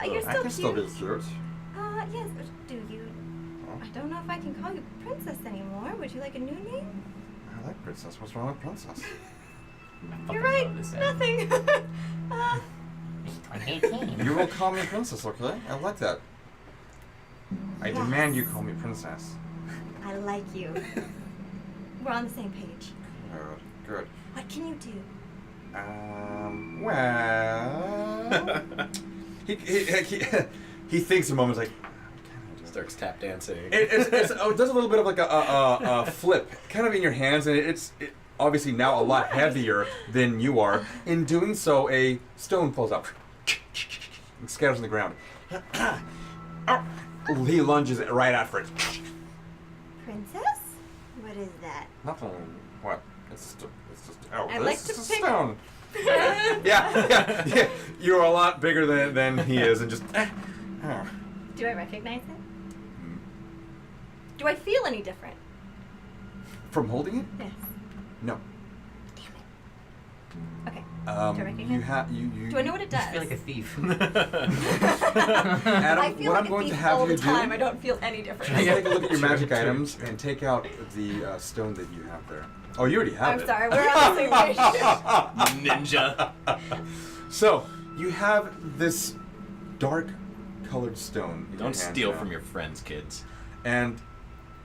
You're still I can cute. still be cute. Yes. Do you? I don't know if I can call you princess anymore. Would you like a new name? I like princess. What's wrong with princess? You're right. Nothing. 2018. You will call me princess, okay? I like that. I Yes. demand you call me princess. I like you. We're on the same page. Good. What can you do? Well, he thinks a moment, like, Starts tap dancing. it does a little bit of like a flip, kind of in your hands, and it's obviously now a lot heavier than you are. In doing so, a stone falls out and scatters on the ground. He lunges right after it. Princess? What is that? Nothing. What? It's just. Oh, I'd this like is to a pick- stone. Yeah. You're a lot bigger than he is, and just. Oh. Do I recognize it? Do I feel any different? From holding it? Yes. No. Damn it. Okay. Do I recognize You it? have you. Do I know what it does? I feel like a thief. Adam, I feel what like I'm going a to thief have all you the time. do I don't feel any different. is take a look at your magic items and take out the stone that you have there. Oh, you already have I'm it. sorry. We're on the same page. Ninja. So you have this dark colored stone. in your Don't hand steal now. from your friends, kids. And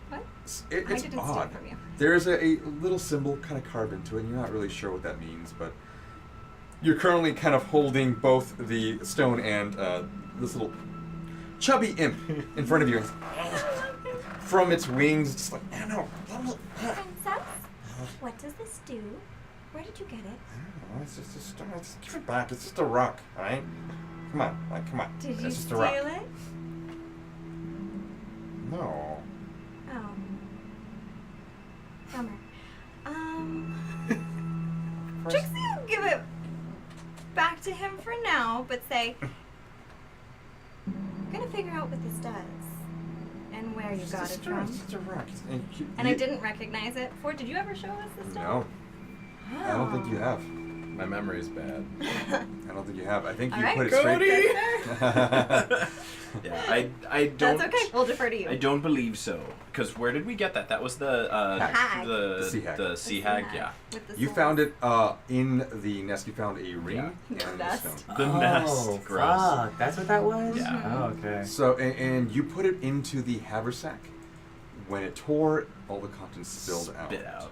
What? it's I didn't steal odd. from you. There's a little symbol kind of carved into it, and you're not really sure what that means, but you're currently kind of holding both the stone and this little chubby imp in front of you. From its wings, it's just like, no. Princess? What does this do? Where did you get it? It's just a stone. Give it back. It's just a rock, alright? Come on. Come on. Did you it's just steal a rock. it? No. Oh. Bummer. Trixie will give it back to him for now, but say, I'm gonna figure out what this does and where you got it from. It's just a rock. And I didn't recognize it before. Did you ever show us this stuff? No. I don't think you have. My memory's bad. I don't think you have. I think you Alright, put it Cody! straight. Yeah, I don't. That's okay. We'll defer to you. I don't believe so. Because where did we get that? That was the Hag. The sea hag. The sea hag. Yeah. With the You sword. found it in the nest. You found a ring Yeah. and a Nest. stone. The nest. Gross. Fuck, that's what that was? Yeah. Oh, okay. So, and you put it into the haversack. When it tore, all the contents spilled out. Spit out.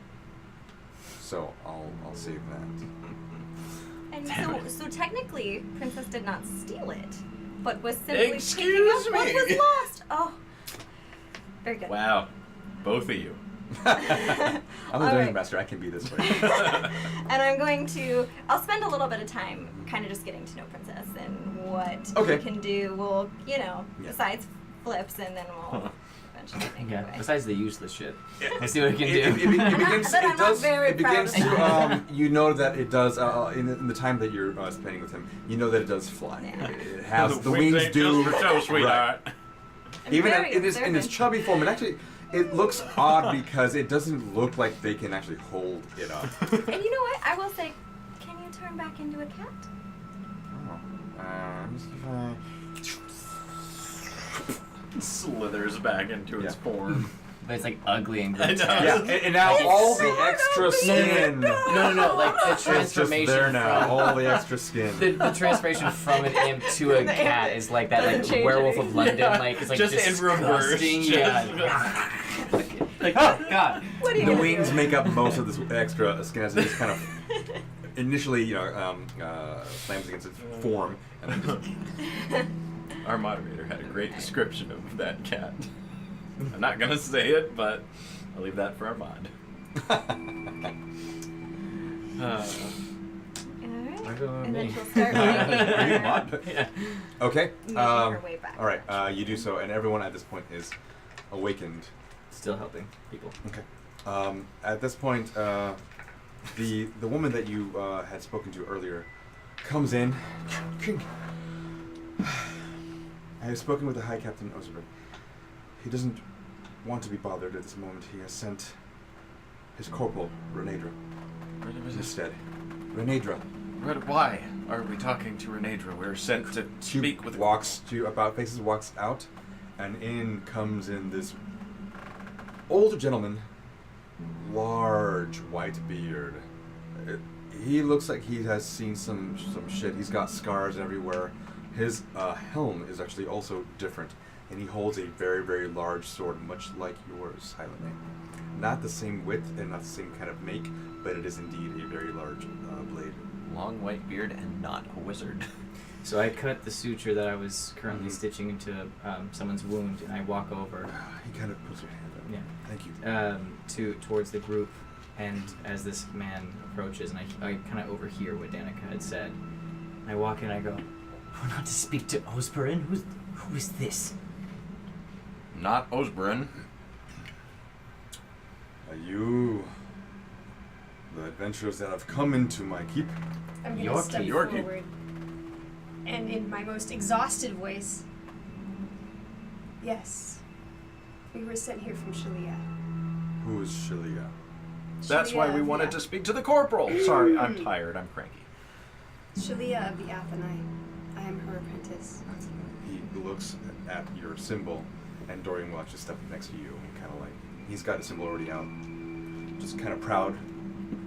So I'll save that. And so technically, Princess did not steal it, but was simply picking Excuse up what me. was lost. Oh, very good. Wow. Both of you. I'm the All dungeon right. master. I can be this way. And I'll spend a little bit of time kind of just getting to know Princess and what Okay. we can do. We'll, Yeah. besides flips, and then we'll eventually make Yeah, our way. besides the useless shit. Let's see what we can It do. begins. But I'm It not does. very It proud begins of to. You know that it does. In the time that you're spending with him, you know that it does fly. Yeah. It has the wings do. Right. I'm Even very in its observant. chubby form, and actually, it looks odd because it doesn't look like they can actually hold it up. And you know what? I will say, can you turn back into a cat? Let me see if Slithers back into its form. But it's like ugly and I grotesque. know. Yeah, and now It's all the sort of extra skin. No, like the It's just transformation there now. from All the extra skin. the transformation from an imp to a cat is like that, like Doesn't change Werewolf anything. of London, Yeah, like it's like just in reverse. disgusting. Just- Yeah. Like, oh God. What are you The gonna wings do? make up most of this extra skin as it just kind of initially, slams against its form, and then just Our moderator had a great description of that cat. I'm not gonna say it, but I'll leave that for our mod. Alright. I go with And then me. she'll start making her, Yeah. Okay. making her way back. All right. You do so, and everyone at this point is awakened. Still helping people. Okay. At this point, the woman that you had spoken to earlier comes in. I have spoken with the High Captain Osberg. He doesn't want to be bothered at this moment. He has sent his corporal, Renadra, instead. Renadra. Why are we talking to Renadra? We're sent to speak with... Walks out, and in comes in this older gentleman, large white beard. He looks like he has seen some shit. He's got scars everywhere. His helm is actually also different, and he holds a very, very large sword, much like yours, Highlander. Not the same width and not the same kind of make, but it is indeed a very large blade. Long white beard and not a wizard. So I cut the suture that I was currently stitching into someone's wound, and I walk over. He kind of puts your hand up. Yeah. Thank you. Towards the group, and as this man approaches, and I kind of overhear what Danica had said. I walk in, I go, "We're not to speak to Osberin. Who is this?" Not Osberin. Are you the adventurers that have come into my keep? I'm Your gonna step keep. Your keep. forward, and in my most exhausted voice, yes, we were sent here from Shalia. Who is Shalia? That's why we wanted to speak to the corporal. Sorry, I'm tired. I'm cranky. Shalia of the Athenai. I am her apprentice. He looks at your symbol, and Dorian Watch is stepping next to you, kind of like he's got his symbol already out, just kind of proud,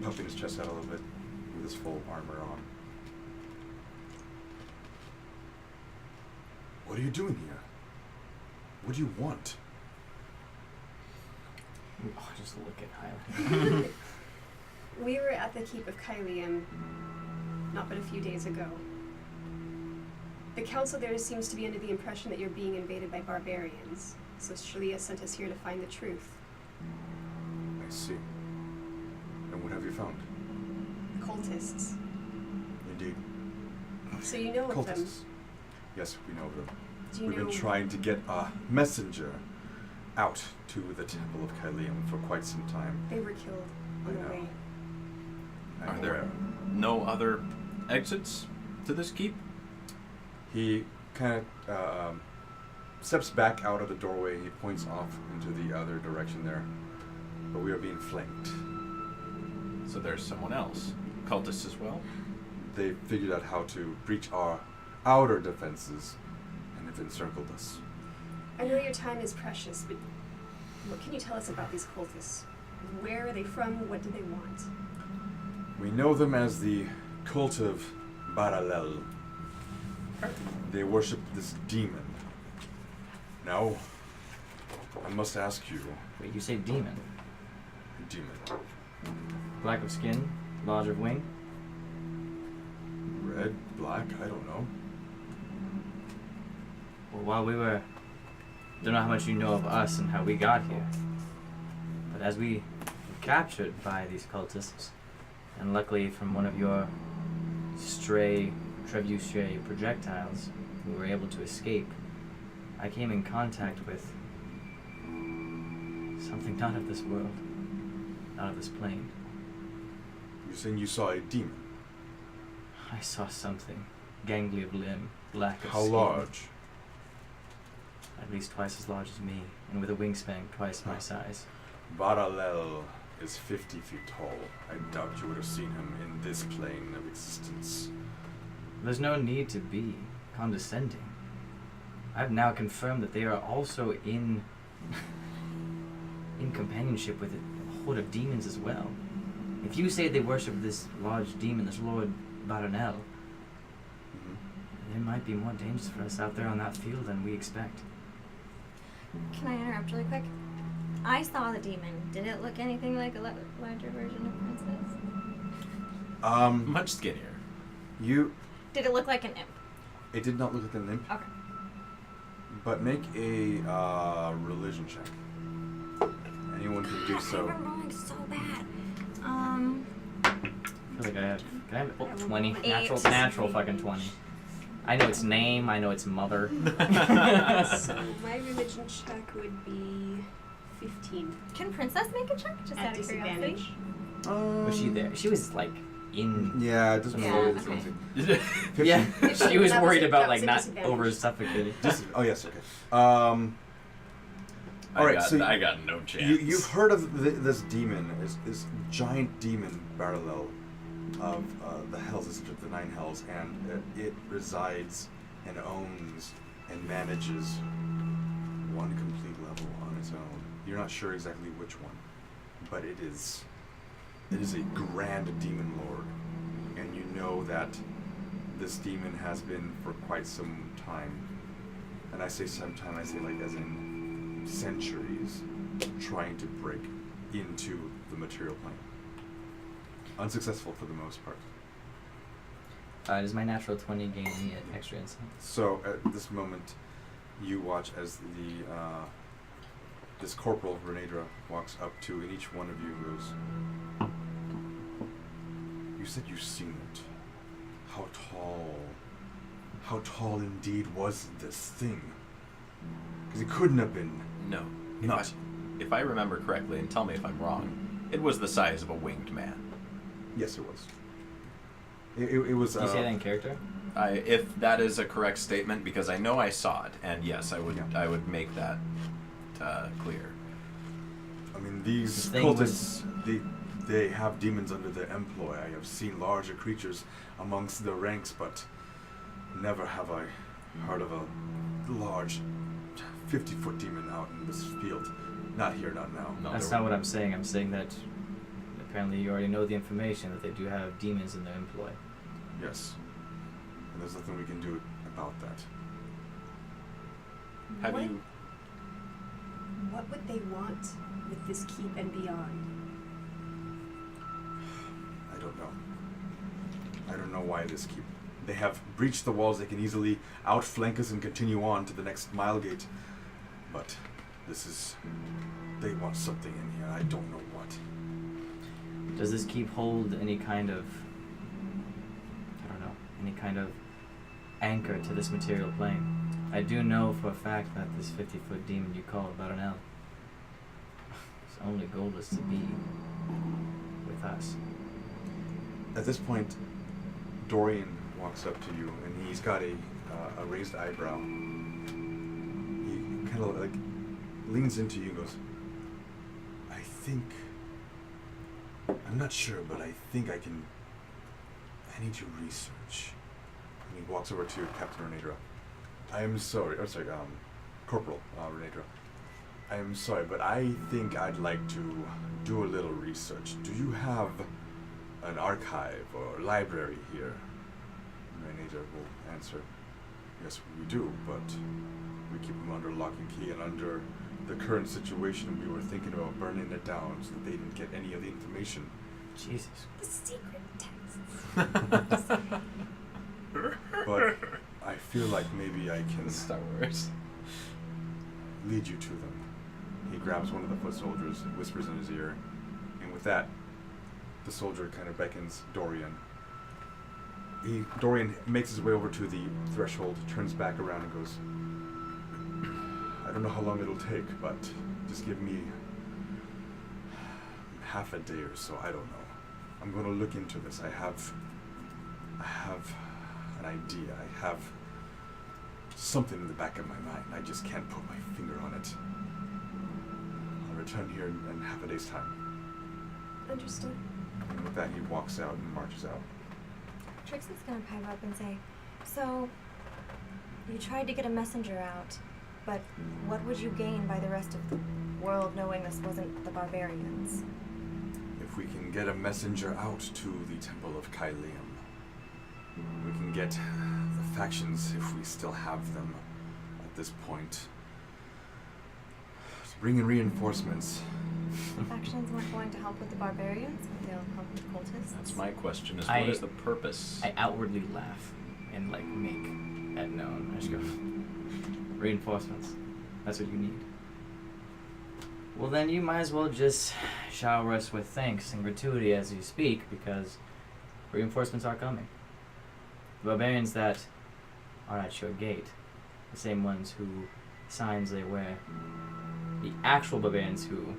puffing his chest out a little bit with his full armor on. What are you doing here? What do you want? Oh, just look at Hyla. We were at the keep of Kylium not but a few days ago. The council there seems to be under the impression that you're being invaded by barbarians, so Shalia sent us here to find the truth. I see. And what have you found? Cultists. Indeed. So you know of them. Cultists. Yes, we know of them. Do you We've know been trying to get a messenger out to the Temple of Kylium for quite some time. they were killed I on the know. way? I'm Are there aware. no other exits to this keep? He kind of steps back out of the doorway. He points off into the other direction there. But we are being flanked. So there's someone else. Cultists as well? They figured out how to breach our outer defenses and have encircled us. I know your time is precious, but what can you tell us about these cultists? Where are they from? What do they want? We know them as the cult of Baralel. They worship this demon. Now, I must ask you, Wait, you say demon? demon, Black of skin, large of wing. red, black, I don't know. Well, while we were, don't know how much you know of us and how we got here, but as we were captured by these cultists, and luckily from one of your stray trebuchet projectiles, we were able to escape. I came in contact with something not of this world, not of this plane. You're saying you saw a demon? I saw something, gangly of limb, black of How skin. large? At least twice as large as me, and with a wingspan twice my size. Baralel is 50 feet tall. I doubt you would have seen him in this plane of existence. There's no need to be condescending. I've now confirmed that they are also in companionship with a horde of demons as well. If you say they worship this large demon, this Lord Baranel, there might be more dangers for us out there on that field than we expect. Can I interrupt really quick? I saw the demon. Did it look anything like a larger version of Princess? Much skinnier. Did it look like an imp? It did not look like an imp. Okay. But make a religion check. Anyone can do so. I'm rolling so bad. I feel think I have. Can I have Yeah, 20? Eight. Natural fucking 20. I know its name. I know its mother. So my religion check would be 15. Can Princess make a check? Just At out of curiosity. disadvantage. Was she there? She was like in. Yeah, it doesn't Yeah, really okay. Yeah, she was That worried was about a like not disadvantage. over suffocating. Oh yes, okay. All right, so I got no chance. you've heard of this demon, this giant demon parallel of the hells, the 9 hells, and it resides and owns and manages one complete level on its own. You're not sure exactly which one, but it is a grand demon lord, and you know that this demon has been for quite some time. And I say sometime, I say like as in centuries, trying to break into the material plane. Unsuccessful for the most part. Does my natural 20 gain any extra insight? So at this moment, you watch as this corporal Renadra walks up to, and each one of you goes, "You said you've seen it. How tall indeed was this thing? Because it couldn't have been No. not." If I remember correctly, and tell me if I'm wrong, it was the size of a winged man. Yes, it was. It was. Did you say that in character? If that is a correct statement, because I know I saw it, and yes, I would. Yeah. I would make that clear. I mean, these The thing cultists, they have demons under their employ. I have seen larger creatures amongst their ranks, but never have I heard of a large 50-foot demon out in this field. Not here, not now. No, That's there not what I'm saying. I'm saying that apparently you already know the information that they do have demons in their employ. Yes. And there's nothing we can do about that. Have What- you? What would they want with this keep and beyond? I don't know. I don't know why this keep. They have breached the walls. They can easily outflank us and continue on to the next mile gate. But this is... They want something in here. I don't know what. Does this keep hold any kind of, I don't know, any kind of anchor to this material plane? I do know for a fact that this 50-foot demon you call Baronel, his only goal is to be with us. At this point, Dorian walks up to you, and he's got a raised eyebrow. He kind of like leans into you and goes, "I think... I'm not sure, but I think I can... I need to research." And he walks over to Captain Renadra. "I am sorry, Corporal Renadra. I am sorry, but I think I'd like to do a little research. Do you have an archive or library here?" Renadra will answer, "Yes, we do, but we keep them under lock and key, and under the current situation, we were thinking about burning it down so that they didn't get any of the information." Jesus. The secret texts. But I feel like maybe I can Star Wars. lead you to them. He grabs one of the foot soldiers and whispers in his ear, and with that, the soldier kind of beckons Dorian. Dorian makes his way over to the threshold, turns back around and goes, "I don't know how long it'll take, but just give me half a day or so. I don't know. I'm going to look into this. I have an idea. I have something in the back of my mind. I just can't put my finger on it. I'll return here in half a day's time." Understood. And with that, he walks out and marches out. Trixie's gonna pipe up and say, "So, you tried to get a messenger out, but what would you gain by the rest of the world knowing this wasn't the barbarians?" If we can get a messenger out to the Temple of Kylium, we can get the factions, if we still have them at this point, to bring in reinforcements. The factions weren't going to help with the barbarians, but they'll help with the cultists. That's my question: is I- what is the purpose? I outwardly laugh and like make that known. I just go, "Reinforcements. That's what you need." Well, then you might as well just shower us with thanks and gratuity as you speak, because Reinforcements are coming. The barbarians that are at your gate, the same ones who signs they wear, the actual barbarians who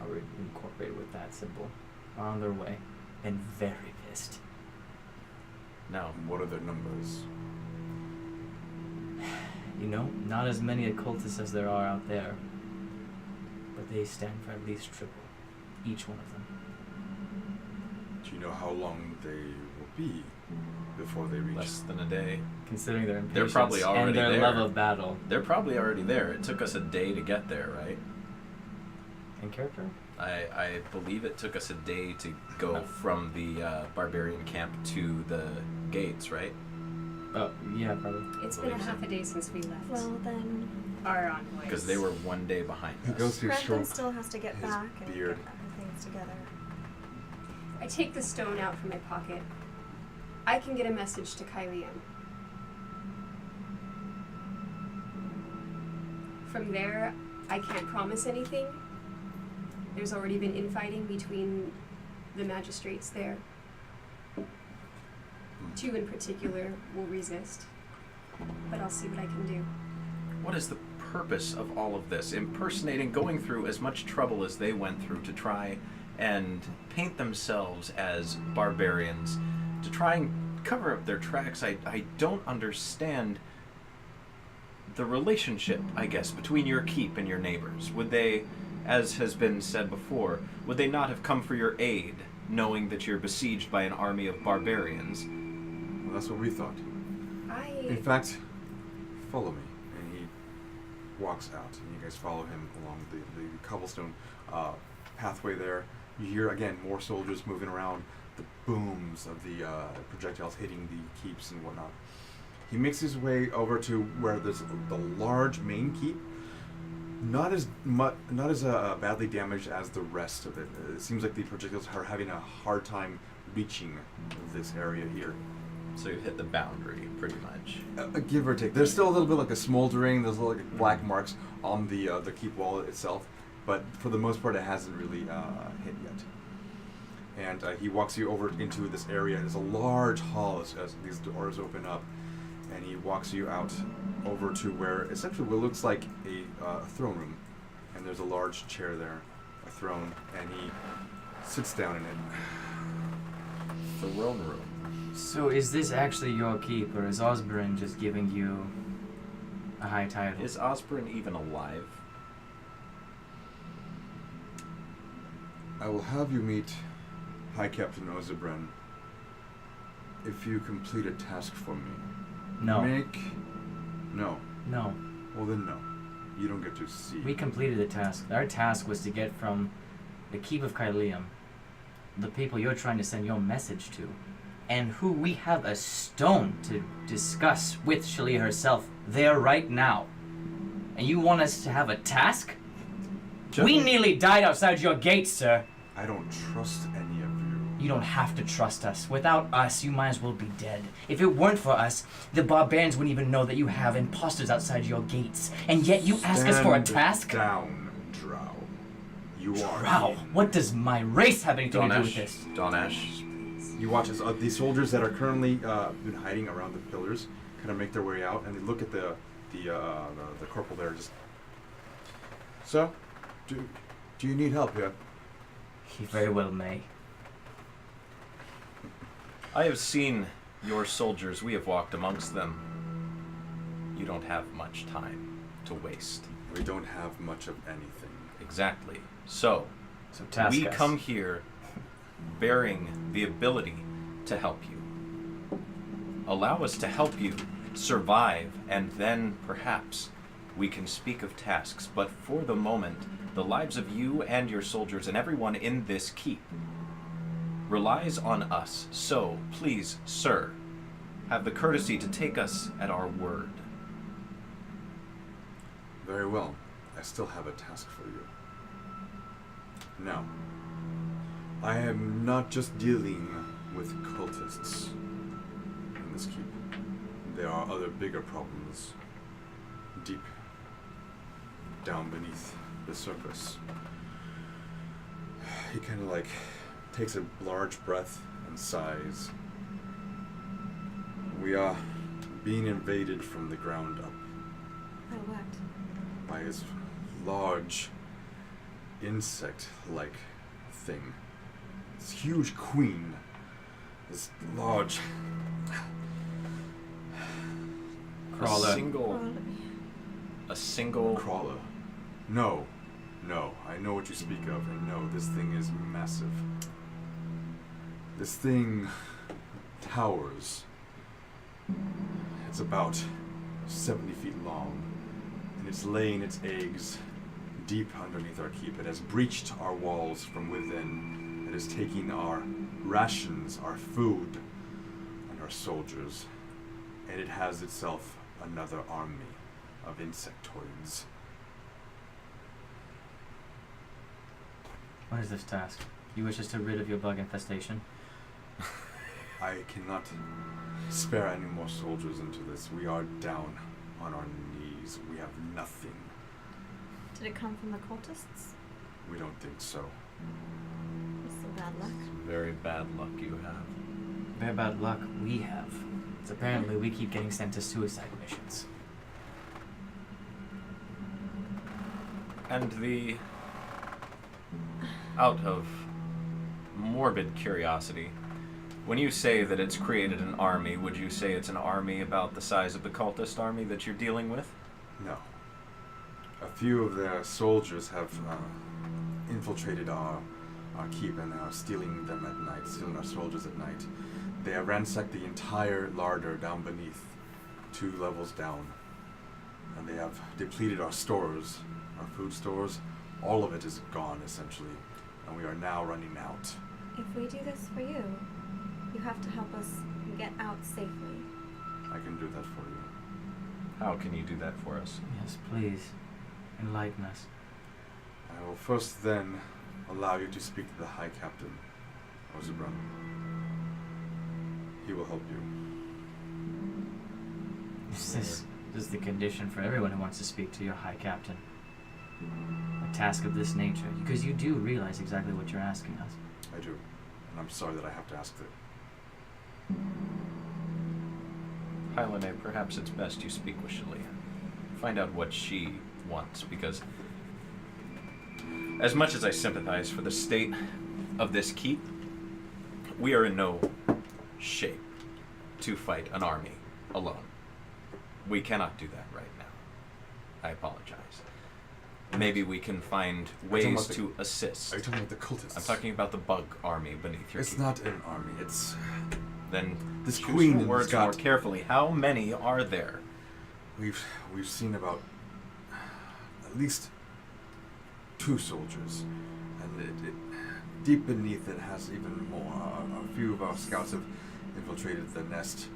are incorporated with that symbol, are on their way and very pissed. Now, what are their numbers? You know, not as many occultists as there are out there, but they stand for at least triple, each one of them. Do you know how long they will be before they reach? Less than a day. Considering their impatience They're probably already and their there. love of battle. They're probably already there. It took us a day to get there, right? In character? I believe it took us a day to go from the barbarian camp to the gates, right? Oh, yeah, probably. It's been a half a day since we left. Well, then Our envoys. Because they were 1 day behind He us. goes to Crampton stroke still has to get his back and beard. get other things together. I take the stone out from my pocket. I can get a message to Kylian. From there, I can't promise anything. There's already been infighting between the magistrates there. 2 in particular will resist, but I'll see what I can do. What is the purpose of all of this? Impersonating, going through as much trouble as they went through to try and paint themselves as barbarians, to try and cover up their tracks. I don't understand the relationship, I guess, between your keep and your neighbors. Would they, as has been said before, would they not have come for your aid, knowing that you're besieged by an army of barbarians? Well, that's what we thought. In I fact, follow me. And he walks out, and you guys follow him along the cobblestone pathway there. You hear, again, more soldiers moving around, the booms of the projectiles hitting the keeps and whatnot. He makes his way over to where there's the large main keep, not as badly damaged as the rest of it. It seems like the projectiles are having a hard time reaching this area here. So you've hit the boundary, pretty much. Give or take. There's still a little bit like a smoldering. There's little like black marks on the keep wall itself, but for the most part, it hasn't really hit yet. And he walks you over into this area. There's a large hall as these doors open up, and he walks you out over to where essentially what looks like a throne room, and there's a large chair there, a throne, and he sits down in it. Throne room. So is this actually your keep, or is Osborne just giving you a high title? Is Osborne even alive? I will have you meet High Captain Ozebren if you complete a task for me. No. No. No. Well then no. You don't get to see. We completed the task. Our task was to get from the keep of Kylium, the people you're trying to send your message to, and who we have a stone to discuss with Shalia herself there right now. And you want us to have a task? We nearly died outside your gates, sir. I don't trust any of you. You don't have to trust us. Without us, you might as well be dead. If it weren't for us, the barbarians wouldn't even know that you have imposters outside your gates. And yet you ask us for a task? Down, Drow. You are. Drow? What does my race have anything to do with Donash. this? Donash. You watch as these soldiers that are currently been hiding around the pillars kind of make their way out, and they look at the corporal there. Just, so, do you need help here? He very well may. I have seen your soldiers. We have walked amongst them. You don't have much time to waste. We don't have much of anything. Exactly. So task we us. come here bearing the ability to help you. Allow us to help you survive, and then perhaps we can speak of tasks. But for the moment, the lives of you and your soldiers and everyone in this keep relies on us. So, please, sir, have the courtesy to take us at our word. Very well. I still have a task for you. Now, I am not just dealing with cultists in this keep. There are other bigger problems deep down beneath the surface. He kind of like takes a large breath size. We are being invaded from the ground up By what? by this large insect-like thing. This huge queen. This large A single crawler. No, I know what you speak of, and no, this thing is massive. This thing towers. It's about 70 feet long, and it's laying its eggs deep underneath our keep. It has breached our walls from within. It is taking our rations, our food, and our soldiers, and it has itself another army of insectoids. What is this task? You wish us to rid of your bug infestation? I cannot spare any more soldiers into this. We are down on our knees. We have nothing. Did it come from the cultists? We don't think so. It's so bad luck. very bad luck you have. Very bad luck we have. It's apparently we keep getting sent to suicide missions. And out of morbid curiosity, when you say that it's created an army, would you say it's an army about the size of the cultist army that you're dealing with? No. A few of their soldiers have infiltrated our keep and are stealing them at night, stealing our soldiers at night. They have ransacked the entire larder down beneath, 2 levels down. And they have depleted our stores, our food stores. All of it is gone, essentially. And we are now running out. If we do this for you, you have to help us get out safely. I can do that for you. How can you do that for us? Yes, please. Enlighten us. I will first then allow you to speak to the High Captain, Ozebron. He will help you. This is the condition for everyone who wants to speak to your High Captain. A task of this nature, because you do realize exactly what you're asking us. I do. And I'm sorry that I have to ask that. Hylene, perhaps it's best you speak with Shalia. Find out what she wants, because as much as I sympathize for the state of this keep, we are in no shape to fight an army alone. We cannot do that right now. I apologize. Maybe we can find ways to assist. Are you talking about the cultists? I'm talking about the bug army beneath your It's keep. not an army, it's... Then This choose queen your words has got... more carefully. How many are there? We've seen about at least 2 soldiers, and it deep beneath it has even more. A few of our scouts have infiltrated the nest.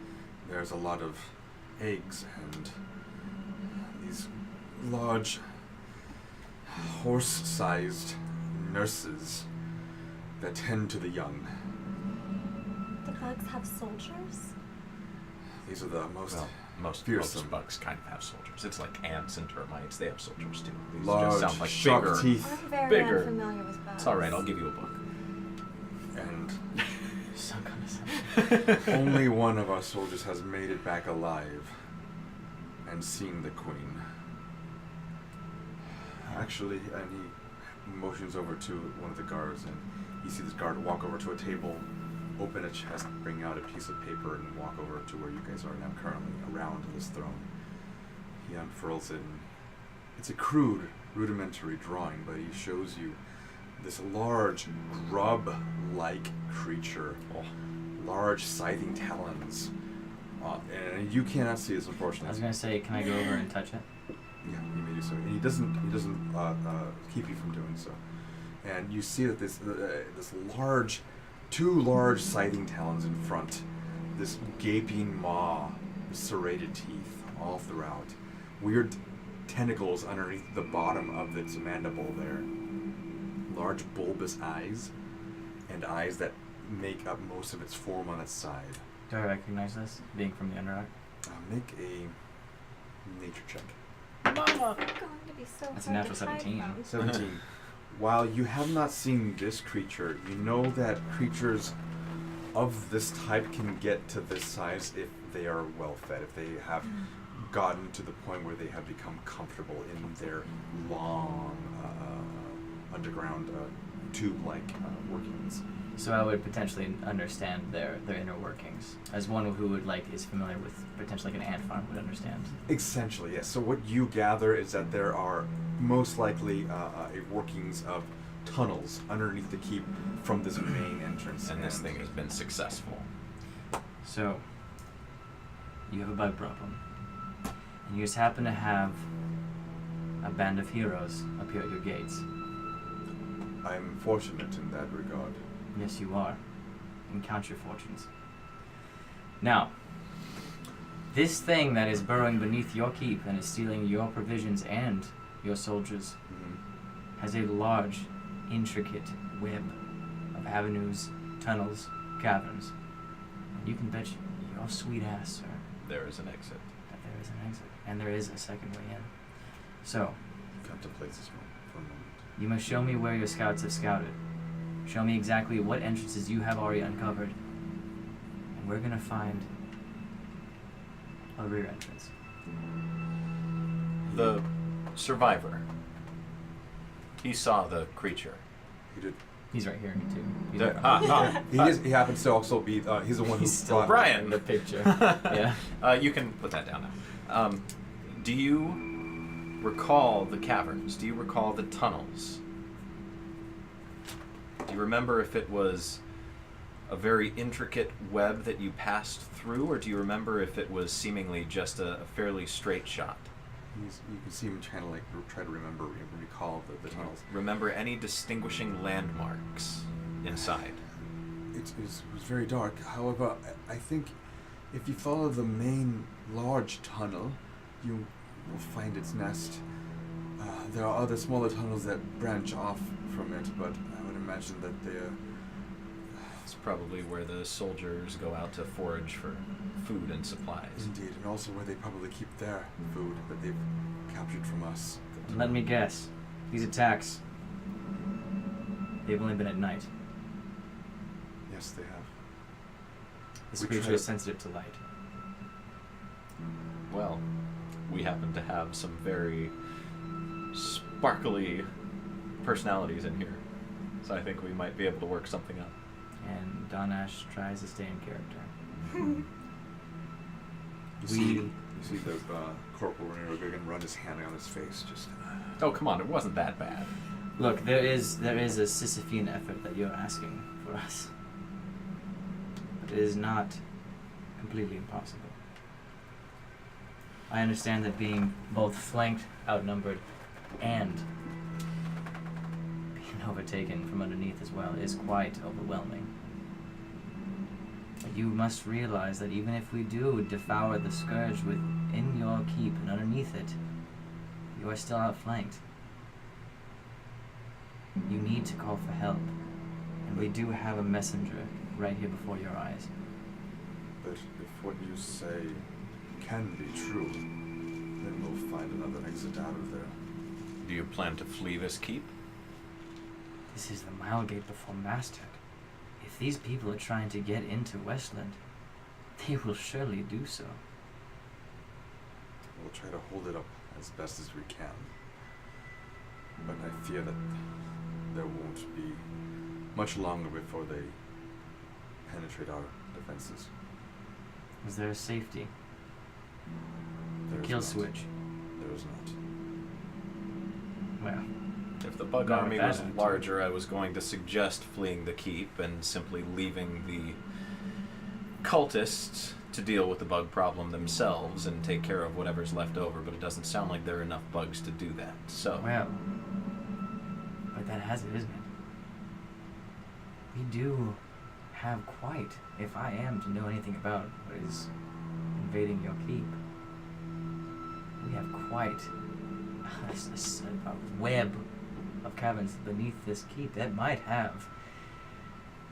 There's a lot of eggs and these large horse-sized nurses that tend to the young. The bugs have soldiers? These are the most Most fearsome. bugs kind of have soldiers. It's like ants and termites. They have soldiers too. These Large, just sound like sharp bigger. teeth. I'm very Bigger. unfamiliar with bugs. It's all right. I'll give you a book. And So condescending. only one of our soldiers has made it back alive and seen the queen. Actually, and he motions over to one of the guards, and you see this guard walk over to a table, open a chest, bring out a piece of paper, and walk over to where you guys are now currently, around this throne. He unfurls it, and it's a crude, rudimentary drawing, but he shows you this large, grub-like creature. Large, scything talons. And you cannot see this, unfortunately. I was gonna say, can I go over and touch it? Yeah, you may do so. And he doesn't keep you from doing so. And you see that this large, 2 large scything talons in front, this gaping maw, serrated teeth all throughout, weird tentacles underneath the bottom of its mandible there, large bulbous eyes, and eyes that make up most of its form on its side. Do I recognize this, being from the Underdark? Make a nature check. It's going to be so That's a hard natural to hide 17. from. 17. While you have not seen this creature, you know that creatures of this type can get to this size if they are well fed, if they have gotten to the point where they have become comfortable in their long underground tube-like workings. So I would potentially understand their inner workings, as one who would is familiar with potentially an ant farm would understand. Essentially, yes. So what you gather is that there are most likely workings of tunnels underneath the keep from this main entrance. And this thing has been successful. So, you have a bug problem. And you just happen to have a band of heroes appear at your gates. I'm fortunate in that regard. Yes, you are. And count your fortunes. Now, this thing that is burrowing beneath your keep and is stealing your provisions and your soldiers has a large, intricate web of avenues, tunnels, caverns. And you can bet your sweet ass, sir, There is an exit. that there is an exit. And there is a second way in. So, Contemplate this one for a moment. you must show me where your scouts have scouted. Show me exactly what entrances you have already uncovered. And we're gonna find a rear entrance. The survivor. He saw the creature. He did. He's right here, too. He's There- right He happens to also be. He's the one who He's still brought Brian. in the picture. Yeah. You can put that down now. Do you recall the caverns? Do you recall the tunnels? Do you remember if it was a very intricate web that you passed through, or do you remember if it was seemingly just a fairly straight shot? You can see him trying to try to remember, recall the tunnels. Remember any distinguishing landmarks inside? It was very dark. However, I think if you follow the main large tunnel, you will find its nest. There are other smaller tunnels that branch off from it, but I would imagine that they're... It's probably where the soldiers go out to forage for food and supplies. Indeed, and also where they probably keep their food that they've captured from us. Let me guess. These attacks, they've only been at night. Yes, they have. This We creature try is to- sensitive to light. Well, we happen to have some very sparkly personalities in here, so I think we might be able to work something up. And Don Ash tries to stay in character. You see the Corporal Renier run his hand on his face, just... Oh, come on, it wasn't that bad. Look, there is a Sisyphean effort that you're asking for us. But it is not completely impossible. I understand that being both flanked, outnumbered, and being overtaken from underneath as well is quite overwhelming. But you must realize that even if we do devour the scourge within your keep and underneath it, you are still outflanked. You need to call for help, and we do have a messenger right here before your eyes. But if what you say can be true, then we'll find another exit out of there. Do you plan to flee this keep? This is the mile gate before masthead. If these people are trying to get into Westland, they will surely do so. We'll try to hold it up as best as we can. But I fear that there won't be much longer before they penetrate our defenses. Is there a safety? There is Kill not. switch. There is not. Well, If the bug Not army with was that attitude. larger, I was going to suggest fleeing the keep and simply leaving the cultists to deal with the bug problem themselves and take care of whatever's left over, but it doesn't sound like there are enough bugs to do that. So, well. But that has it, isn't it? We do have quite, if I am to know anything about what is invading your keep, we have quite a web of caverns beneath this keep that might have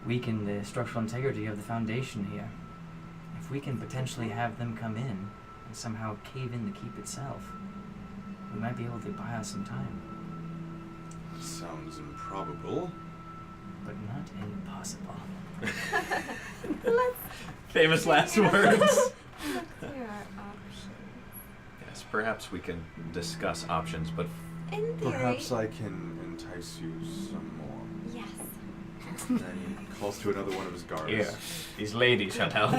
weakened the structural integrity of the foundation here. If we can potentially have them come in and somehow cave in the keep itself, we might be able to buy us some time. Sounds improbable. but not impossible. Famous last words. Let's hear our options. Yes, perhaps we can discuss options, but In theory. Perhaps I can entice you some more. Yes. And he calls to another one of his guards. here, these ladies shall help.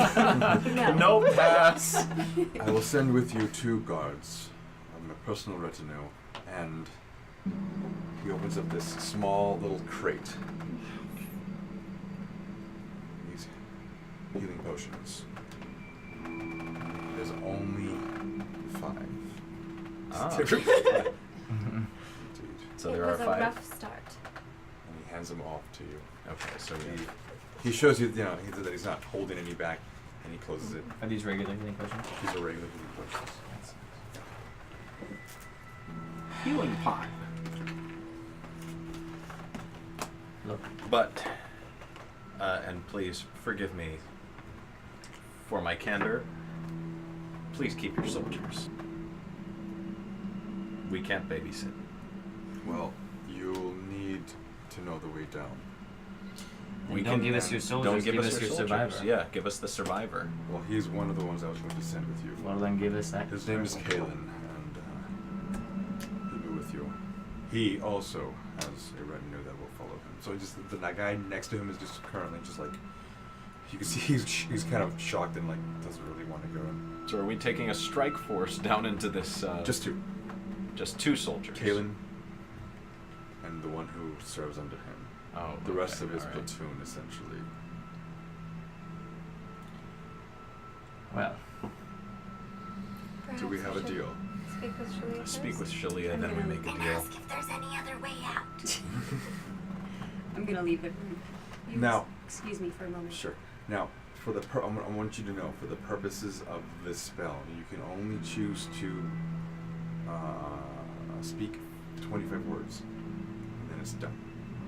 No. No pass. I will send with you 2 guards of my personal retinue, and he opens up this small little crate. These healing potions. There's only 5. Ah. Indeed. So it there was are a 5. rough start. And he hands them off to you. Okay, so He shows you, that he's not holding any back, and he closes it. Are these regular healing potions? These are regular healing potions. healing pot. Look, But, and please forgive me for my candor. Please keep your soldiers. We can't babysit. Well, you'll need to know the way down. we don't give us your soldiers, Don't give us your your survivor. survivor. Yeah, give us the survivor. Well, he's one of the ones I was going to send with you. Well, then give us that. His name is Kalen, and he'll be with you. He also has a retinue that will follow him. So just the guy next to him is just currently just like, you can see he's kind of shocked and like doesn't really want to go in. So are we taking a strike force down into this? Just 2. Just 2 soldiers. Kalen and the one who serves under him. Oh, The rest okay, of his all right. platoon, essentially. Well, Do we have a deal? Speak with Shalia. Speak with Shalia, and then we make a And deal. ask if there's any other way out. I'm gonna leave the room. You Now- excuse me for a moment. Sure. Now, for the I want you to know, for the purposes of this spell, you can only choose to speak 25 words, and then it's done.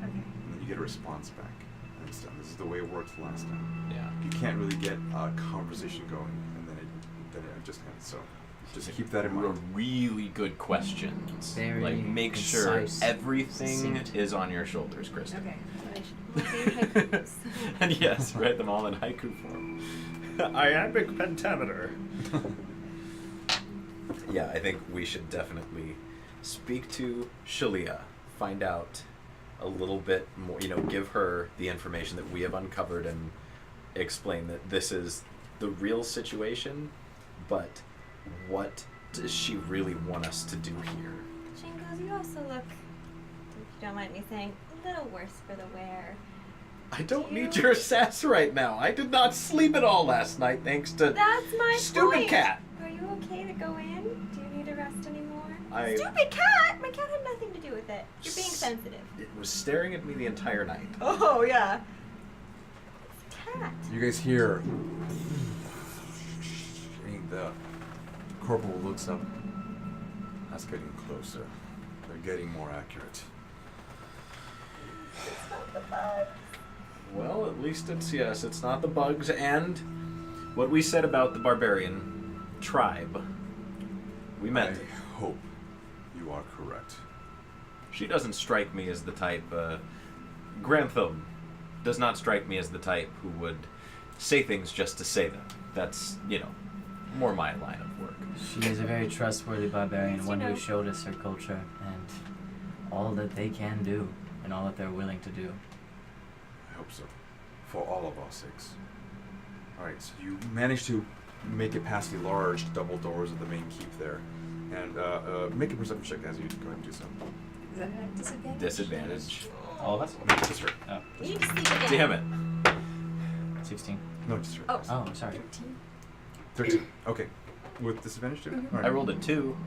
Okay. And then you get a response back, and it's done. This is the way it worked last time. Yeah. You can't really get a conversation going, and then it just ends. So just keep that in mind. Really good questions. Very like make sure concise, everything succinct. is on your shoulders, Kristen. Okay. And yes, write them all in haiku form. Iambic pentameter. Yeah, I think we should definitely speak to Shalia, find out a little bit more, give her the information that we have uncovered and explain that this is the real situation, but what does she really want us to do here? Jingles, you also look, if you don't mind me saying, a little worse for the wear. I don't need your sass right now. I did not sleep at all last night thanks to That's my Stupid point. Cat. Are you okay to go in? Do you need a rest anymore? I- Stupid cat! My cat had nothing to do with it. You're being sensitive. It was staring at me the entire night. Oh, yeah. It's a cat. You guys hear, and the corporal looks up. That's getting closer. They're getting more accurate. It's not the bug. Well, at least it's not the bugs, and what we said about the barbarian tribe. We meant it. I hope you are correct. She doesn't strike me as the type, Grantham does not strike me as the type who would say things just to say them. That's, more my line of work. she is a very trustworthy barbarian, Yes, one you who know. showed us her culture and all that they can do and all that they're willing to do. I hope so. For all of our sakes. Alright, so you managed to make it past the large double doors of the main keep there. And make a perception check as you go ahead and do so. Is that a disadvantage? Disadvantage. All of us? Just her. Oh, You need to sleep again. Damn it. 16. No, just her. Oh. Oh, sorry. 13. Okay. With disadvantage too? Mhm. Alright. I rolled a 2.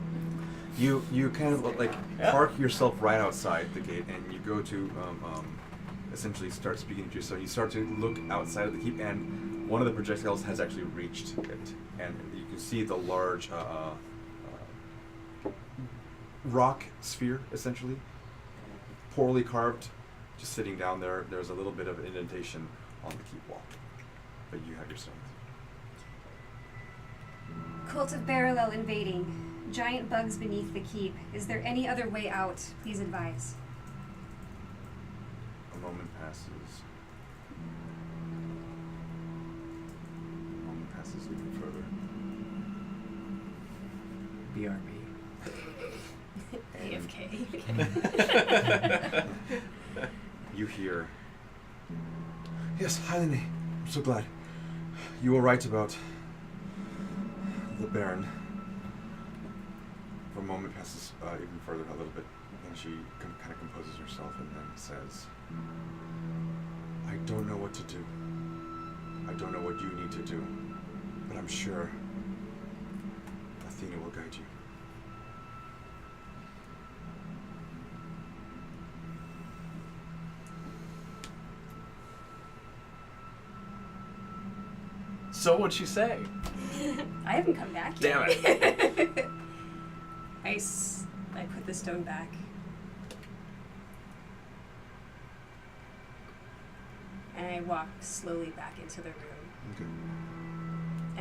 You kind of like Yeah. park yourself right outside the gate, and you go to essentially start speaking to yourself. You start to look outside of the keep, and one of the projectiles has actually reached it, and you can see the large rock sphere, essentially, poorly carved, just sitting down there. There's a little bit of indentation on the keep wall, but you have your stones. Cult of Barrelel invading. Giant bugs beneath the keep. Is there any other way out? Please advise. A moment passes. A moment passes even further. BRB. AFK. You hear. Yes, Hylene. I'm so glad. You were right about the Baron. For a moment passes even further, a little bit, and she kind of composes herself and then says, I don't know what to do. I don't know what you need to do, but I'm sure Athena will guide you. So what'd she say? I haven't come back Damn yet. it. I put the stone back. And I walk slowly back into the room. Okay.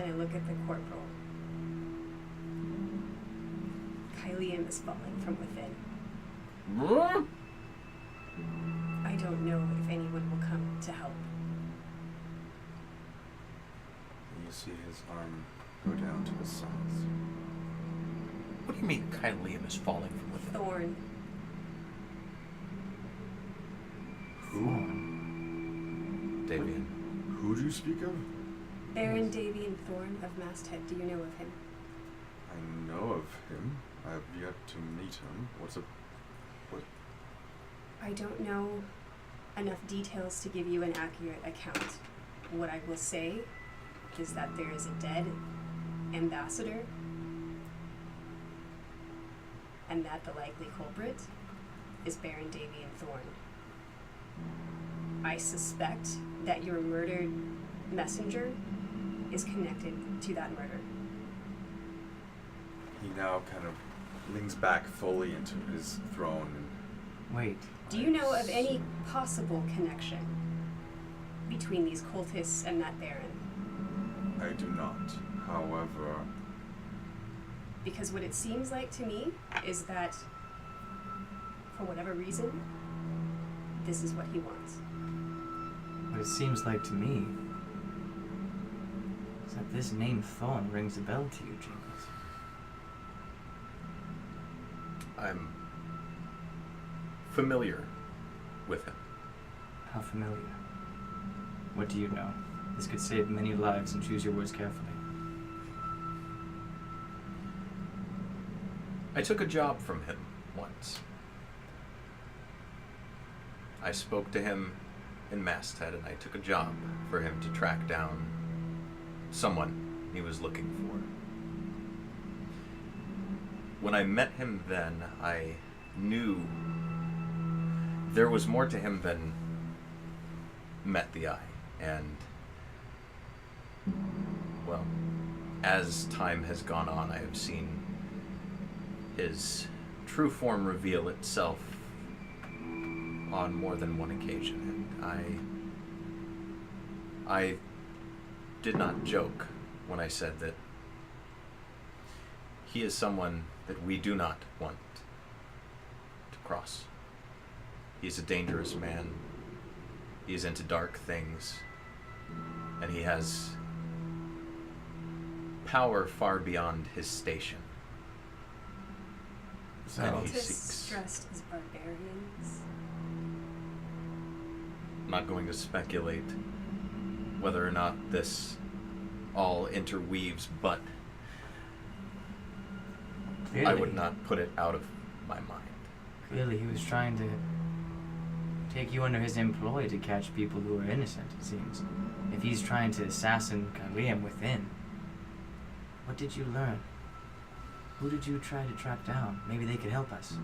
And I look at the corporal. Kyliam is falling from within. I don't know if anyone will come to help. You see his arm go down to his sides. What do you mean Kyliam is falling from within? Thorn. Who? Davian. Who do you speak of? Baron Davian Thorn of Masthead. Do you know of him? I know of him. I have yet to meet him. What? I don't know enough details to give you an accurate account. What I will say is that there is a dead ambassador, and that the likely culprit is Baron Davian Thorn. I suspect that your murdered messenger is connected to that murder. He now kind of leans back fully into his throne. Wait. Do you know of any possible connection between these cultists and that Baron? I do not. However, Because what it seems like to me is that, for whatever reason, this is what he wants. What it seems like to me is that this name Thorn rings a bell to you, Jingles. I'm familiar with him. How familiar? What do you know? This could save many lives, and choose your words carefully. I took a job from him once. I spoke to him in Masthead, and I took a job for him to track down someone he was looking for. When I met him then, I knew there was more to him than met the eye. And, well, as time has gone on, I have seen his true form reveal itself on more than one occasion, and I did not joke when I said that he is someone that we do not want to cross. He is a dangerous man. He is into dark things, and he has power far beyond his station. And he Cultists seeks. dressed as barbarians. I'm not going to speculate whether or not this all interweaves, but Clearly, I would not put it out of my mind. Clearly, he was trying to take you under his employ to catch people who are innocent, it seems. If he's trying to assassin Kyliam within, what did you learn? Who did you try to track down? Maybe they could help us.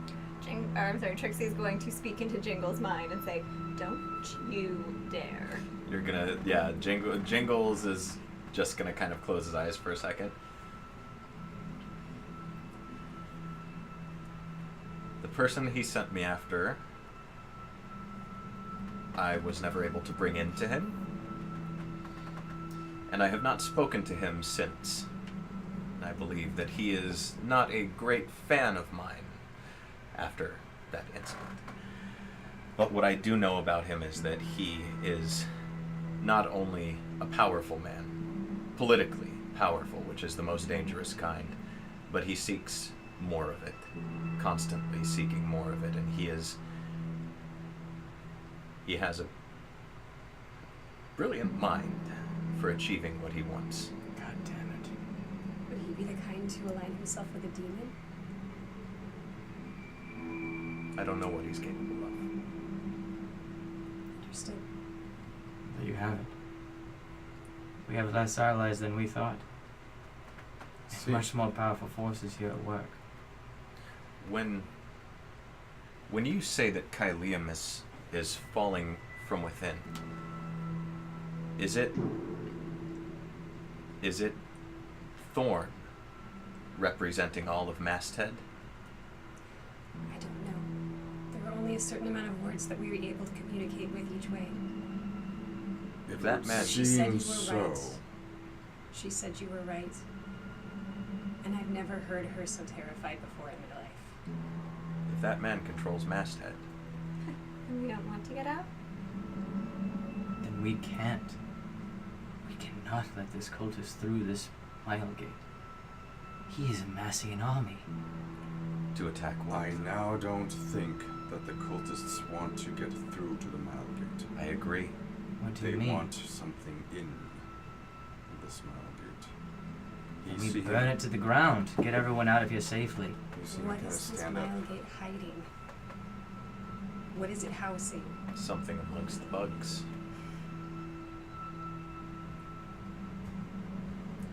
Trixie's going to speak into Jingle's mind and say, "Don't you dare." You're gonna, yeah, Jingles is just gonna kind of close his eyes for a second. The person he sent me after, I was never able to bring into him, and I have not spoken to him since. I believe that he is not a great fan of mine after that incident. But what I do know about him is that he is not only a powerful man, politically powerful, which is the most dangerous kind, but he seeks more of it, constantly seeking more of it, and he has a brilliant mind for achieving what he wants. God damn it. Would he be the kind to align himself with a demon? I don't know what he's capable of. Understood. There you have it. We have less allies than we thought. Much more powerful forces here at work. When you say that Kylium is falling from within, is it Thorn representing all of Masthead? I don't know. There were only a certain amount of words that we were able to communicate with each way. If that man She said you were so. right. She said you were right. And I've never heard her so terrified before in my life. if that man controls Masthead, And we don't want to get out? Then we can't. We cannot let this cultist through this mile gate. He is amassing an army. to attack I what? now don't think that the cultists want to get through to the Mile Gate. I agree. What do They you mean? want something in this Mile Gate. Then You we see burn him? it to the ground. Get everyone out of here safely. You see him What kind of is this stand up. mile gate hiding? What is it housing? Something amongst the bugs.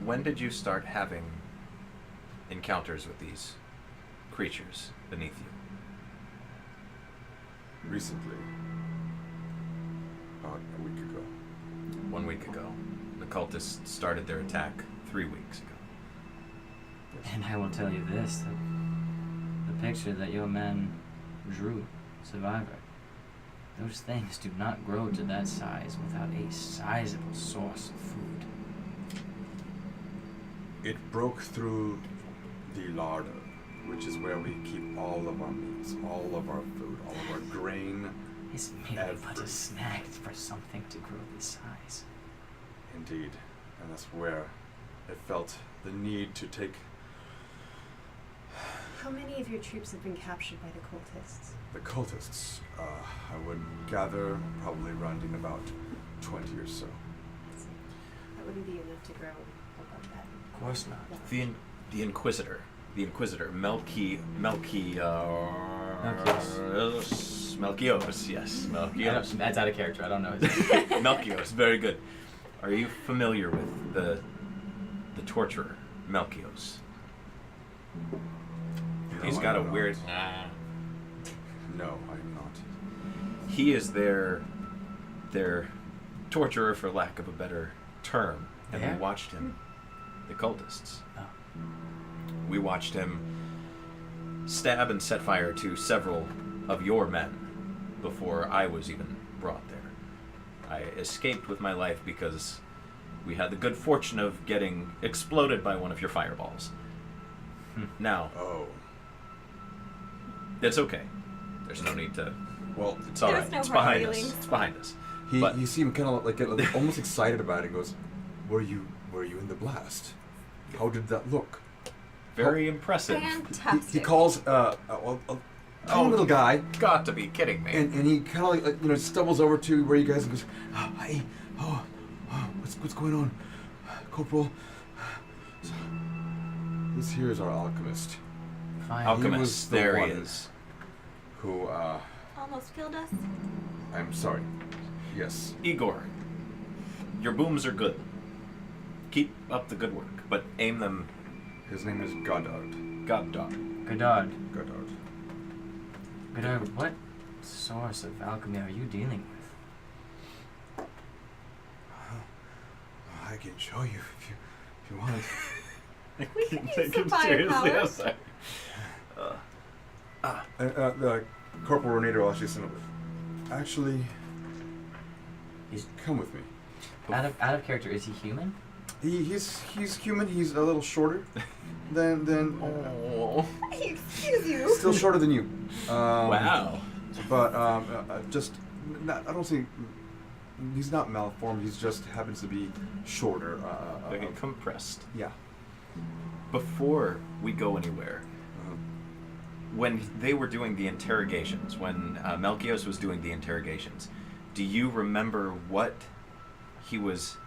When did you start having encounters with these creatures beneath you? Recently, about a week ago. 1 week ago. The cultists started their attack 3 weeks ago. And I will tell you this, that the picture that your man drew, Survivor, those things do not grow to that size without a sizable source of food. It broke through the larder, which is where we keep all of our meats, all of our food, all of our grain. It's merely but a snack for something to grow this size. Indeed. And that's where it felt the need to take How many of your troops have been captured by the cultists? the cultists. I would gather probably around in about 20 or so. That wouldn't be enough to grow above that. Of course not. The Inquisitor, Melchios, yes, Melchios. That's out of character. I don't know his name. Melchios, very good. Are you familiar with the torturer, Melchios? He's No, got a I'm not. weird. No, I'm not. He is their torturer, for lack of a better term, and Yeah? we watched him. The cultists. Oh. We watched him stab and set fire to several of your men before I was even brought there. I escaped with my life because we had the good fortune of getting exploded by one of your fireballs. Now, Oh. it's okay. There's no need to. Well, It's all There's right. no It's hard behind us. feelings. It's behind us. he But- you see him kind of like get almost excited about it and goes, were you in the blast? How did that look? Very impressive. Fantastic. He calls a tiny little guy, Got to be kidding me. and he kind of like stumbles over to where you guys and goes, hey, what's going on, Corporal? So, this here is our alchemist, Fine. He was Alchemist, the there he one. is. Oh. who Almost killed us. I'm sorry, yes, Igor, your booms are good. Keep up the good work, but aim them his name is Goddard. Goddard. Goddard. Goddard. Goddard, what source of alchemy are you dealing with? I can show you if you want. We can use some firepower. The Corporal Renato actually, He's come with me. out of character. Is he human? He's human. He's a little shorter than Oh. Excuse you. still shorter than you. Wow. but just not, I don't see. He's not malformed. He's just happens to be shorter. Like compressed. Yeah. Before we go anywhere, when they were doing the interrogations, when Melchios was doing the interrogations, do you remember what he was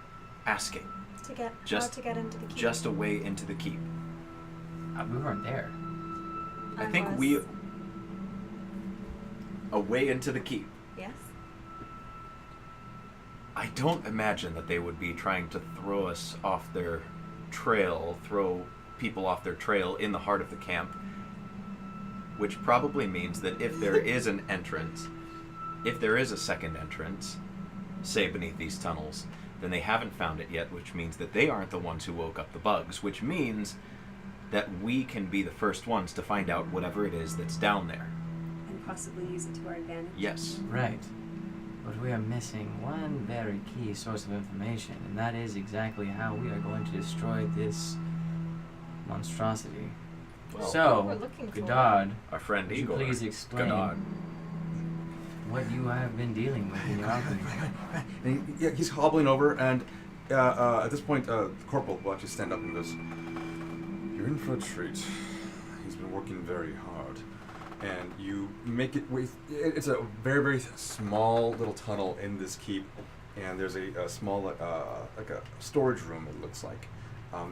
asking? To get Just- how to get into the keep. Just a way into the keep. We weren't there. I think was. a way into the keep. Yes. I don't imagine that they would be trying to throw us off their trail, throw people off their trail in the heart of the camp, which probably means that if there is an entrance, if there is a second entrance, say beneath these tunnels, then they haven't found it yet, which means that they aren't the ones who woke up the bugs, which means that we can be the first ones to find out whatever it is that's down there. And possibly use it to our advantage. Yes. Right. But we are missing one very key source of information, and that is exactly how we are going to destroy this monstrosity. Well, so, we're looking for- Godard, Our friend would you Igor. please explain Godard. what you have been dealing with in your alchemy? And he's hobbling over, and at this point, the corporal will actually stand up and goes, "You're in for a treat. He's been working very hard." And you make it with, it's a very, very small little tunnel in this keep, and there's a small, like a storage room, it looks like.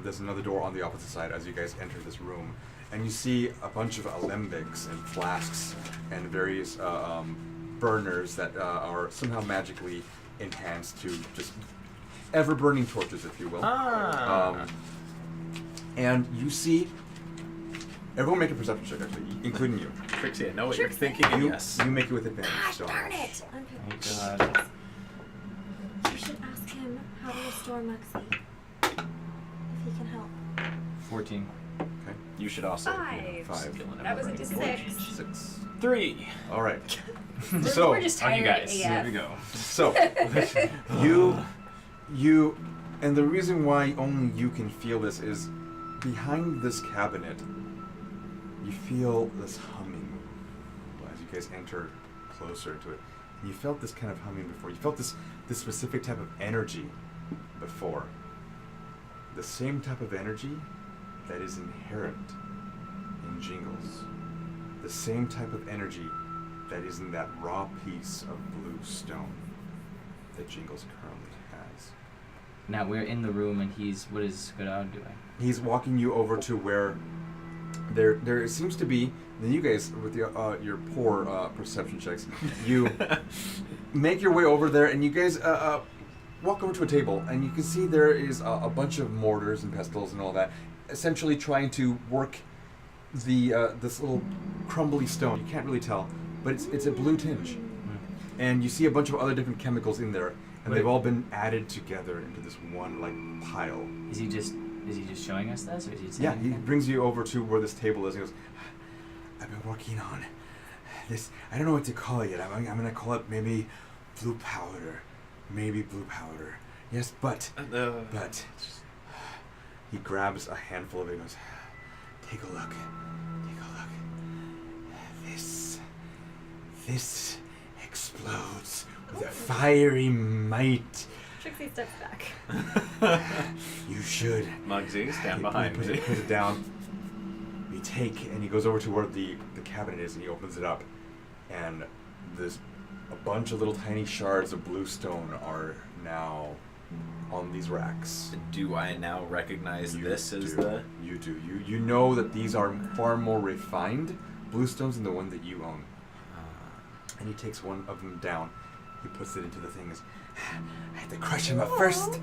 There's another door on the opposite side as you guys enter this room, and you see a bunch of alembics and flasks and various burners that are somehow magically enhanced to just ever-burning torches, if you will. And you see, everyone make a perception check, actually, including you. Trixie, I know what you're thinking, and yes. You make it with advantage. Gosh, so. darn it! Oh, God. You should ask him how to restore Muxie. If he can help. 14. Okay. You should also. Five. 5. That was a 6. 6. 3. All right. So we're just On you tired guys. AF. Here we go. So, you, and the reason why only you can feel this is behind this cabinet, you feel this humming as you guys enter closer to it. And you felt this kind of humming before. You felt this specific type of energy before. The same type of energy that is inherent in Jingles. The same type of energy that is in that raw piece of blue stone that Jingles currently has. Now we're in the room, and what is Godard doing? He's walking you over to where there seems to be, then you guys, with your poor perception checks, you make your way over there, and you guys walk over to a table, and you can see there is a bunch of mortars and pestles and all that, essentially trying to work this little crumbly stone. You can't really tell, but it's a blue tinge. And you see a bunch of other different chemicals in there, and they've all been added together into this one like pile. Is he just showing us this, or is he saying Yeah, he anything? brings you over to where this table is. He goes, "I've been working on this. I don't know what to call it yet. I'm gonna call it maybe blue powder. Maybe blue powder. Yes, but he grabs a handful of it and goes, Take a look. This explodes with a fiery might. Trixie steps back. You should. Muggsy, stand behind Put me. it down. We take, and he goes over to where the cabinet is, and he opens it up, and there's a bunch of little tiny shards of blue stone are now on these racks. Do I now recognize this as the... You do. You know that these are far more refined blue stones than the one that you own. And he takes one of them down. He puts it into the thing. I had to crush him up first.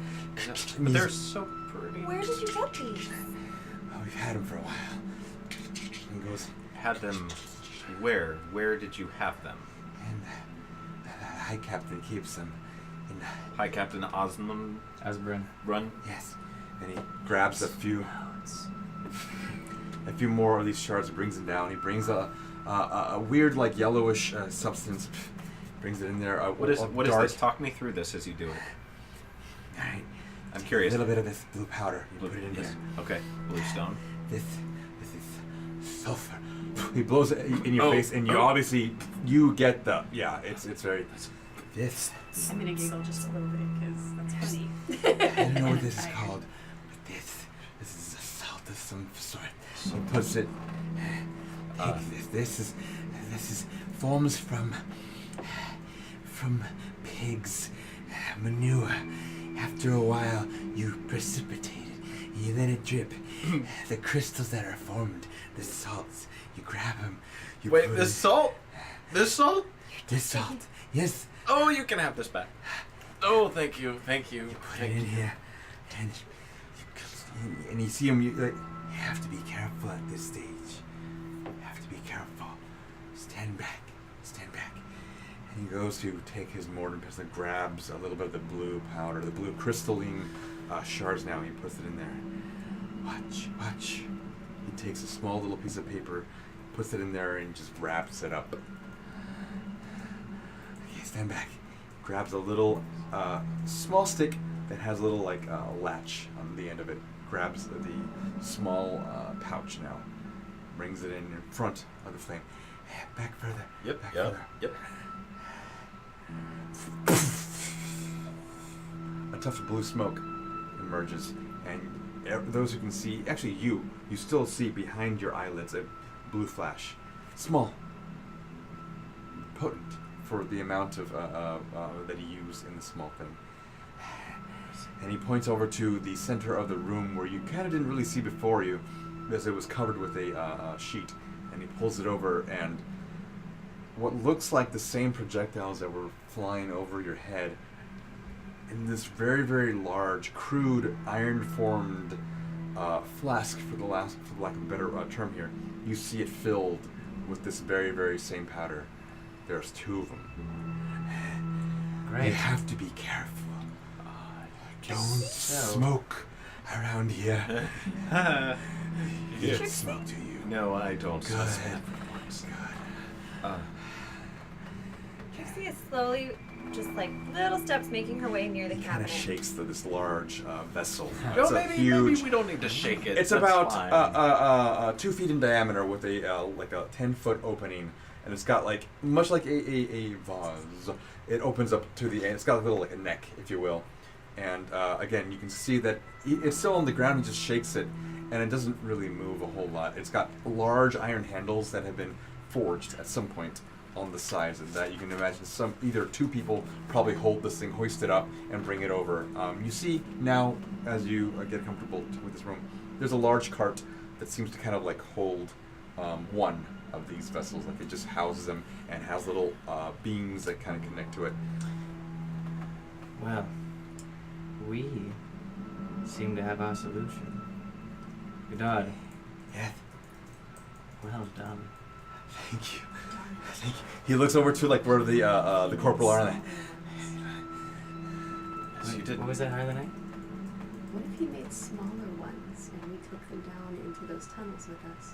But they're so pretty. Where did you get these? Well, we've had him for a while. And goes, Had them... Where? Where did you have them? and the High Captain keeps them in High Captain Osmond Asbrin. Run? Yes. And he grabs a few more of these shards and brings them down. He brings a weird, like, yellowish substance. Brings it in there. What is this? Talk me through this as you do it. All right. I'm curious. A little bit of this blue powder. You put it in Yes. here. Okay. Blue stone. This is sulfur. he blows it in your face, and you obviously you get the It's very. This. I'm gonna giggle just a little bit because that's funny. I don't know what this is called, but this is a salt of some sort. He puts it. Take this. This is forms from pigs' manure. After a while, you precipitate it. You let it drip. The crystals that are formed, the salts. You grab them. You Wait, put this it- salt? This salt? This salt. Yes. Oh, you can have this back. Oh, thank you. Put it in here, and you see him. You have to be careful at this stage. You have to be careful. Stand back. And he goes to take his mortar and pestle, grabs a little bit of the blue powder, the blue crystalline shards. Now he puts it in there. Watch. He takes a small little piece of paper, puts it in there, and just wraps it up. Okay, stand back. Grabs a little small stick that has a little latch on the end of it. Grabs the small pouch now. Brings it in front of the flame. Back further. Back further. Yep. A tuft of blue smoke emerges, and those who can see, actually you still see behind your eyelids a blue flash. Small. Potent for the amount of that he used in the small thing. And he points over to the center of the room where you kind of didn't really see before you, because it was covered with a sheet. And he pulls it over, and what looks like the same projectiles that were flying over your head, in this very, very large, crude, iron-formed flask, for lack of a better term here, you see it filled with this very, very same powder. There's 2 of them. Great. You have to be careful. Don't smoke around here. Yeah. Smoke to you. No, I don't. Good. Trixie is slowly, just like little steps, making her way near the He kind cabinet. of shakes this large vessel. No, It's a maybe huge. we don't need to shake it. It's That's about fine. 2 feet in diameter with a 10-foot opening, and it's got much like a vase. It opens up to the end. It's got a little a neck, if you will, and again you can see that it's still on the ground. He just shakes it, and it doesn't really move a whole lot. It's got large iron handles that have been forged at some point on the sides of that. You can imagine either 2 people probably hold this thing, hoist it up, and bring it over. You see now, as you get comfortable with this room, there's a large cart that seems to kind of hold one of these vessels. It just houses them and has little beams that kind of connect to it. Well, we seem to have our solution. Godard. Yeah. Well done. Thank you. He looks over to where the corporal are. What was that, Harley Knight? What if he made smaller ones and we took them down into those tunnels with us?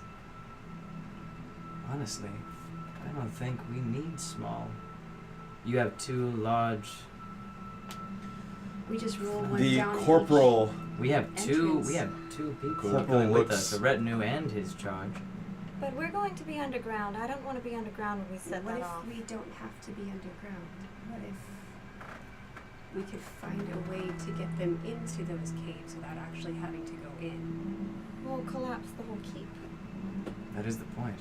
Honestly, I don't think we need small. You have 2 large. We just roll one The down. corporal. We have 2. Entrance. We have 2 people Corporal going with looks- us. The retinue and his charge. But we're going to be underground. I don't want to be underground when we set What that if off. we don't have to be underground? What if we could find a way to get them into those caves without actually having to go in? We'll collapse the whole keep. That is the point.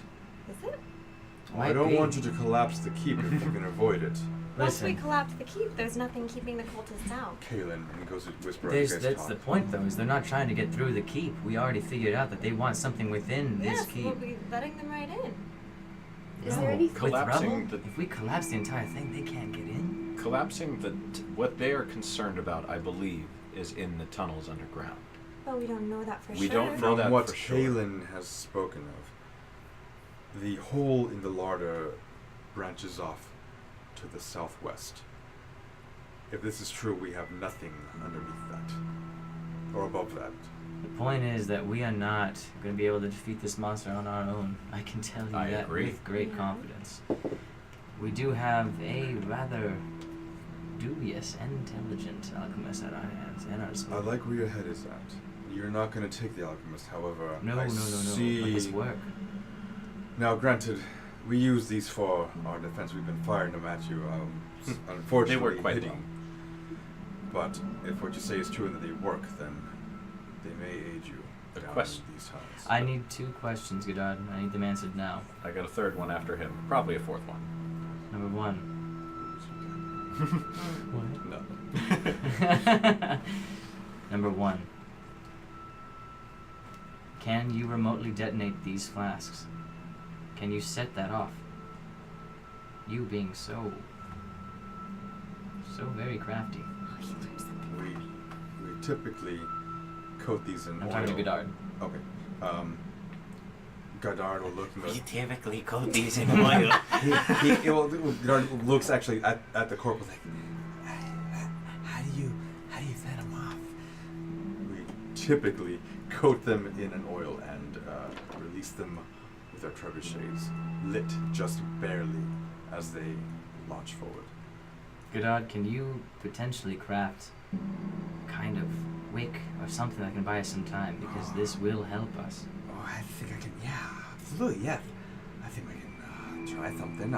Is it? I don't want you to collapse the keep if you can avoid it. Once we Listen, collapse the keep, there's nothing keeping the cultists out. Kaylin, and he goes to whisper as you guys that's talk. the point, though, is they're not trying to get through the keep. We already figured out that they want something within this Yes, keep. we'll be letting them right in. Is No, there any with Collapsing rubble? the- If we collapse the entire thing, they can't get in. Collapsing what they are concerned about, I believe, is in the tunnels underground. But we don't know that for We sure. don't know From that what for sure. Kaylin has spoken of, the hole in the larder branches off to the southwest. If this is true, we have nothing underneath that, or above that. The point is that we are not going to be able to defeat this monster on our own. I can tell you I that agree. with great Yeah. confidence. We do have a rather dubious and intelligent alchemist at our hands and our I disposal. like where your head is at. You're not going to take the alchemist, however, No, I no. see. Let this work. Now, granted, we use these for our defense. We've been firing them at you. Unfortunately, They work quite hitting. But if what you say is true and that they work, then they may aid you The down question- these times. I need 2 questions, Godard. I need them answered now. I got a third one after him. Probably a fourth one. Number 1. No. Number 1. Can you remotely detonate these flasks? Can you set that off? You being so very crafty. We typically coat these in I'm oil. talking to Godard. Okay. Godard will look and goes, typically coat these in oil. Godard looks actually at the corporal like, how do you set them off? We typically coat them in an oil and release them with our trebuchets, lit just barely as they launch forward. Godard, can you potentially craft kind of wick or something that can buy us some time? Because this will help us. Oh, I think I can. Yeah, absolutely. Yeah, I think I can try something.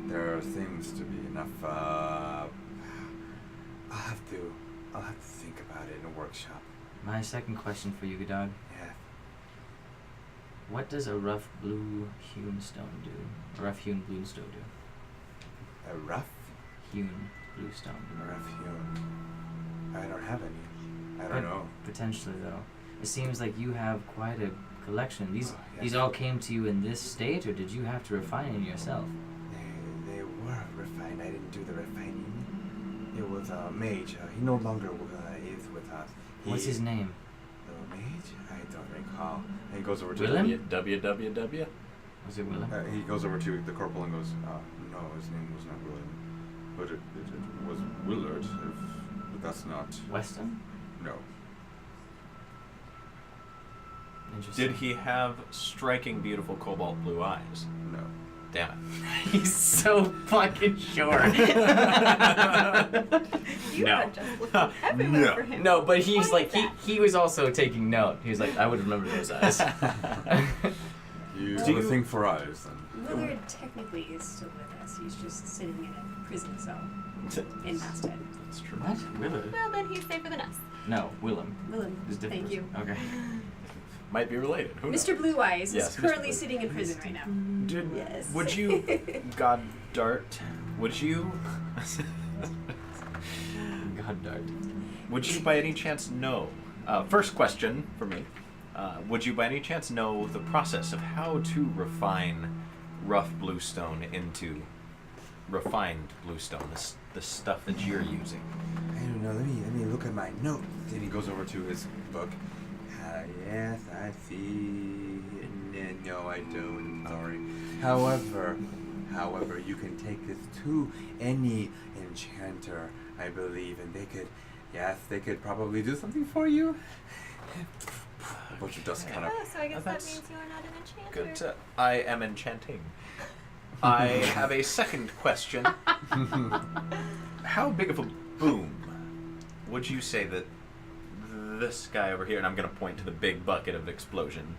There seems to be enough. I'll have to think about it in a workshop. My second question for you, Godard. Yeah. What does a rough blue hewn stone do? A rough hewn blue stone do? A rough Hewn blue stone. hewn. I don't have any. I But don't know. Potentially, though. It seems like you have quite a collection. These Oh, yes. these all came to you in this state, or did you have to refine it yourself? They were refined. I didn't do the refining. It was a mage. He no longer is with us. What's his name? The mage? I don't recall. And he goes over to Willem? WWW? Was it Willem? He goes over to the corporal and goes, no, his name was not Willem. But it was Willard, but that's not... Weston? No. Interesting. Did he have striking, beautiful cobalt blue eyes? No. Damn it. He's so fucking short. You No. are just looking everywhere for him. No, but he's Why like, is he was also taking note. He was like, I would remember those eyes. You Do have a you- thing for eyes, then. Willard technically is still with us. He's just sitting in a prison cell in Masthead. That's true. What? Willard? Well, then he's safer than us. No, Willem. Willem, Is different. thank you. Okay. Might be related. Who knows? Mr. Blue Eyes Yes, is Mr. currently Blue. sitting in prison right now. Did, Yes. Would you, Goddart, would you by any chance know, first question for me, would you by any chance know the process of how to refine rough bluestone into refined bluestone, the stuff that you're using? I don't know. Let me look at my notes. Then he goes over to his book. Yes, I see. No, I don't. Sorry. However, you can take this to any enchanter, I believe, and they could probably do something for you. A bunch of dust kind of. Oh, so I guess that That's means you are not an enchanter. Good. I am enchanting. I have a second question. How big of a boom would you say that this guy over here, and I'm going to point to the big bucket of explosion.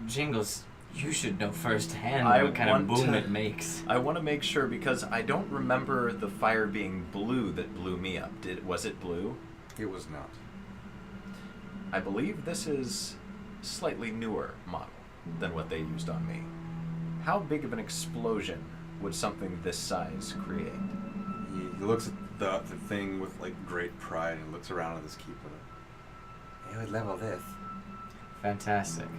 Jingles, you should know firsthand I what kind of want boom to- it makes. I want to make sure because I don't remember the fire being blue that blew me up. Was it blue? It was not. I believe this is slightly newer model than what they used on me. How big of an explosion would something this size create? He looks at the thing with like great pride and looks around at his keeper. It would level this. Fantastic.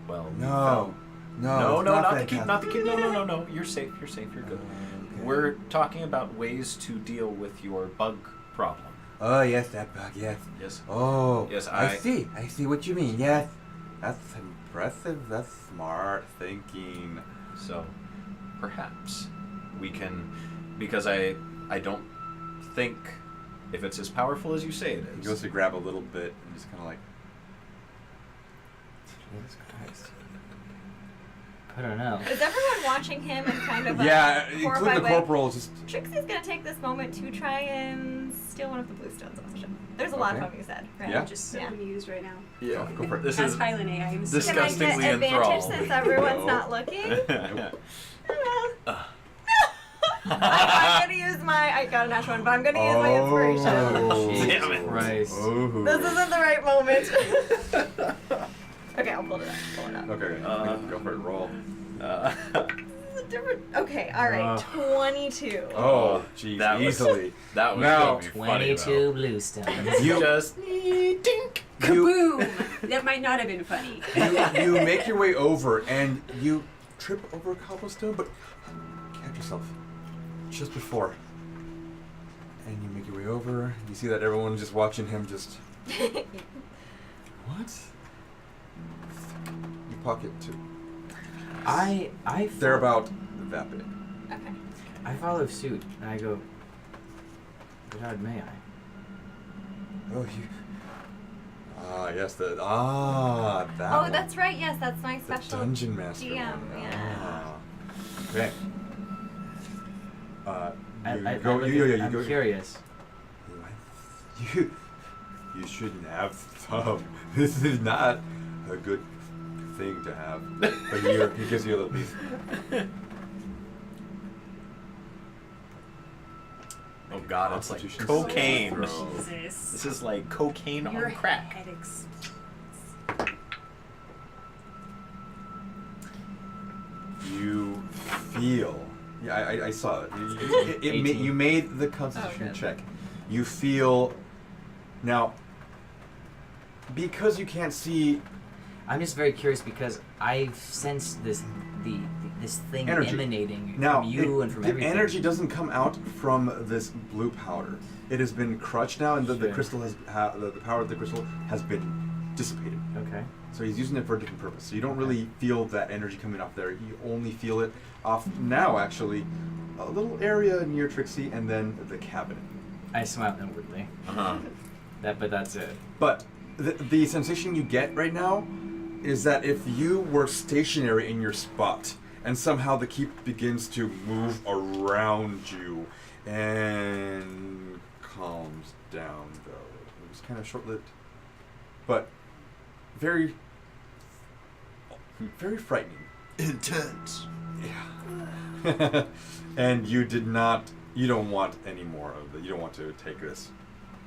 Well, No, no, it's not the keep, fantastic. not the keep. No. You're safe. You're good. Okay. We're talking about ways to deal with your bug problem. Oh yes, that bug. Yes. Yes. Oh. Yes, I see what you mean. Yes. That's impressive. That's smart thinking. So, perhaps we can, because I don't think if it's as powerful as you say it He is. goes to grab a little bit and just kind of like. Jesus Christ. I don't know. Is everyone watching him and kind of Yeah, horrified including the way? corporal. Just Trixie's gonna take this moment to try and steal one of the bluestones off the ship. There's a lot of Okay. them, you said, right? Yeah. I'm just so Yeah. amused right now. Yeah. go for it. This As is Highland A, I am so Can I disgustingly get advantage enthralled. since everyone's No. not looking? Nope. I'm gonna use I got a natural one, but I'm gonna use my inspiration. Oh. Jesus Damn it. Christ. Oh. This isn't the right moment. Okay, I'll pull it up. Pull it up. Okay, go for it. Roll. This is a different. Okay, all right. 22. Oh, jeez, That was- easily. That was Now- gonna be funny, 22 bluestones. You Just dink. Kaboom! That might not have been funny. You make your way over and you trip over a cobblestone, but catch yourself just before. And you make your way over. You see that everyone's just watching him. Just what? You pocket two. They're about that big. Okay. I follow suit and I go, God, may I? Oh, you. Yes, that Oh, one. that's right. Yes, that's my The special dungeon master GM. one. Yeah. Okay. I'm curious. You shouldn't have some. This is not a good thing to have. But here, he gives you a little piece. oh god, it's like Constitution cocaine. saving throw. Jesus. This is like cocaine Your on crack. head explodes. You feel. Yeah, I saw it. You made the Constitution good. check. You feel. Now, because you can't see I'm just very curious because I've sensed this thing energy emanating now, from you and from the everything. energy doesn't come out from this blue powder. It has been crushed now, and the Sure. crystal has the power of the crystal has been dissipated. Okay. So he's using it for a different purpose. So you don't really feel that energy coming off there. You only feel it off now, actually, a little area near Trixie, and then the cabinet. I smile inwardly. Uh-huh. But that's it. But the sensation you get right now is that if you were stationary in your spot and somehow the keep begins to move around you and calms down, though. It was kind of short-lived, but very, very frightening. Intense. Yeah. And you don't want any more of it. You don't want to take this.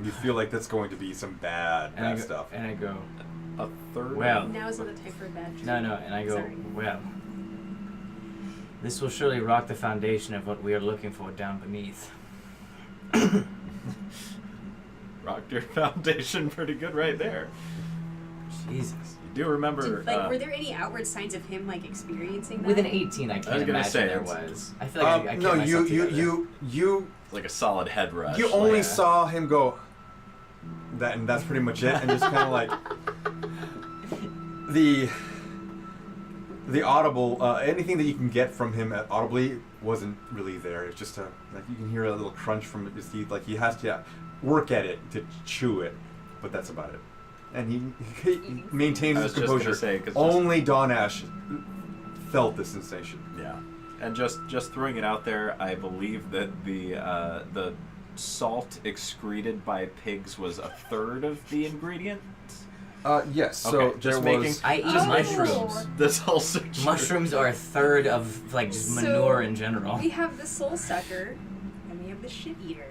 You feel like that's going to be some bad stuff. And I go, A third. well, Now is not the time for a bad joke. no, and I go, Sorry. well, this will surely rock the foundation of what we are looking for down beneath. Rocked your foundation pretty good right there. Jesus. You do remember. Were there any outward signs of him experiencing that? With an 18, I can't was gonna imagine say, there it's- was. I feel like I No, can't you It's like a solid head rush. You only like, saw him go that, and that's pretty much it. And just kind of like the audible, anything that you can get from him audibly wasn't really there. It's just like you can hear a little crunch from his teeth. Like he has to work at it to chew it, but that's about it. And he maintains I his was just gonna composure. say, 'cause Only Dawn Ash felt the sensation. Yeah, and just throwing it out there, I believe that the salt excreted by pigs was a third of the ingredient. Yes. So Okay, there just was. making- I eat Oh. mushrooms. That's also true. Mushrooms are a third of just So, manure in general. We have the soul sucker, and we have the shit eater.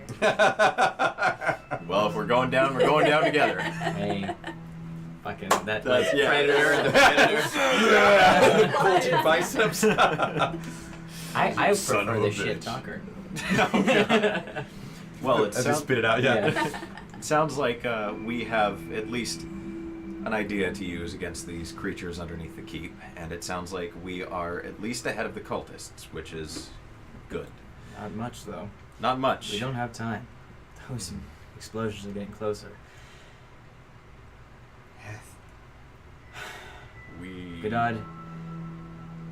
Well, if we're going down, we're going down together. Hey, fucking that That's- yeah. predator and the predator. Yeah. Bulgy biceps. I Son prefer of the a shit bitch. talker. Well, it As you sounds, spit it out, yeah. it sounds like we have at least an idea to use against these creatures underneath the keep, and it sounds like we are at least ahead of the cultists, which is good. Not much though. Not much. We don't have time. Those explosions are getting closer. We. Godard,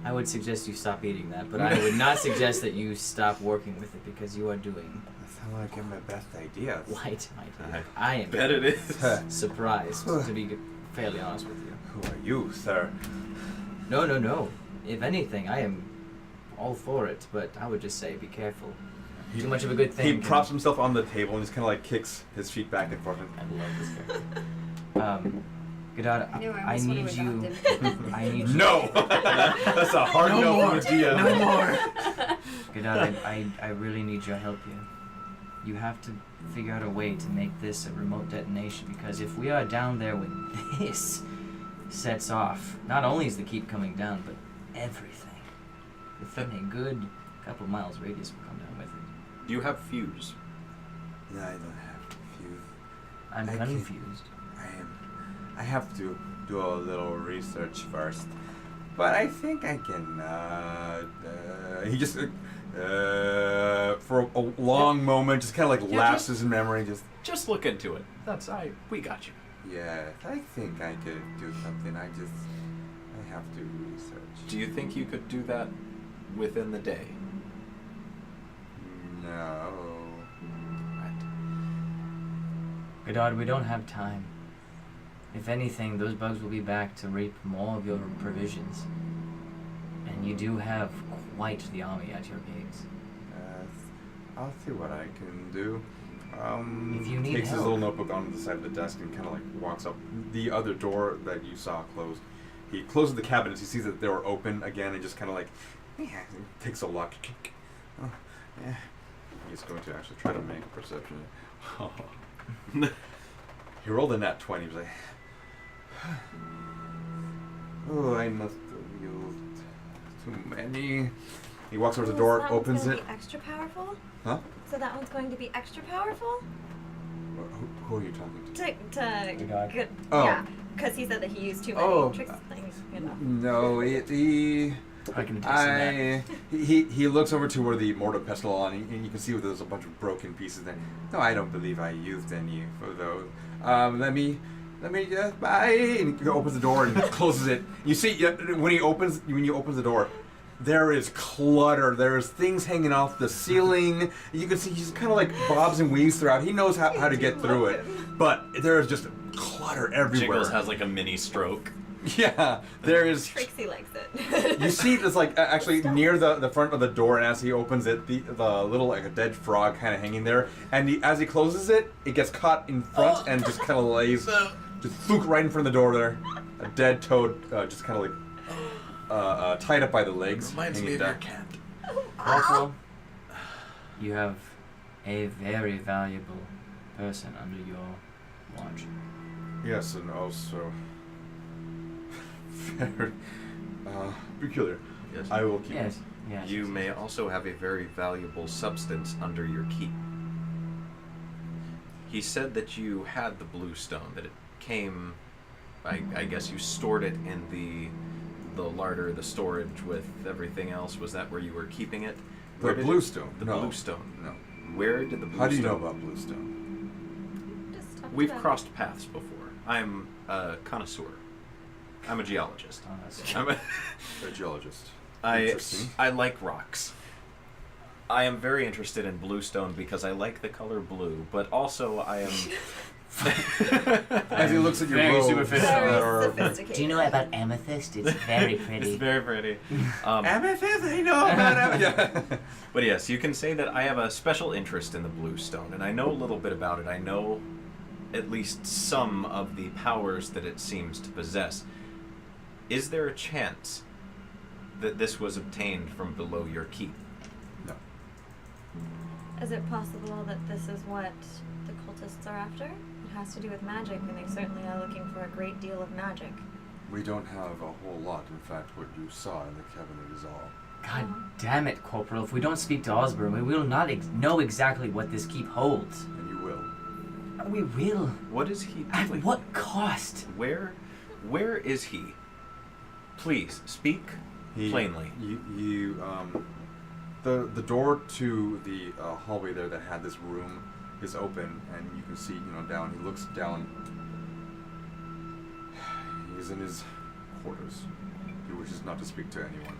I would suggest you stop eating that, but I would not suggest that you stop working with it because you are doing That's how I get my best ideas. light ideas. I am Bet it is. surprised, to be fairly honest with you. Who are you, sir? No. if anything, I am all for it, but I would just say be careful. Too much of a good thing. He props himself on the table and just kind of like kicks his feet back and forth. I love this character. Godard, I know, I I almost need wanna you. adopt him. I need you. No! That's a hard no from the DM. No more. Godard, I really need your help here. You have to figure out a way to make this a remote detonation, because if we are down there when this sets off, not only is the keep coming down, but everything within a good couple miles radius will come down with it. Do you have fuse? No, I don't have fuse. I'm I confused. I have to do a little research first, but I think I can. He just for a long moment just kind of like Yeah, lapses in memory. Just look into it. We got you. Yeah, I think I could do something. I have to research. Do you think you could do that within the day? No. Right. Godard, we don't have time. If anything, those bugs will be back to rape more of your provisions. And you do have quite the army at your gates. I'll see what I can do. If you need takes his help. little notebook onto the side of the desk and kind of like walks up the other door that you saw closed. He closes the cabinets. He sees that they were open again and just kind of like takes a look. Oh, yeah. He's going to actually try to make a perception. He rolled a nat 20. He was like, oh, I must have used too many. He walks over to the door, that opens one's gonna it. Be extra powerful? Huh? So that one's going to be extra powerful? Who are you talking to? To guy. good. Oh. Yeah, because he said that he used too many Oh. tricks things, you know. No, he I can attest to that. he looks over to where the mortar pestle on, and you can see where there's a bunch of broken pieces there. No, I don't believe I used any for those. Let me just bye. And he opens the door and closes it. You see, when he opens the door, there is clutter. There's things hanging off the ceiling. You can see he's kind of like bobs and weaves throughout. He knows how to get through it, but there is just clutter everywhere. Jiggles has like a mini stroke. Yeah, there is. Trixie likes it. You see, it's like actually near the front of the door, and as he opens it, the little like a dead frog kind of hanging there, and as he closes it, it gets caught in front and just kind of lays just flook right in front of the door there. A dead toad, just kind of like tied up by the legs. Reminds me hanging of your down. cat. Corporal, you have a very valuable person under your watch. Yes, and also very peculiar. Yes. I will keep. Yes. Yes. You may also have a very valuable substance under your keep. He said that you had the blue stone, that it came, I guess you stored it in the larder, the storage with everything else. Was that where you were keeping it? The blue stone. The No. blue stone. No. Where did the blue stone? How do you know about bluestone? Just talked We've about crossed paths before. I'm a connoisseur. I'm a geologist. I'm a A geologist. I Interesting. like rocks. I am very interested in bluestone because I like the color blue, but also I am. As he looks at your very robes superficial. that Very are- sophisticated. Do you know about amethyst? It's very pretty. It's very pretty. Amethyst, I know about amethyst. Yeah. But yes, you can say that I have a special interest in the bluestone, and I know a little bit about it. I know at least some of the powers that it seems to possess. Is there a chance that this was obtained from below your keep? No. Is it possible that this is what the cultists are after? It has to do with magic, and they certainly are looking for a great deal of magic. We don't have a whole lot. In fact, what you saw in the cabinet is all. God damn it, Corporal. If we don't speak to Osborne, we will not know exactly what this keep holds. And you will. We will. What is he At doing? what cost? Where is he? Please speak plainly. The door to the hallway there that had this room is open, and you can see, down. He looks down. He's in his quarters. He wishes not to speak to anyone.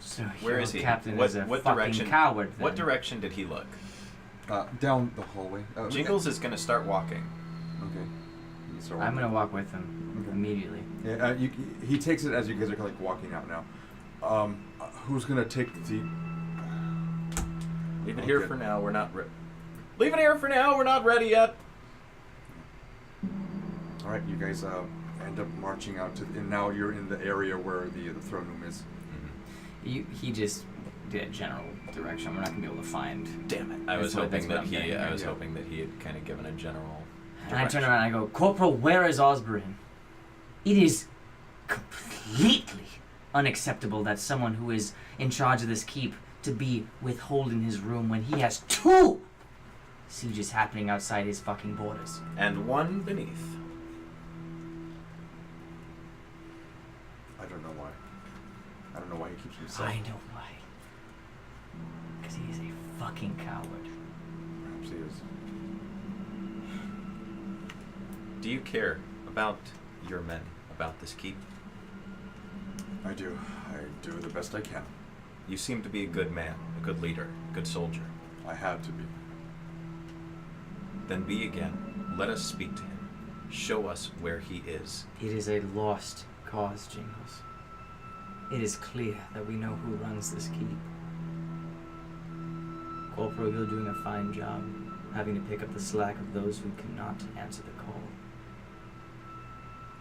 So Where your is he? Captain What is a fucking direction? coward. What then. direction did he look? Down the hallway. Jingles is gonna start walking. Okay. You start I'm walking. gonna walk with him Okay. immediately. Yeah, he takes it as you guys are like walking out now. Who's gonna take the... Leave it here for now. We're not Leave it here for now. We're not ready yet. All right, you guys end up marching out to, and now you're in the area where the throne room is. He just did a general direction. We're not gonna be able to find. Damn it! I was hoping that he had kind of given a general. And I turn around and I go, Corporal, where is Osborne? It is completely unacceptable that someone who is in charge of this keep to be withholding his room when he has 2 sieges happening outside his fucking borders. And one beneath. I don't know why. I don't know why he keeps himself. I know why. Because he is a fucking coward. Perhaps he is. Do you care about your men, about this keep? I do. I do the best I can. You seem to be a good man, a good leader, a good soldier. I had to be. Then be again. Let us speak to him. Show us where he is. It is a lost cause, Jingles. It is clear that we know who runs this keep. Corporal, you're doing a fine job, having to pick up the slack of those who cannot answer the call.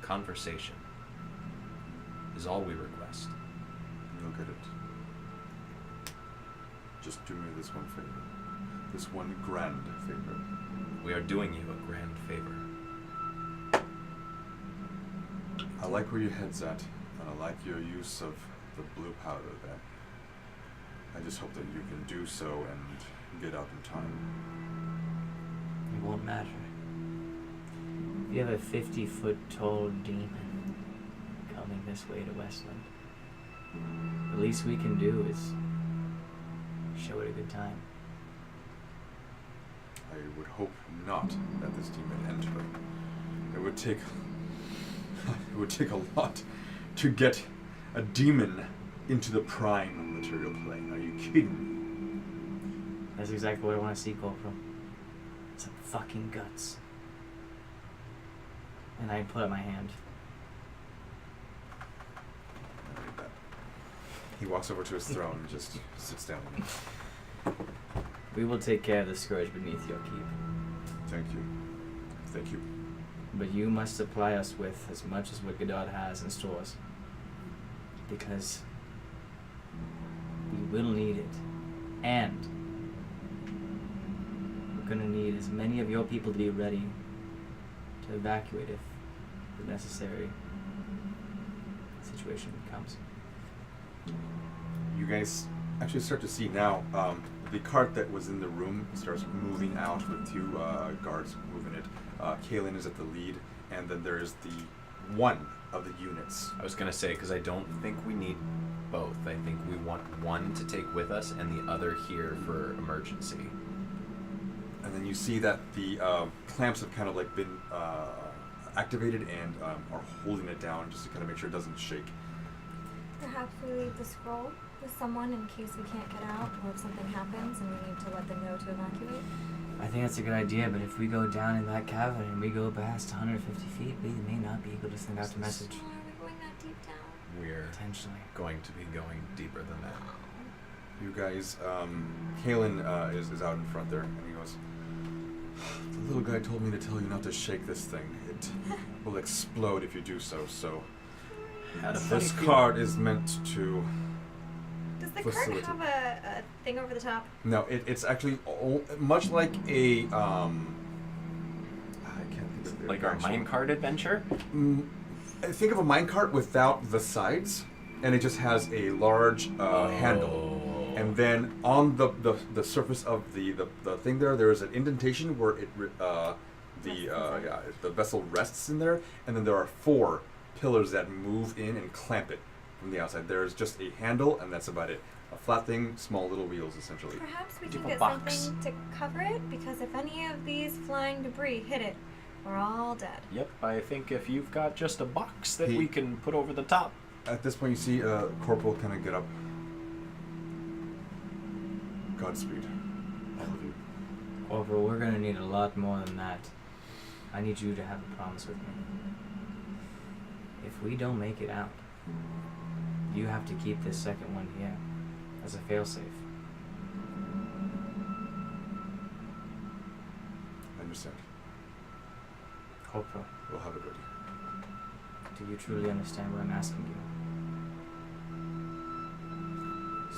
Conversation is all we request. You'll get it. Just do me this one favor. This one grand favor. We are doing you a grand favor. I like where your head's at, and I like your use of the blue powder there. I just hope that you can do so and get out in time. It won't matter. If you have a 50-foot tall demon coming this way to Westland, the least we can do is show it a good time. I would hope not that this demon enter. It would take a lot to get a demon into the prime material plane. Are you kidding me? That's exactly what I want to see, Corporal. Some fucking guts. And I put up my hand. I read that. He walks over to his throne and just sits down. We will take care of the scourge beneath your keep. Thank you. Thank you. But you must supply us with as much as what Godot has in stores. Because we will need it. And we're going to need as many of your people to be ready to evacuate if the necessary situation comes. You guys actually start to see now the cart that was in the room starts moving out with 2 guards moving it. Kaylin is at the lead, and then there is the one of the units. I was going to say, because I don't think we need both. I think we want one to take with us and the other here for emergency. And then you see that the clamps have kind of like been activated and are holding it down just to kind of make sure it doesn't shake. Perhaps we leave the scroll with someone in case we can't get out, or if something happens and we need to let them know to evacuate. I think that's a good idea, but if we go down in that cavern and we go past 150 feet, we may not be able to send out a message. Are we going that deep down? We're Potentially. going to be going deeper than that. You guys, Kaylin is out in front there, and he goes, "The little guy told me to tell you not to shake this thing. It will explode if you do so, so this card is meant to Does the cart facilitate." have a thing over the top? No, it's actually much like a, I can't think of the Like our actual- minecart adventure? Think of a minecart without the sides, and it just has a large handle. And then on the surface of the thing there is an indentation where it the vessel rests in there, and then there are 4 pillars that move in and clamp it from the outside. There's just a handle, and that's about it. A flat thing, small little wheels, essentially. Perhaps we Tipo can get box. something to cover it, because if any of these flying debris hit it, we're all dead. Yep, I think if you've got just a box that He- we can put over the top. At this point, you see Corporal kind of get up. Godspeed, all of you. Corporal, we're gonna need a lot more than that. I need you to have a promise with me. If we don't make it out, You have to keep this second one here as a failsafe. I understand. Corporal, We'll have it ready. do you truly understand what I'm asking you?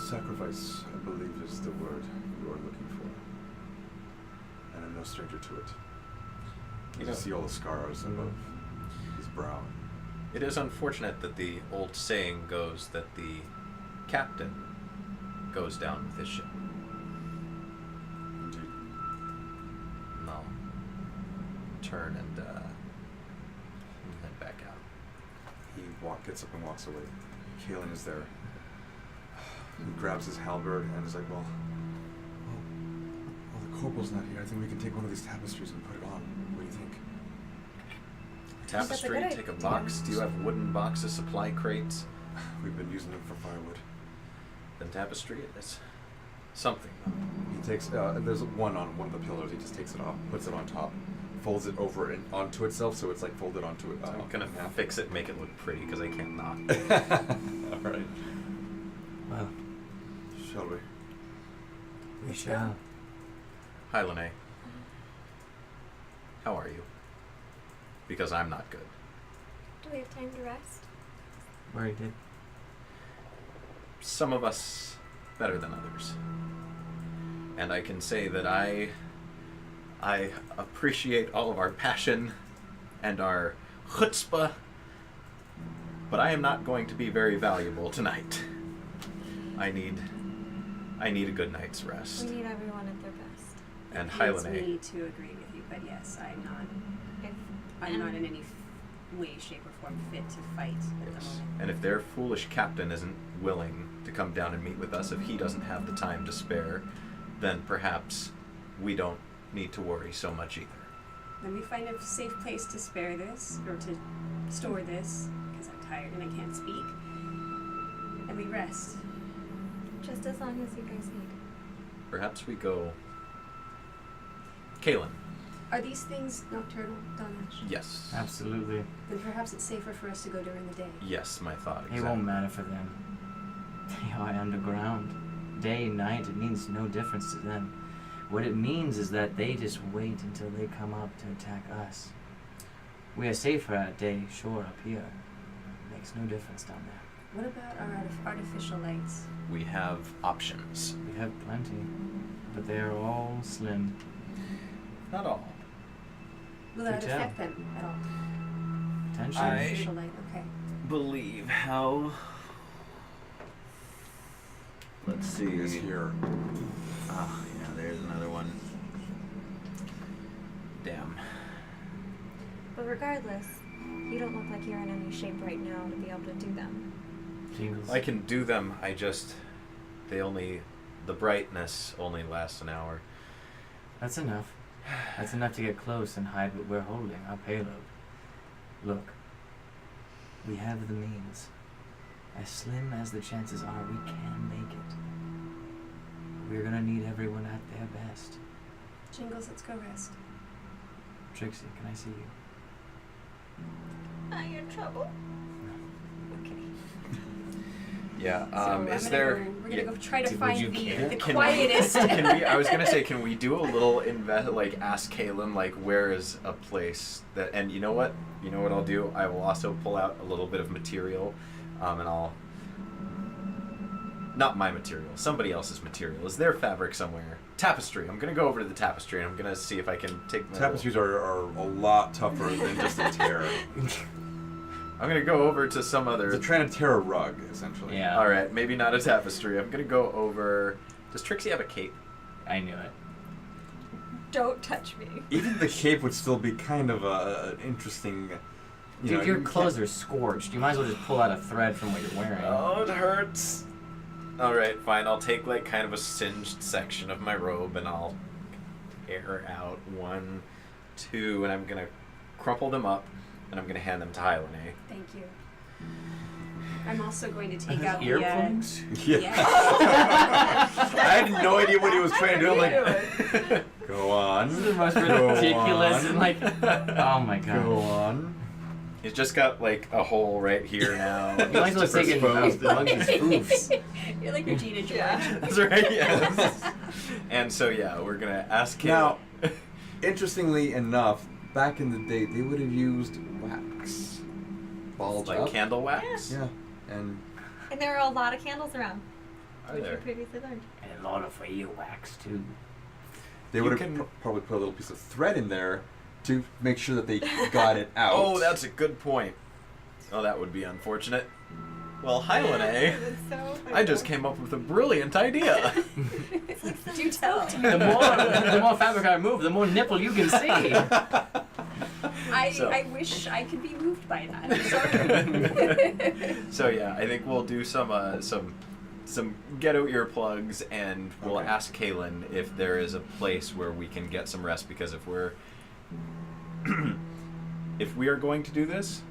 Sacrifice, I believe, is the word you are looking for. And I'm no stranger to it. You see all the scars above his brow. It is unfortunate that the old saying goes that the captain goes down with his ship. Indeed. And I'll turn and head back out. He gets up and walks away. Kalen is there. He grabs his halberd and is like, well, the corporal's not here. I think we can take one of these tapestries and put it on. What do you think? Tapestry, That's a take a good box. idea. Do you have wooden boxes, supply crates? We've been using them for firewood. Then tapestry is something. He takes, there's one on one of the pillars. He just takes it off, puts it on top, folds it over and onto itself, so it's like folded onto it. I'm gonna fix it, make it look pretty, because I can't not. All right. Well, Shall we? we shall. Hi, Lene. How are you? Because I'm not good. Do we have time to rest? Very good. Some of us better than others. And I can say that I appreciate all of our passion and our chutzpah, but I am not going to be very valuable tonight. I need a good night's rest. We need everyone at their best. And It's Hylene. me to agree with you, but yes, I'm not in any way, shape, or form fit to fight at the Yes. moment. And if their foolish captain isn't willing to come down and meet with us, if he doesn't have the time to spare, then perhaps we don't need to worry so much either. Then we find a safe place to spare this, or to store this, because I'm tired and I can't speak. And we rest. Just as long as you guys need. Perhaps we go... Kalen. Are these things nocturnal, Donash? Yes. Absolutely. Then perhaps it's safer for us to go during the day. Yes, my thought. It won't matter for them. They are underground. Day, night, it means no difference to them. What it means is that they just wait until they come up to attack us. We are safer at day, sure, up here. It makes no difference down there. What about our artificial lights? We have options. We have plenty, but they are all slim. Not all. Will that Do tell. affect them at all? Potentially. Artificial light, okay. Believe how... Let's see. He is here. Ah, yeah, there's another one. Damn. But regardless, you don't look like you're in any shape right now to be able to do them. Jingles. I can do them, the brightness only lasts an hour. That's enough. That's enough to get close and hide what we're holding, our payload. Look, we have the means. As slim as the chances are, we can make it. We're gonna need everyone at their best. Jingles, let's go rest. Trixie, can I see you? Are you in trouble? Okay. Yeah, We're gonna go try to Would find you the care? quietest. I was gonna say, can we do a little ask Kalen, where is a place that, and you know what I'll do? I will also pull out a little bit of material, and I'll, not my material, somebody else's material. Is there fabric somewhere? Tapestry. I'm gonna go over to the tapestry and I'm gonna see if I can take my Tapestries are a lot tougher than just a tear. I'm gonna go over to some other... It's a trying to tear a rug, essentially. Yeah. Alright, maybe not a tapestry. I'm gonna go over... Does Trixie have a cape? I knew it. Don't touch me. Even the cape would still be kind of an interesting... Dude, your clothes are scorched. You might as well just pull out a thread from what you're wearing. Oh, it hurts. Alright, fine. I'll take kind of a singed section of my robe and I'll air out 1, 2, and I'm gonna crumple them up and I'm gonna hand them to Hylene. Thank you. I'm also going to take out Earplugs? Yeah. Yes. I had no idea what he was trying to do. I'm like, go on. This is the most Go ridiculous on. and oh my god. Go on. He's just got like a hole right here now. You might as well take it Exposed. bugs and spoofs. You're like Regina George. That's right, yes. And so, yeah, we're going to ask him. Now, interestingly enough, back in the day, they would have used wax. Balled like up. candle wax? Yeah. And there are a lot of candles around, Are which we there? previously learned. And a lot of fire wax, too. they You would have can- probably put a little piece of thread in there to make sure that they got it out. Oh, that's a good point. Oh, that would be unfortunate. Well, hi, Lene. I just came up with a brilliant idea. Do tell. The more fabric I move, the more nipple you can see. So- I wish I could be moved by that. I'm sorry. So yeah, I think we'll do some ghetto earplugs, and we'll Okay. ask Kaylin if there is a place where we can get some rest, because if we're if we are going to do this,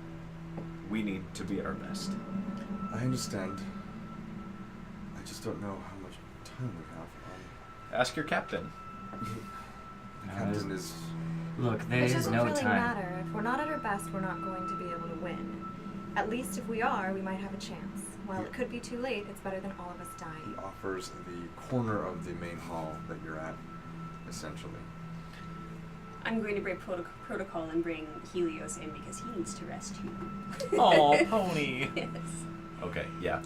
we need to be at our best. I understand. I just don't know how much time we have. Ask your captain. The captain is. Look, there It is doesn't no really time. matter. If we're not at our best, we're not going to be able to win. At least if we are, we might have a chance. While it could be too late, it's better than all of us He dying. offers the corner of the main hall that you're at, essentially. I'm going to break protocol and bring Helios in because he needs to rest too. Oh, pony. Yes. Okay, yeah.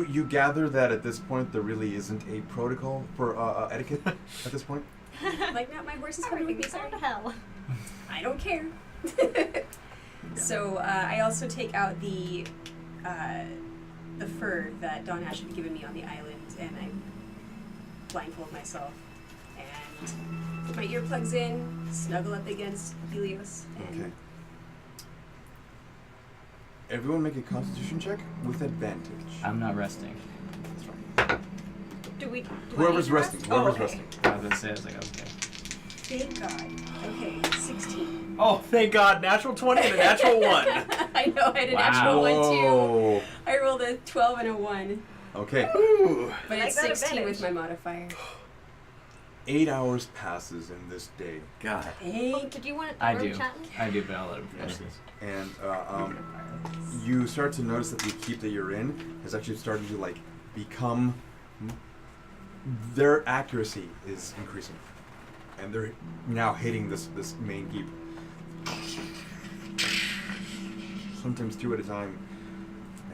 You gather that at this point there really isn't a protocol for etiquette at this point. Like, no, my horse is coming with me, Everything's sorry. going to hell. I don't care. So I also take out the fur that Don Ash had given me on the island, and I blindfold myself and put my earplugs in, snuggle up against Helios, and Okay. Everyone make a constitution check with advantage. I'm not resting. Do I Whoever's need to resting. rest? Whoever's okay. resting. I was gonna say, I was like, okay. thank God. Okay, 16. Oh, thank God! Natural 20 and a natural 1. I know, I had a Wow. natural 1 too. Whoa. I rolled a 12 and a 1, Okay. Ooh. but I it's like that 16 with advantage. my modifier. 8 hours passes in this day, God. Oh, Thank did you want I to do. chatting? I do, but I'll let him finish this. and you start to notice that the keep that you're in has actually started to like become. Their accuracy is increasing, and they're now hitting this main keep. Sometimes 2 at a time,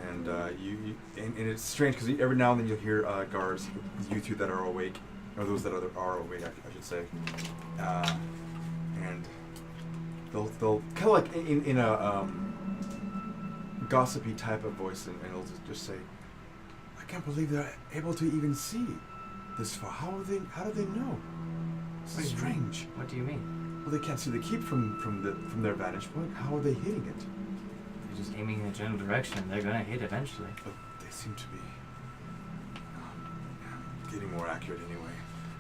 and and it's strange because every now and then you'll hear guards, you two that are awake, or those that are awake, I should say, and they'll kind of like in a gossipy type of voice, and it'll just say, "I can't believe they're able to even see this far. How do they know? This is strange. What do you mean? Well, they can't see the keep from their vantage point. How are they hitting it? They're just aiming in a general direction. They're gonna hit eventually. But they seem to be getting more accurate anyway."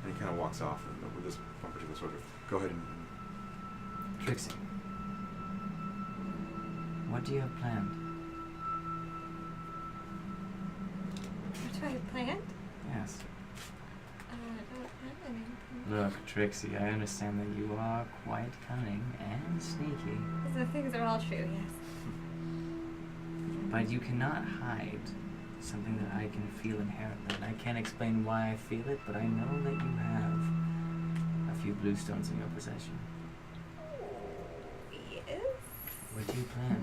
And he kind of walks off with this one particular sort of. Go ahead and. Trixie, what do you have planned? What do I have planned? Yes. I don't have anything. Look, Trixie, I understand that you are quite cunning and sneaky, The things are all true, yes. but you cannot hide something that I can feel inherently. And I can't explain why I feel it, but I know that you have a few bluestones in your possession. Yes. What do you plan?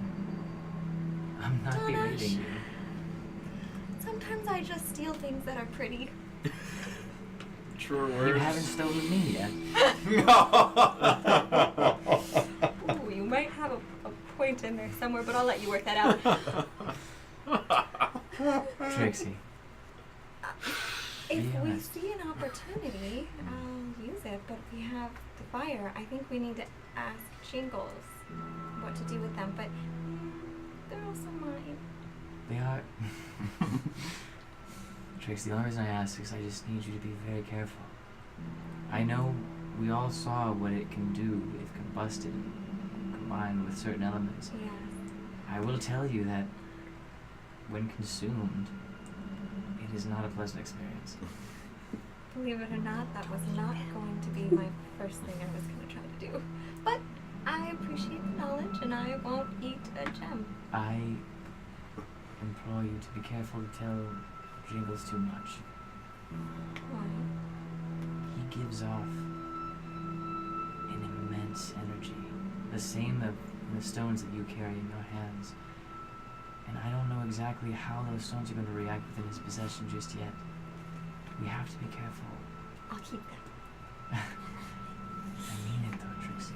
I'm not Don't berating Ash. you. Sometimes I just steal things that are pretty. Truer You words. haven't stolen me yet. Ooh, you might have a point in there somewhere, but I'll let you work that out. Trixie, If Be we honest. see an opportunity, I'll use it. But if we have the fire, I think we need to ask Jingles what to do with them. But they're also mine. they are. Trixie, the only reason I ask is I just need you to be very careful. I know we all saw what it can do if combusted and combined with certain elements. Yes. I will tell you that when consumed, it is not a pleasant experience. Believe it or not, that was not going to be my first thing I was going to try to do. But I appreciate the knowledge, and I won't eat a gem. I implore you to be careful to tell Jingles too much. Why? He gives off an immense energy, the same of the stones that you carry in your hands. And I don't know exactly how those stones are going to react within his possession just yet. We have to be careful. I'll keep them. I mean it though, Trixie.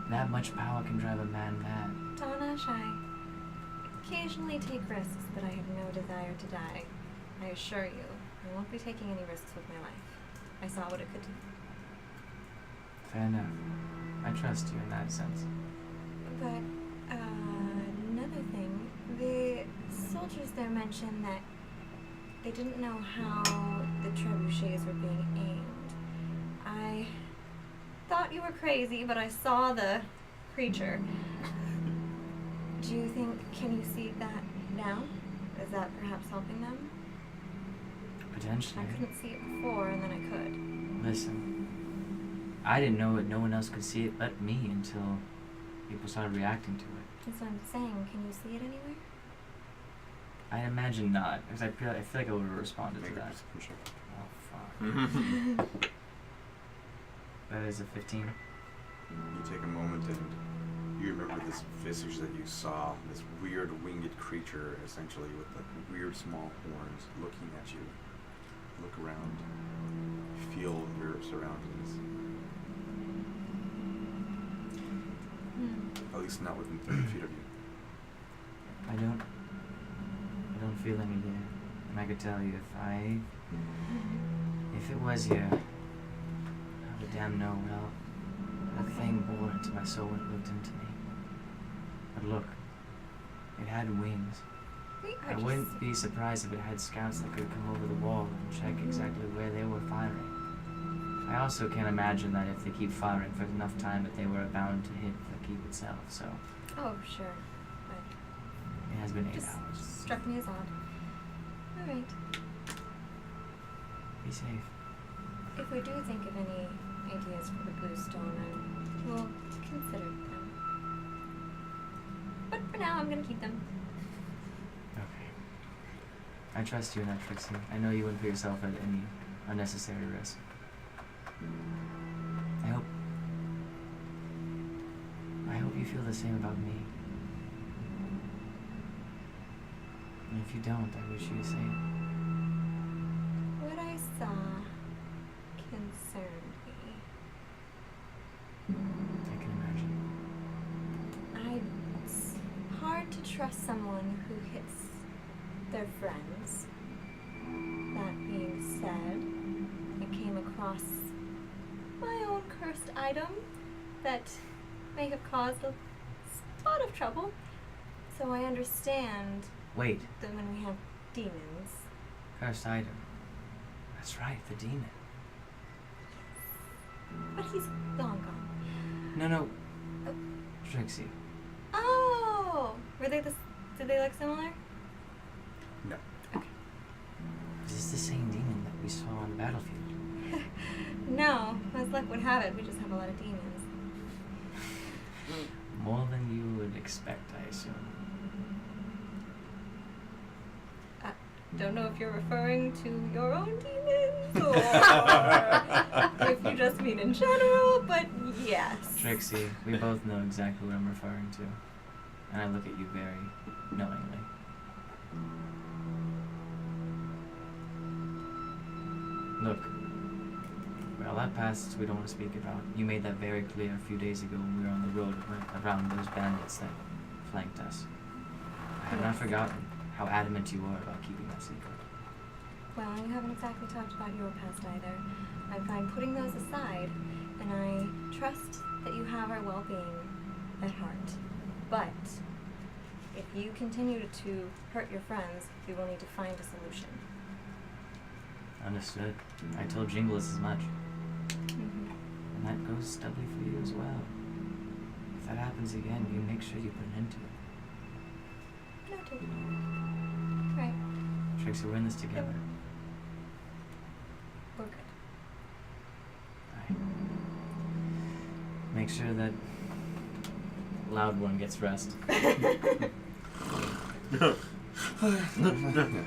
That much power can drive a man mad. Donash, I occasionally take risks, but I have no desire to die. I assure you, I won't be taking any risks with my life. I saw what it could do. Fair enough. I trust you in that sense. But, another thing, the soldiers there mentioned that they didn't know how the trebuchets were being aimed. I thought you were crazy, but I saw the creature. Do you think, can you see that now? Is that perhaps helping them? Potentially. I couldn't see it before, and then I could. Listen, I didn't know it. No one else could see it but me until people started reacting to it. That's what I'm saying. Can you see it anywhere? I imagine not, because I feel like I would have responded to that. Oh, fuck. That is a 15. You take a moment and you remember this visage that you saw, this weird winged creature, essentially, with like weird small horns looking at you. Look around. Feel your surroundings. At least not within 30 feet of you. I don't feel any here. And I could tell you if it was here, how to damn know, well, the thing bore into my soul and looked into me. But look, it had wings. I wouldn't be surprised if it had scouts that could come over the wall and check exactly where they were firing. I also can't imagine that if they keep firing for enough time that they were bound to hit the keep itself, so. Oh, sure. But it has been 8 just hours. struck me as odd. Alright. Be safe. If we do think of any ideas for the blue stone, we'll consider them. But for now, I'm gonna keep them. Okay. I trust you in that, Trixie. I know you wouldn't put yourself at any unnecessary risk. I hope you feel the same about me. And if you don't, I wish you to say it. What I saw concerned me. I can imagine. It's hard to trust someone who hits their friends. That being said, I came across my own cursed item that may have caused a spot of trouble. So I understand Wait. that when we have demons. Cursed item. That's right, the demon. But he's gone. No. Oh. Trixie. Oh! Did they look similar? No. Okay. Is this the same demon that we saw on the battlefield? No, as luck would have it, we just have a lot of demons. More than you would expect, I assume. Don't know if you're referring to your own demons or if you just mean in general, but yes. Trixie, we both know exactly what I'm referring to. And I look at you very knowingly. Look, well, that past we don't want to speak about. You made that very clear a few days ago when we were on the road around those bandits that flanked us. I have not forgotten how adamant you were about keeping that secret. Well, you haven't exactly talked about your past either. I'm fine putting those aside, and I trust that you have our well-being at heart. But if you continue to hurt your friends, we will need to find a solution. Understood. I told Jingles as much. And that goes doubly for you as well. If that happens again, you make sure you put an end to it. Noted. Right. Trixie, we're in this together. We're good. Right. Make sure that loud one gets rest.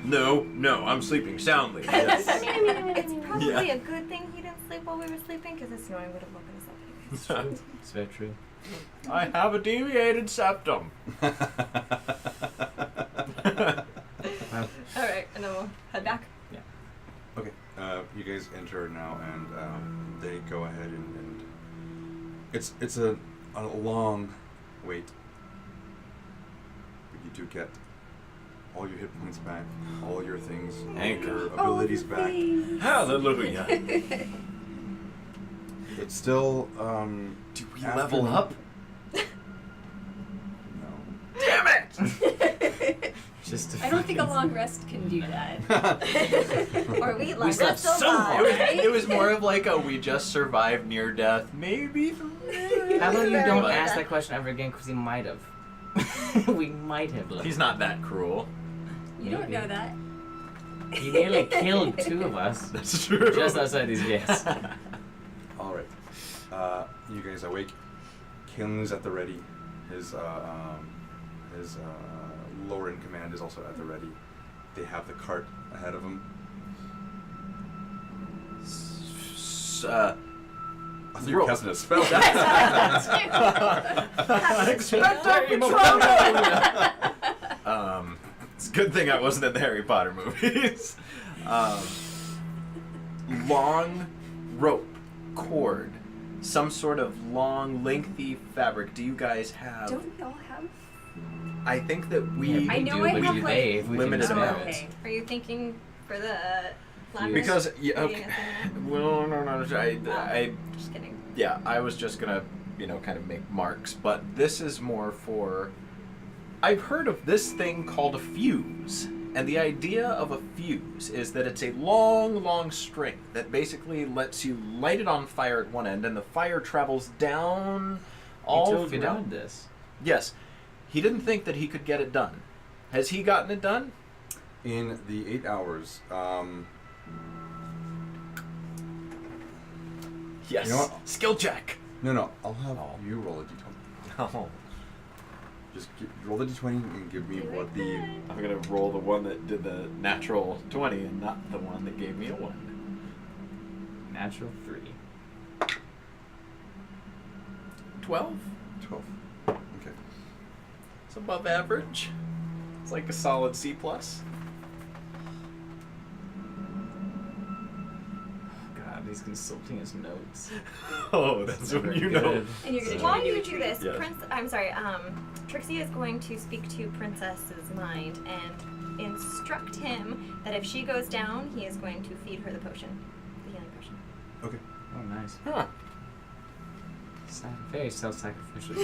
No, I'm sleeping soundly. Yes. I mean, it's probably Yeah. a good thing he didn't sleep while we were sleeping, because this snoring would have woken us up anyways. It's very true. I have a deviated septum. Alright, and then we'll head back. Okay, you guys enter now, and they go ahead and it's a long wait, but you do get all your hit points back, all your things, Anchor. your abilities back. Hallelujah. It's still Do we after- level up? No. Damn it! Just I don't think a long rest can do that. Or we let slept us still so die, hard. right? It was more of like a we just survived near death, maybe. How about you Very don't well ask done. that question ever again, because he might have. We might have. He's not that cruel. You don't know that. He nearly killed 2 of us. That's true. Just outside these gates. All right, you guys awake. Kalen is at the ready. His lower in command is also at the ready. They have the cart ahead of them. I thought you were Roll. casting a spell. It's a good thing I wasn't in the Harry Potter movies. Long rope, cord, some sort of long, lengthy fabric. Do you guys have? Don't we all have? I think that we. I know do, I but have, you like, if we limited can amount. spare it. Okay. Are you thinking for the land Because race? yeah, Leading okay. us in? Well, no. I Just kidding. yeah, I was just gonna, kind of make marks, but this is more for. I've heard of this thing called a fuse, and the idea of a fuse is that it's a long, long string that basically lets you light it on fire at one end, and the fire travels down all He told you throughout. done this. Yes, he didn't think that he could get it done. Has he gotten it done? In the 8 hours, Yes. You know what? Skill check. no, I'll have you roll a d20. Oh. Just roll the d20 and give me what the. I'm gonna roll the one that did the natural 20 and not the one that gave me a 1. Natural 3. 12. 12. Okay. It's above average. It's like a solid C+. God, he's consulting his notes. Oh, that's Never what you know. good. And you're gonna While try to you do a do treat. this, Yes. Trixie is going to speak to Princess's mind and instruct him that if she goes down, he is going to feed her the potion, the healing potion. Okay. Oh, nice. Huh. Very self-sacrificial.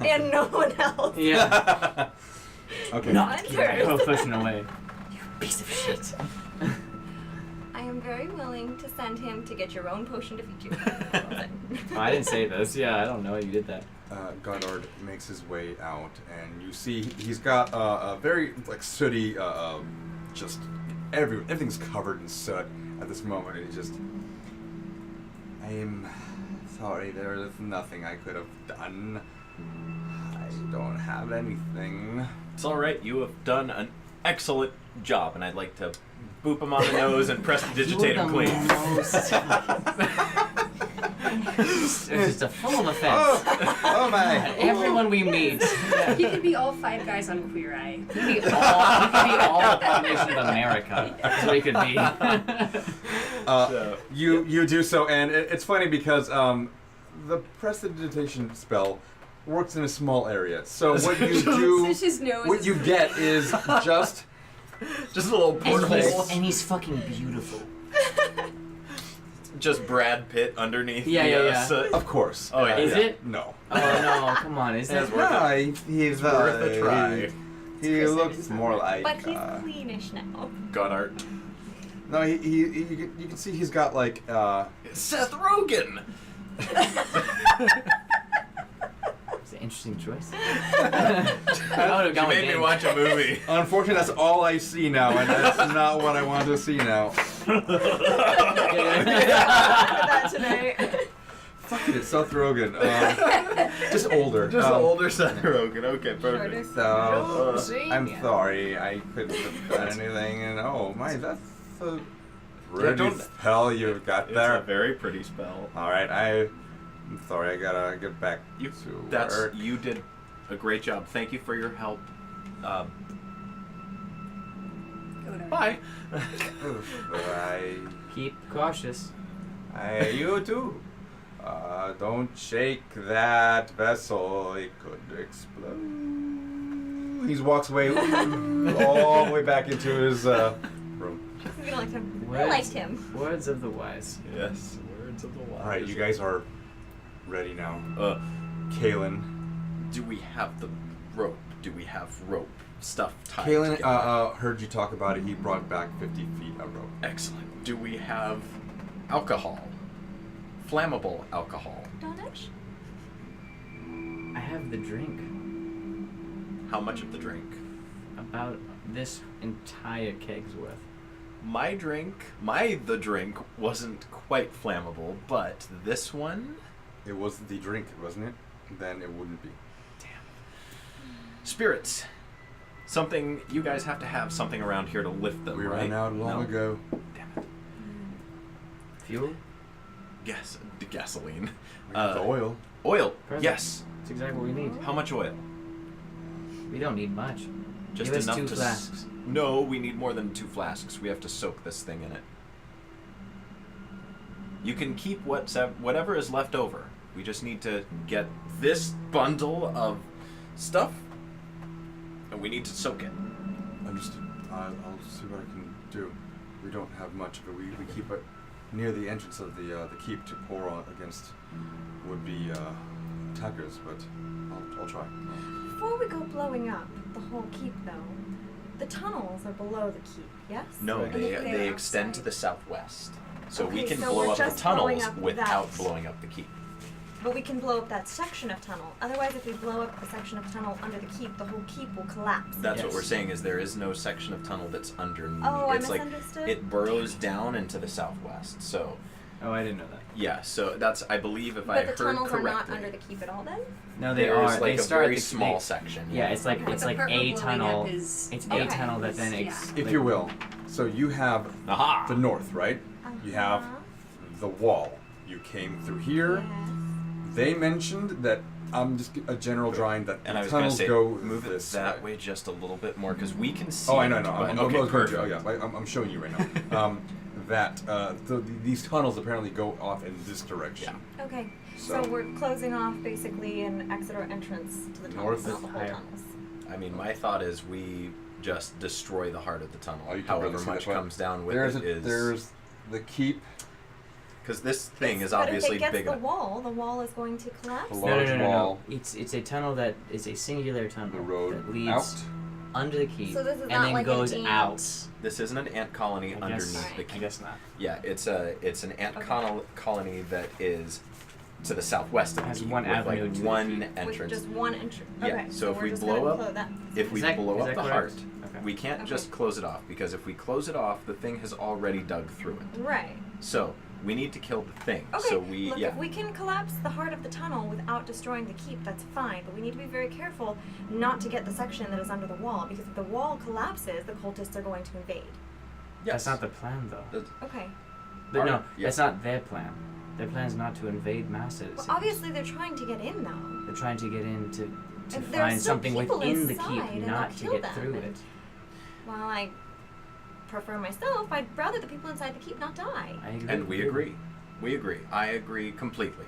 And no one else. Yeah. Okay. Not That's give my her. whole potion away. You piece of shit. I am very willing to send him to get your own potion to feed you. Oh, I didn't say this. Yeah, I don't know. You did that. Goddard makes his way out, and you see he's got a very sooty, just everything's covered in soot at this moment, and he just. I'm sorry, there is nothing I could have done. I don't have anything. It's alright, you have done an excellent job, and I'd like to boop him on the nose and prestidigitate him clean. It's just a full of offense. Oh my! Everyone we meet. He could be all 5 guys on Queer Eye. He could be all population of America. That's what he could be. You do so, and it's funny because the prestidigitation spell works in a small area. So what you do, Switch his nose. what you get is just Just a little porthole. And he's fucking beautiful. Just Brad Pitt underneath Yeah, the yeah, yeah. soot. of course. Oh, yeah. Is it? No. Oh no, come on, is It's that worth No, it. he's Worth a try. He looks more like. But he's cleanish now. Goddard. No, you can see he's got like. Seth Rogen! It's an interesting choice. I would have You gone with made me Dane. watch a movie. Unfortunately, that's all I see now, and that's not what I want to see now. That tonight. Fuck It's Seth Rogen. Just older. Just older Seth Rogen. Okay, perfect. So, Same, I'm yeah. sorry, I couldn't have done anything, and oh my, that's a Yeah, pretty don't- spell you've got It's there. a very pretty spell. Alright, I'm sorry, I gotta get back to work. You did a great job. Thank you for your help. Bye. Keep cautious. You too. Don't shake that vessel, it could explode. He walks away all the way back into his room. We liked him. I Words- liked him. Words of the wise. Yes, words of the wise. Alright, you guys are ready now. Kalen. Do we have the rope? Do we have rope stuff tied Kalen together? heard you talk about it. He brought back 50 feet of rope. Excellent. Do we have alcohol? Flammable alcohol? Donish? I have the drink. How much of the drink? About this entire keg's worth. The drink wasn't quite flammable, but this one? It was the drink, wasn't it? Then it wouldn't be. Spirits. Something, you guys have to have something around here to lift them, We right? ran out long No? ago. Damn it. Fuel? Gasoline. We have the oil. Oil. Perfect. Yes. That's exactly what we need. How much oil? We don't need much. Just Give us enough 2 to flasks. No, we need more than 2 flasks. We have to soak this thing in it. You can keep whatever is left over. We just need to get this bundle of stuff, and we need to soak it. Understood. I'll see what I can do. We don't have much of it. We keep it near the entrance of the keep to pour on against would-be attackers, but I'll try. Before we go blowing up the whole keep, though, the tunnels are below the keep, yes? No, And they if they're extend to outside- the southwest. So we Okay, can so blow we're up the just blowing tunnels up without that. blowing up the keep. But we can blow up that section of tunnel. Otherwise, if we blow up the section of tunnel under the keep, the whole keep will collapse. That's what Yes. we're saying is there is no section of tunnel that's underneath. Oh, I it's like misunderstood? it burrows down into the southwest. So Oh, I didn't know that. yeah, so that's I believe if I But the heard tunnels correctly. are not under the keep at all, then? No, they There's are. like They a start at very the small they- section. Yeah, it's like But it's the like part we're a blowing tunnel. up is- It's Okay. a tunnel that then Yeah. If you will. So you have Aha! the north, right? You have Uh-huh. the wall. You came through here. Yes. They mentioned that I'm just a general drawing that And I the was going to tunnels say, go move it this that way just a little bit more because we can see. Oh, I know. it, No, but- I'm okay, going to. perfect. Oh, yeah, I'm showing you right now. These tunnels apparently go off in this direction. Okay, so So- we're closing off basically an exit or entrance to the North tunnels, not the whole higher. tunnels. I mean, my thought is we just destroy the heart of the tunnel. Oh, you can However really see much that, but comes down with there's it is there's the keep. because this thing is But obviously if it gets big the enough. wall is going to collapse. The No, no, large no, no, wall. no. It's a tunnel that is a singular tunnel The road that leads out. under the keep So this is and not then like an goes ant. out. This isn't an ant colony I guess- underneath the I keep. guess not. Yeah, it's an ant Okay. colony that is to the southwest of the Has keep one with avenue like to the one keep. With entrance. just one entrance. Yeah, Okay, so if we're we just blow gonna up- close that. If we Is that- blow is up that the correct? heart, Okay. we can't Okay. just close it off because if we close it off, the thing has already dug through it. Right. So we need to kill the thing. Okay. So we Look, yeah. if we can collapse the heart of the tunnel without destroying the keep, that's fine. But we need to be very careful not to get the section that is under the wall, because if the wall collapses, the cultists are going to invade. That's not the plan, though. That's- Okay. But no, Yeah. that's not their plan. Their plan is not to invade masses. Well, obviously they're trying to get in, though. They're trying to get in to If there are find still something people within the inside keep, and not they'll to kill get them, through and- it. Well, I prefer myself. I'd rather the people inside the keep not die. I agree. And we agree. We agree. I agree completely.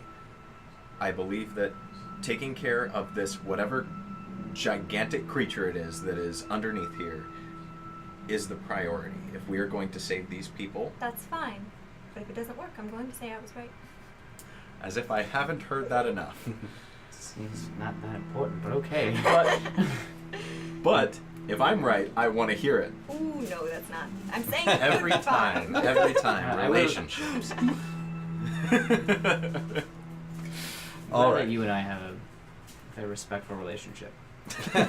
I believe that taking care of this whatever gigantic creature it is that is underneath here is the priority. If we are going to save these people, That's fine. But if it doesn't work, I'm going to say I was right. as if I haven't heard that enough. Seems not that important, but okay. But if I'm right, I want to hear it. Ooh, no, that's not. I'm saying Every it's time. fine. Every time. I will- Relationships. All right. You and I have a very respectful relationship. I'm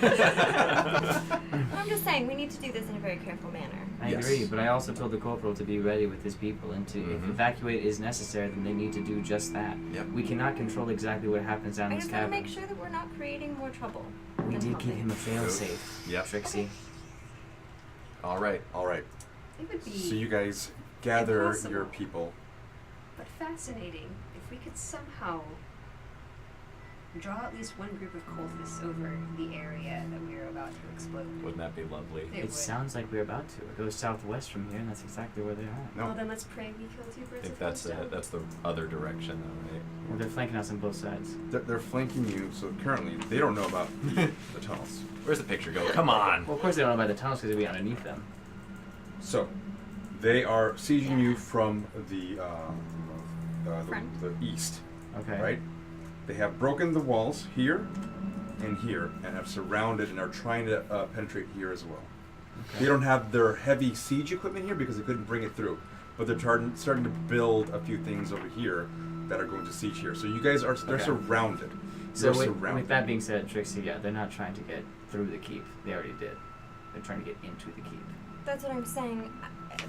just saying, we need to do this in a very careful manner. I agree, but I also told the corporal to be ready with his people, and to if evacuate is necessary, then they need to do just that. Yep. We cannot control exactly what happens down I this just want to cavern. make sure that we're not creating more trouble. We than did give helping. him a failsafe. Yep. Trixie. All right. All right. It would be So you guys gather impossible. your people. but fascinating if we could somehow draw at least one group of cultists over the area that we are about to explode. Wouldn't that be lovely? It It would. sounds like we're about to. It goes southwest from here, and that's exactly where they are. No. Well, then let's pray we kill two I birds think with one that's stone. that's the other direction, though, right? Well, they're flanking us on both sides. They're flanking you, so currently they don't know about the tunnels. Where's the picture go? Come on. Well, of course they don't know about the tunnels because they'd be underneath them. So, they are sieging you from the Front. the east, Okay. right? They have broken the walls here and here, and have surrounded and are trying to penetrate here as well. Okay. They don't have their heavy siege equipment here because they couldn't bring it through, but they're starting to build a few things over here that are going to siege here. So you guys are they're Okay. surrounded. So You're with surrounded. that being said, Trixie, yeah, they're not trying to get through the keep. They already did. They're trying to get into the keep. That's what I'm saying.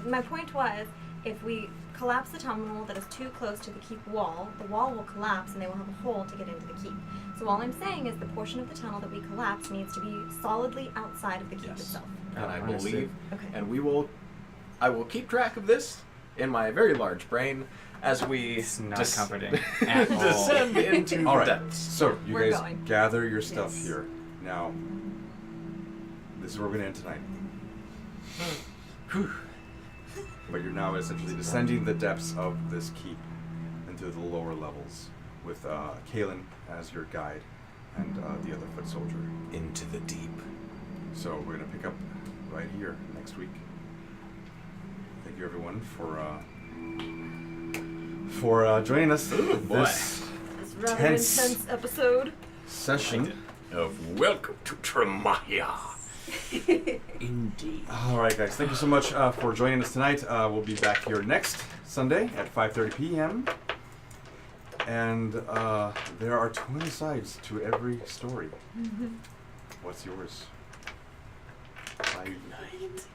My point was, if we collapse the tunnel that is too close to the keep wall, the wall will collapse and they will have a hole to get into the keep. So all I'm saying is the portion of the tunnel that we collapse needs to be solidly outside of the keep Yes. itself. And I Understood. believe, Okay. and I will keep track of this in my very large brain as we It's not des- comforting at all. descend into All the right. depths. So you We're guys going. gather your stuff Yes. here. Now, this is where we're gonna end tonight. But you're now essentially descending the depths of this keep into the lower levels with Kalen as your guide and the other foot soldier. Into the deep. So we're gonna pick up right here next week. Thank you everyone for joining us boy. this This rather Tense. intense episode. session. Of welcome to Tremahia. Indeed. All right, guys. Thank you so much for joining us tonight. We'll be back here next Sunday at 5:30 p.m. And there are 20 sides to every story. What's yours? My goodness.